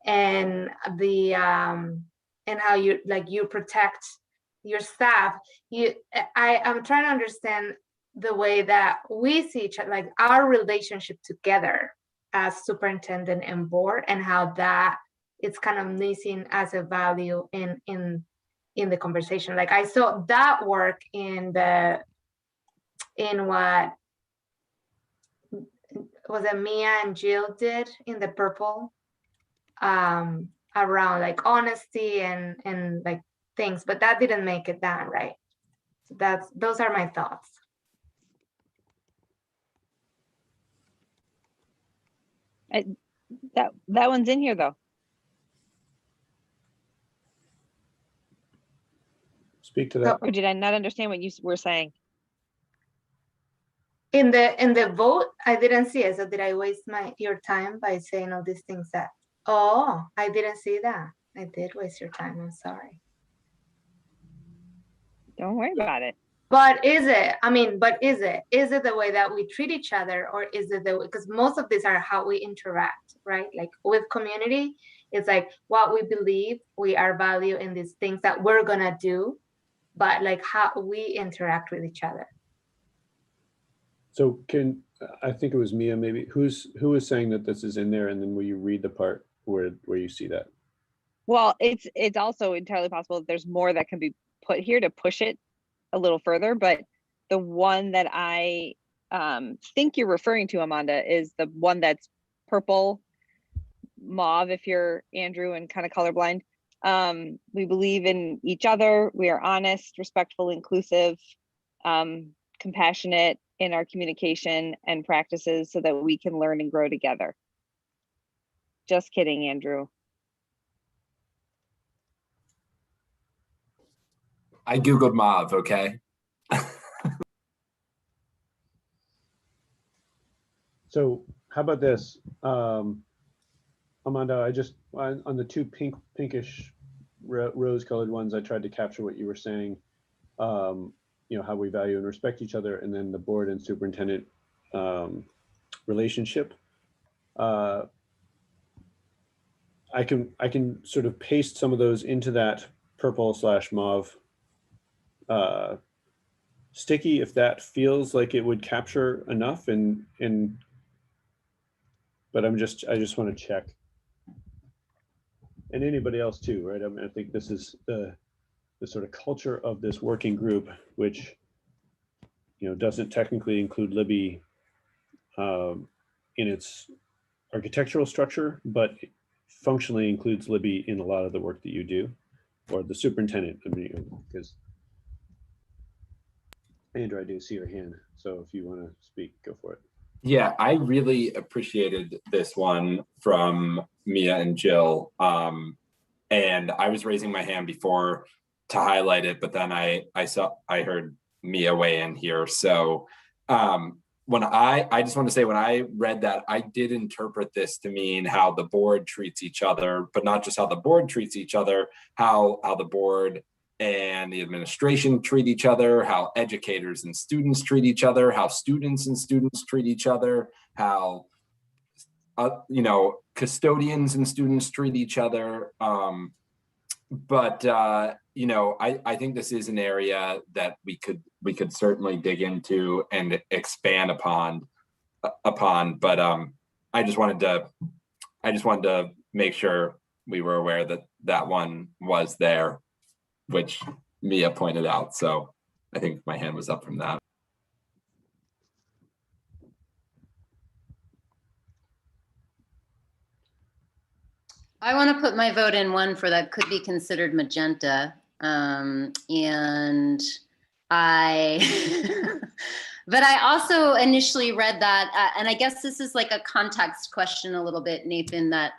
and the and how you protect your staff, I'm trying to understand the way that we see each other, like our relationship together as superintendent and board, and how that it's kind of missing as a value in the conversation. Like I saw that work in what was it Mia and Jill did in the purple, around like honesty and like things, but that didn't make it down, right? So those are my thoughts. That one's in here though. Speak to that. Or did I not understand what you were saying? In the vote, I didn't see it. So did I waste your time by saying all these things that, oh, I didn't see that. I did waste your time. I'm sorry. Don't worry about it. But is it the way that we treat each other, or is it because most of these are how we interact, right? Like with community, it's like what we believe, we are value in these things that we're gonna do, but like how we interact with each other. So I think it was Mia maybe, who was saying that this is in there, and then will you read the part where you see that? Well, it's also entirely possible that there's more that can be put here to push it a little further, but the one that I think you're referring to, Amanda, is the one that's purple mauve if you're Andrew and kind of colorblind. We believe in each other. We are honest, respectful, inclusive, compassionate in our communication and practices so that we can learn and grow together. Just kidding, Andrew. I Googled mauve, okay? So how about this? Amanda, I just, on the two pinkish rose-colored ones, I tried to capture what you were saying, you know, how we value and respect each other, and then the board and superintendent relationship. I can sort of paste some of those into that purple/mauve sticky if that feels like it would capture enough, but I just want to check. And anybody else too, right? I mean, I think this is the sort of culture of this working group, which, you know, doesn't technically include Libby in its architectural structure, but functionally includes Libby in a lot of the work that you do, or the superintendent. I mean, because Andrew, I do see your hand, so if you want to speak, go for it. Yeah, I really appreciated this one from Mia and Jill. And I was raising my hand before to highlight it, but then I heard Mia weigh in here. So when I just want to say, when I read that, I did interpret this to mean how the board treats each other, but not just how the board treats each other, how the board and the administration treat each other, how educators and students treat each other, how students and students treat each other, how you know, custodians and students treat each other. But you know, I think this is an area that we could certainly dig into and expand upon. But I just wanted to make sure we were aware that that one was there, which Mia pointed out. So I think my hand was up from that. I want to put my vote in one for that could be considered magenta. And I, but I also initially read that, and I guess this is like a context question a little bit, Nathan, that,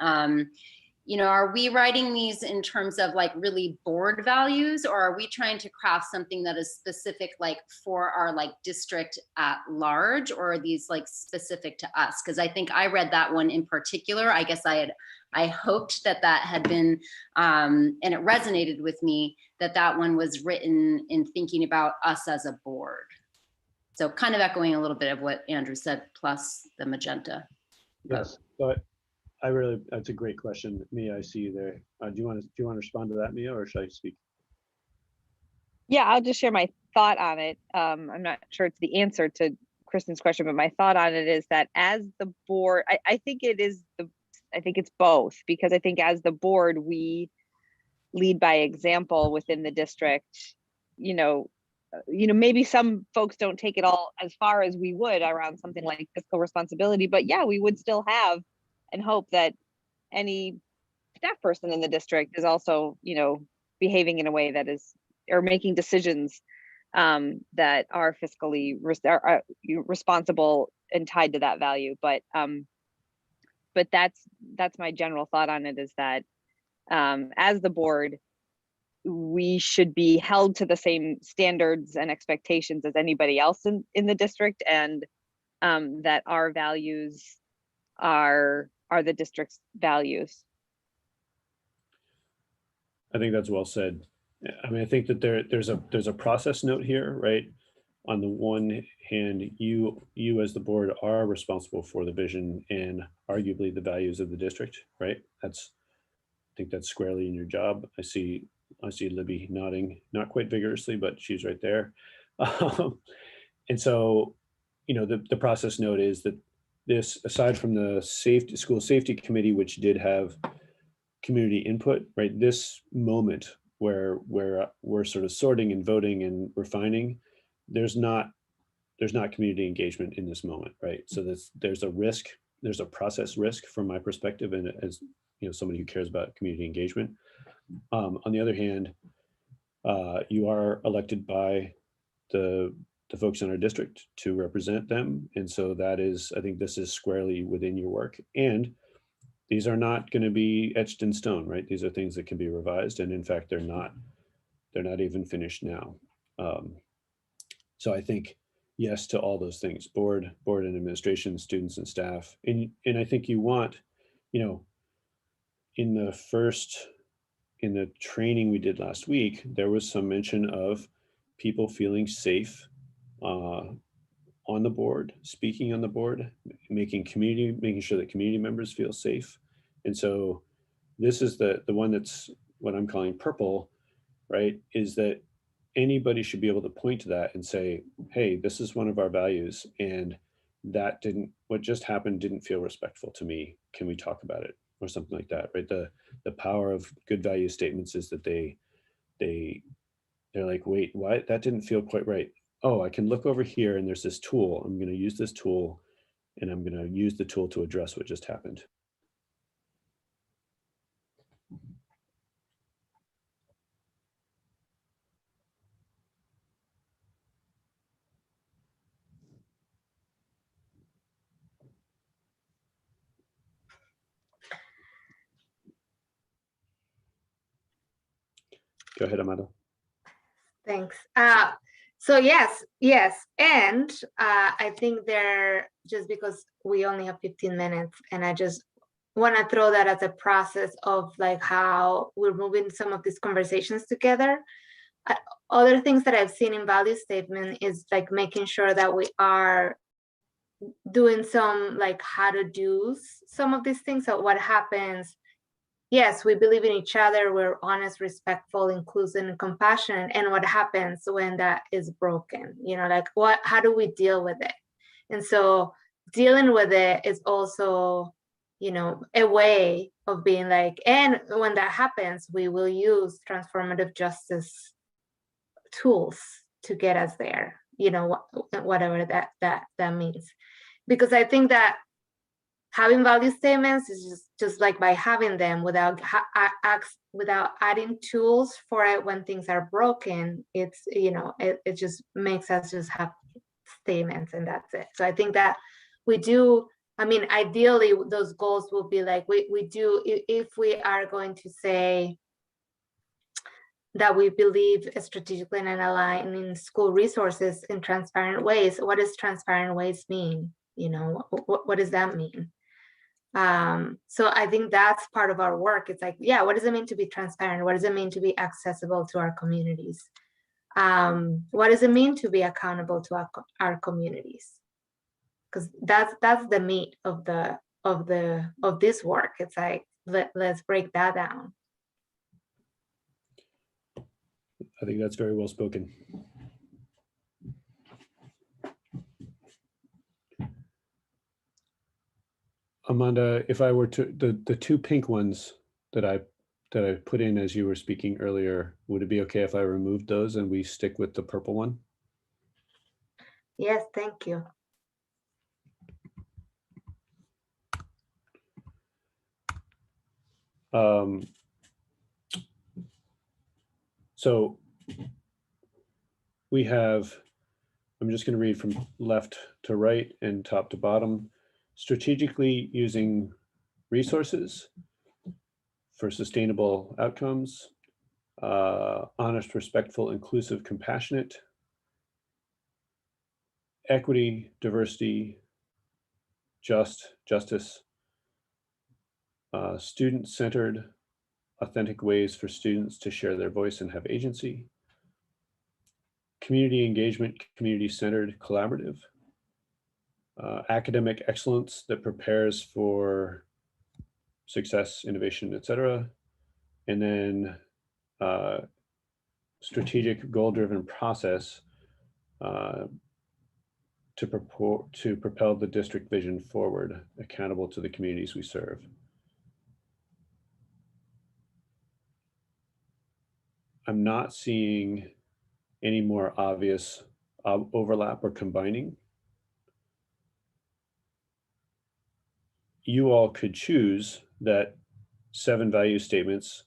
you know, are we writing these in terms of like really board values, or are we trying to craft something that is specific like for our like district at large, or are these like specific to us? Because I think I read that one in particular. I guess I hoped that had been, and it resonated with me that one was written in thinking about us as a board. So kind of echoing a little bit of what Andrew said, plus the magenta. Yes, but that's a great question, Mia. I see you there. Do you want to respond to that, Mia, or should I speak? Yeah, I'll just share my thought on it. I'm not sure it's the answer to Kristen's question, but my thought on it is that as the board, I think it's both, because I think as the board, we lead by example within the district. You know, maybe some folks don't take it all as far as we would around something like fiscal responsibility, but yeah, we would still have and hope that any staff person in the district is also, you know, behaving in a way that is, or making decisions that are fiscally responsible and tied to that value. But that's my general thought on it, is that as the board, we should be held to the same standards and expectations as anybody else in the district, and that our values are the district's values. I think that's well said. I mean, I think that there's a process note here, right? On the one hand, you as the board are responsible for the vision and arguably the values of the district, right? I think that's squarely in your job. I see Libby nodding, not quite vigorously, but she's right there. And so, you know, the process note is that this, aside from the school safety committee, which did have community input, right? This moment where we're sort of sorting and voting and refining, there's not community engagement in this moment, right? So there's a risk, there's a process risk from my perspective, and as you know, somebody who cares about community engagement. On the other hand, you are elected by the folks in our district to represent them, and so that is, I think this is squarely within your work, and these are not going to be etched in stone, right? These are things that can be revised, and in fact, they're not even finished now. So I think yes to all those things: board and administration, students and staff, and I think you want, you know, in the training we did last week, there was some mention of people feeling safe on the board, speaking on the board, making sure that community members feel safe. And so this is the one that's what I'm calling purple, right? Is that anybody should be able to point to that and say, hey, this is one of our values, and what just happened didn't feel respectful to me. Can we talk about it? Or something like that, right? The power of good value statements is that they they're like, wait, why? That didn't feel quite right. Oh, I can look over here and there's this tool. I'm going to use this tool and I'm going to use the tool to address what just happened. Go ahead, Amanda. Thanks. So yes. And I think there, just because we only have 15 minutes, and I just want to throw that as a process of like how we're moving some of these conversations together. Other things that I've seen in value statement is like making sure that we are doing some like how to do some of these things. So what happens? Yes, we believe in each other. We're honest, respectful, inclusive, and compassionate. And what happens when that is broken? You know, like how do we deal with it? And so dealing with it is also, you know, a way of being like, and when that happens, we will use transformative justice tools to get us there, you know, whatever that means. Because I think that having value statements is just like by having them without adding tools for it when things are broken, it's, you know, it just makes us just have statements and that's it. So I think that we do, I mean, ideally those goals will be like, we do, if we are going to say that we believe strategically and aligning school resources in transparent ways, what does transparent ways mean? You know, what does that mean? So I think that's part of our work. It's like, yeah, what does it mean to be transparent? What does it mean to be accessible to our communities? What does it mean to be accountable to our communities? Because that's the meat of this work. It's like, let's break that down. I think that's very well spoken. Amanda, if I were to, the two pink ones that I put in as you were speaking earlier, would it be okay if I removed those and we stick with the purple one? Yes, thank you. So we have, I'm just going to read from left to right and top to bottom. Strategically using resources for sustainable outcomes, honest, respectful, inclusive, compassionate, equity, diversity, justice, student-centered, authentic ways for students to share their voice and have agency, community engagement, community-centered, collaborative, academic excellence that prepares for success, innovation, etc. And then strategic, goal-driven process to propel the district vision forward, accountable to the communities we serve. I'm not seeing any more obvious overlap or combining. You all could choose that 7 value statements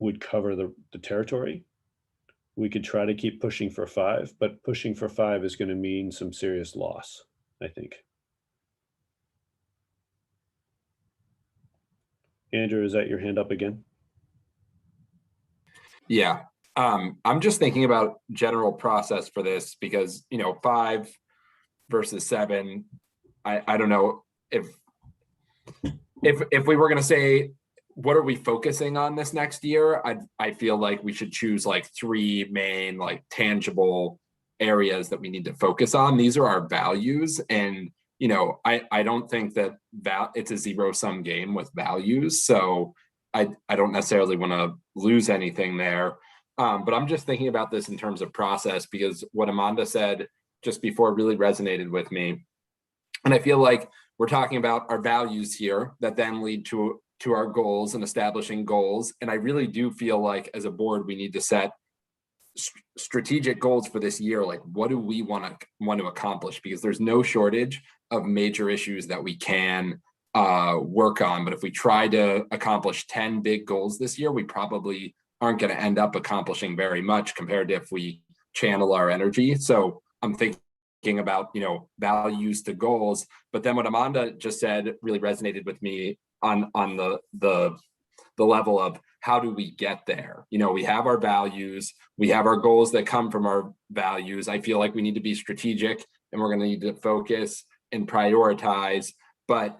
would cover the territory. We could try to keep pushing for 5, but pushing for 5 is going to mean some serious loss, I think. Andrew, is that your hand up again? Yeah, I'm just thinking about general process for this because, you know, 5 versus 7, I don't know if we were going to say, what are we focusing on this next year? I feel like we should choose like 3 main, like tangible areas that we need to focus on. These are our values. And, you know, I don't think that it's a zero-sum game with values. So I don't necessarily want to lose anything there. But I'm just thinking about this in terms of process, because what Amanda said just before really resonated with me. And I feel like we're talking about our values here that then lead to our goals and establishing goals. And I really do feel like as a board, we need to set strategic goals for this year, like what do we want to accomplish? Because there's no shortage of major issues that we can work on. But if we try to accomplish 10 big goals this year, we probably aren't going to end up accomplishing very much compared to if we channel our energy. So I'm thinking about, you know, values to goals. But then what Amanda just said really resonated with me on the level of how do we get there? You know, we have our values, we have our goals that come from our values. I feel like we need to be strategic and we're going to need to focus and prioritize. But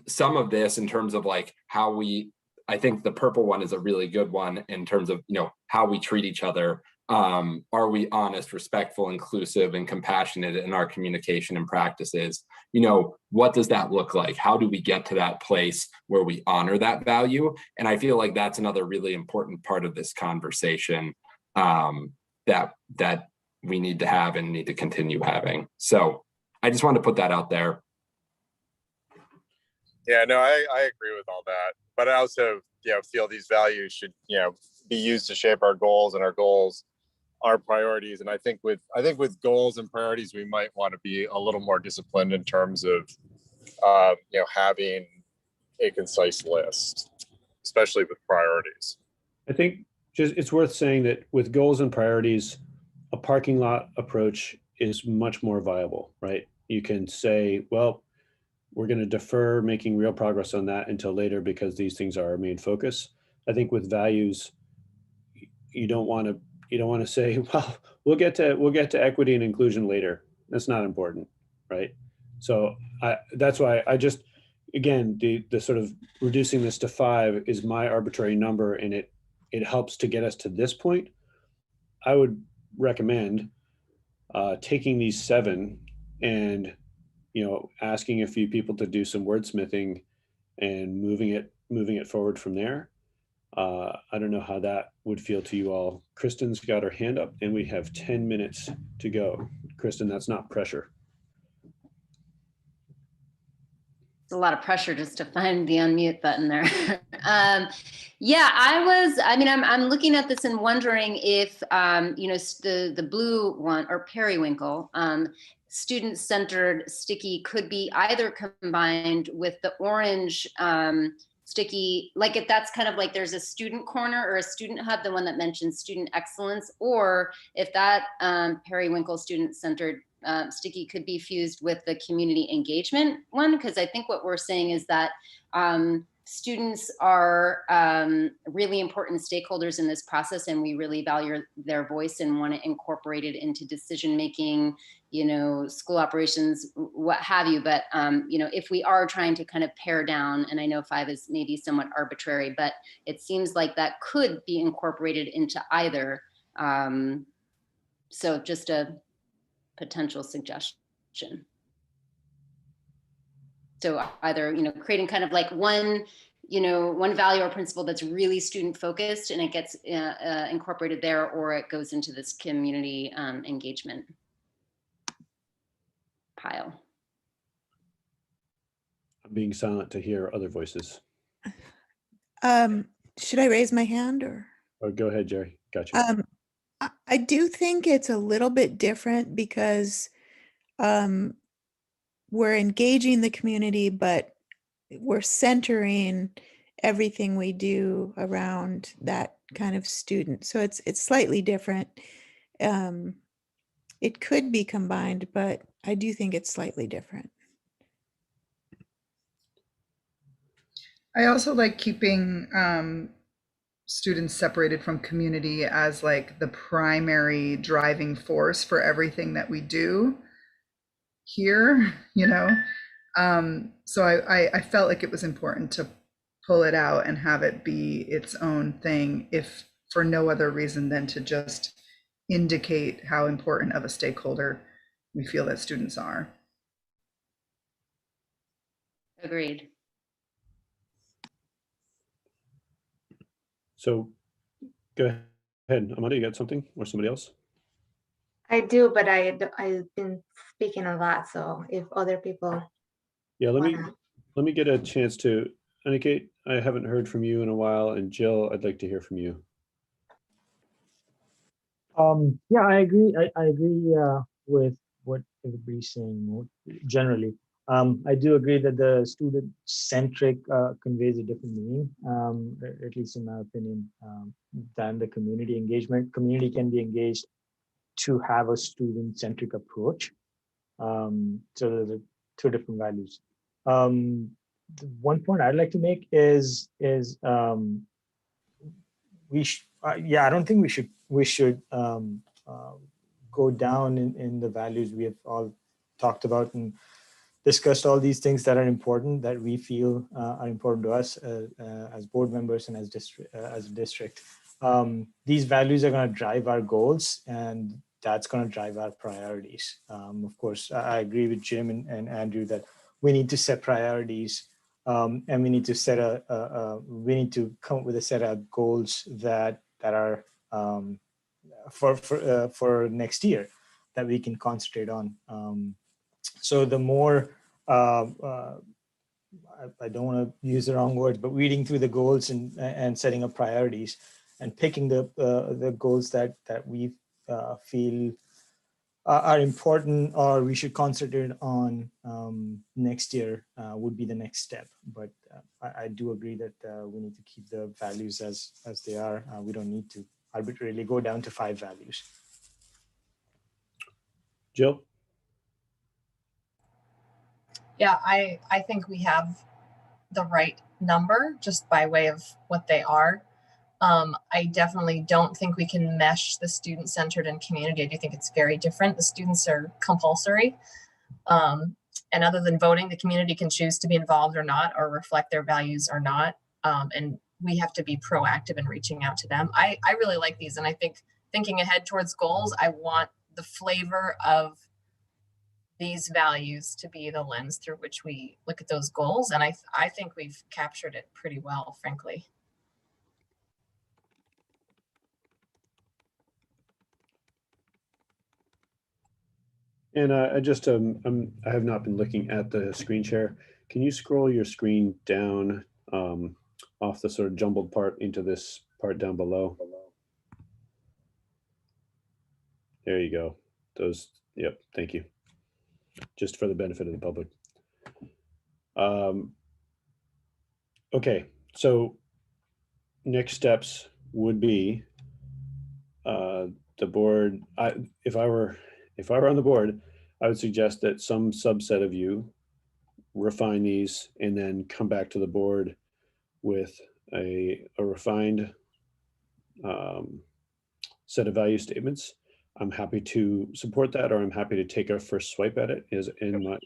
some of this in terms of like how we, I think the purple one is a really good one in terms of, you know, how we treat each other. Are we honest, respectful, inclusive, and compassionate in our communication and practices? You know, what does that look like? How do we get to that place where we honor that value? And I feel like that's another really important part of this conversation that we need to have and need to continue having. So I just wanted to put that out there. Yeah, no, I agree with all that. But I also, you know, feel these values should, you know, be used to shape our goals, and our goals are priorities. And I think with goals and priorities, we might want to be a little more disciplined in terms of, you know, having a concise list, especially with priorities. I think just it's worth saying that with goals and priorities, a parking lot approach is much more viable, right? You can say, well, we're going to defer making real progress on that until later because these things are our main focus. I think with values, you don't want to say, well, we'll get to equity and inclusion later. That's not important, right? So that's why I just, again, the sort of reducing this to 5 is my arbitrary number, and it helps to get us to this point. I would recommend taking these 7 and, you know, asking a few people to do some wordsmithing and moving it forward from there. I don't know how that would feel to you all. Kristen's got her hand up, and we have 10 minutes to go. Kristen, that's not pressure. It's a lot of pressure just to find the unmute button there. Yeah, I'm looking at this and wondering if, you know, the blue one, or periwinkle, student-centered sticky, could be either combined with the orange sticky, like if that's kind of like there's a student corner or a student hub, the one that mentions student excellence, or if that periwinkle student-centered sticky could be fused with the community engagement one, because I think what we're saying is that students are really important stakeholders in this process, and we really value their voice and want to incorporate it into decision making, you know, school operations, what have you. But you know, if we are trying to kind of pare down, and I know 5 is maybe somewhat arbitrary, but it seems like that could be incorporated into either. So just a potential suggestion. So either, you know, creating kind of like one value or principle that's really student focused and it gets incorporated there, or it goes into this community engagement pile. I'm being silent to hear other voices. Should I raise my hand or? Oh, go ahead, Jerry. Got you. I do think it's a little bit different because we're engaging the community, but we're centering everything we do around that kind of student. So it's slightly different. It could be combined, but I do think it's slightly different. I also like keeping students separated from community as like the primary driving force for everything that we do here, you know. So I felt like it was important to pull it out and have it be its own thing, if for no other reason than to just indicate how important of a stakeholder we feel that students are. Agreed. So go ahead, Amanda, you got something, or somebody else? I do, but I've been speaking a lot, so if other people. Yeah, let me get a chance to, Anikate, I haven't heard from you in a while, and Jill, I'd like to hear from you. Yeah, I agree. I agree with what everybody's saying generally. I do agree that the student-centric conveys a different meaning, at least in my opinion, than the community engagement. Community can be engaged to have a student-centric approach. So there's two different values. The one point I'd like to make is yeah, I don't think we should go down in the values we have all talked about and discussed all these things that are important that we feel are important to us as board members and as a district. These values are going to drive our goals, and that's going to drive our priorities. Of course, I agree with Jim and Andrew that we need to set priorities, and we need to we need to come up with a set of goals that are for next year that we can concentrate on. So the more I don't want to use the wrong words, but reading through the goals and setting up priorities and picking the goals that we feel are important or we should concentrate on next year would be the next step. But I do agree that we need to keep the values as they are. We don't need to arbitrarily go down to 5 values. Jill? Yeah, I think we have the right number just by way of what they are. I definitely don't think we can mesh the student-centered and community. I do think it's very different. The students are compulsory. And other than voting, the community can choose to be involved or not, or reflect their values or not. And we have to be proactive in reaching out to them. I really like these. And I think thinking ahead towards goals, I want the flavor of these values to be the lens through which we look at those goals. And I think we've captured it pretty well, frankly. And I just I have not been looking at the screen share. Can you scroll your screen down off the sort of jumbled part into this part down below? There you go. Those, yep, thank you. Just for the benefit of the public. Okay, so next steps would be the board. If I were on the board, I would suggest that some subset of you refine these and then come back to the board with a refined set of value statements. I'm happy to support that, or I'm happy to take a first swipe at it as in my,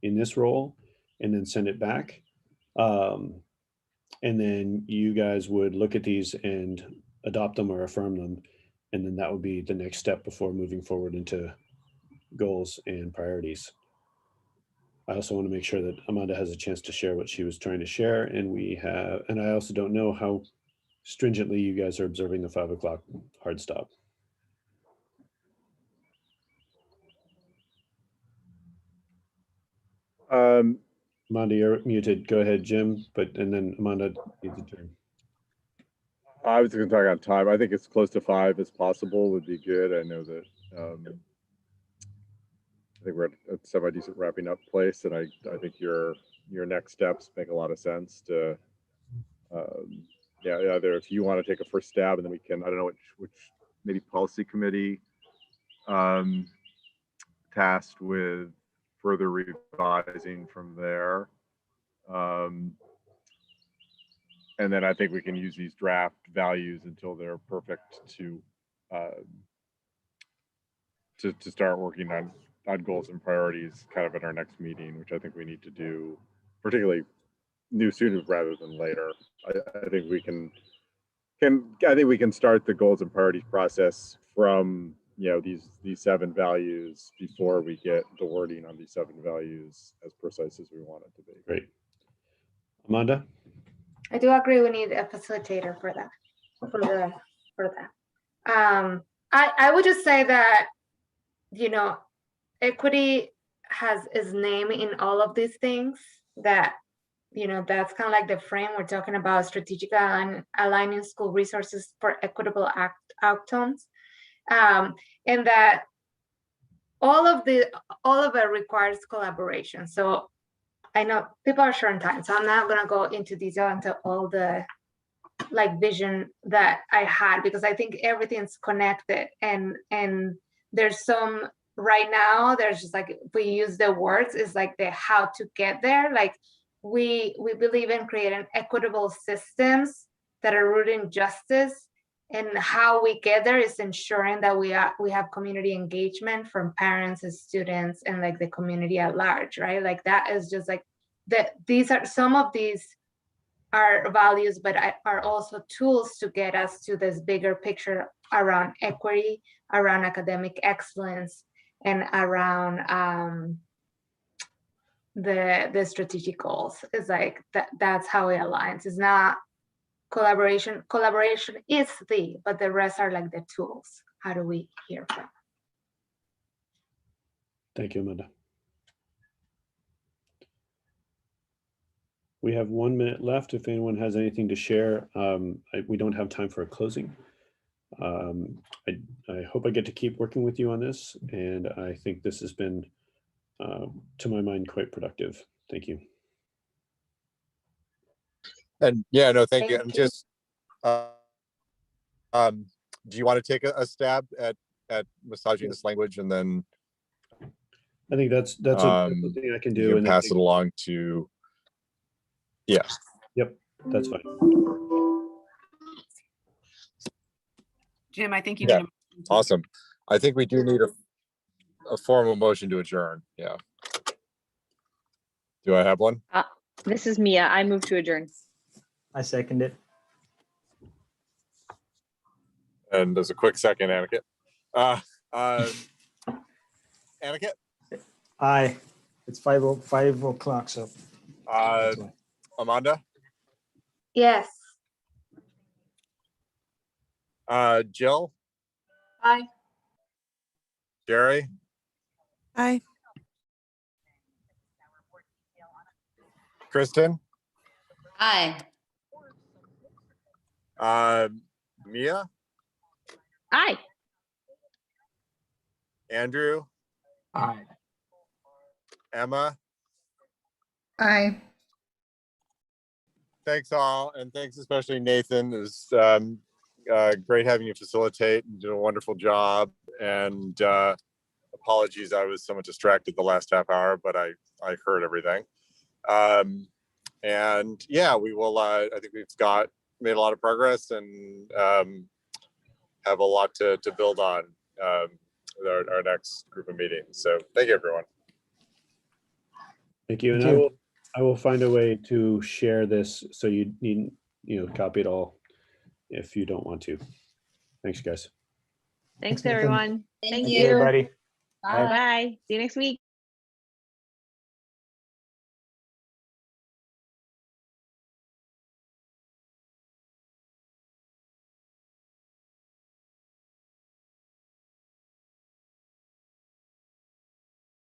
in this role, and then send it back. And then you guys would look at these and adopt them or affirm them. And then that would be the next step before moving forward into goals and priorities. I also want to make sure that Amanda has a chance to share what she was trying to share. And I also don't know how stringently you guys are observing the 5 o'clock hard stop. Amanda, you're muted. Go ahead, Jim, and then Amanda needs a turn. I was going to talk on time. I think as close to 5 as possible would be good. I know that I think we're at a semi-decent wrapping up place, and I think your next steps make a lot of sense to yeah, either if you want to take a first stab, and then we can, I don't know which maybe policy committee tasked with further revising from there. And then I think we can use these draft values until they're perfect to start working on goals and priorities kind of at our next meeting, which I think we need to do, particularly new sooner rather than later. I think we can start the goals and priorities process from these 7 values before we get the wording on these 7 values as precise as we want it to be. Great. Amanda? I do agree we need a facilitator for that. I would just say that, equity has its name in all of these things, that, that's kind of like the frame we're talking about, strategic and aligning school resources for equitable outcomes. And that all of it requires collaboration. So I know people are short on time, so I'm not gonna go into detail into all the like vision that I had, because I think everything's connected, and there's some right now, there's just like, if we use the words, it's like the how to get there. Like we believe in creating equitable systems that are rooted in justice, and how we get there is ensuring that we have community engagement from parents and students and like the community at large, right? Like that is just like that. These are some of these are values, but are also tools to get us to this bigger picture around equity, around academic excellence, and around the strategic goals. It's like that's how it aligns. It's not collaboration. Collaboration is but the rest are like the tools. How do we hear from? Thank you, Amanda. We have 1 minute left. If anyone has anything to share, we don't have time for a closing. I hope I get to keep working with you on this, and I think this has been, to my mind, quite productive. Thank you. And yeah, no, thank you. I'm just, do you want to take a stab at massaging this language, and then I think that's a thing I can do, you and pass it along to. Yeah. Yep, that's fine. Jim, I think you Yeah. need Awesome. I think we do need a formal motion to adjourn. Yeah. Do I have one? This is Mia. I move to adjourn. I second it. And there's a quick second, Aniket. Aniket? Aye. It's 5 o'clock, so. Amanda? Yes. Jill? Aye. Jerry? Aye. Kristen? Aye. Mia? Aye. Andrew? Aye. Emma? Aye. Thanks all, and thanks especially Nathan. It was great having you facilitate and do a wonderful job. And apologies, I was somewhat distracted the last half hour, but I heard everything. And yeah, we will. I think we've made a lot of progress, and have a lot to build on with our next group of meetings. So thank you, everyone. Thank you. And I will find a way to share this so you need, copy it all if you don't want to. Thanks, guys. Thanks, Nathan. everyone. Thank Thank you. you, everybody. Bye. See you next week.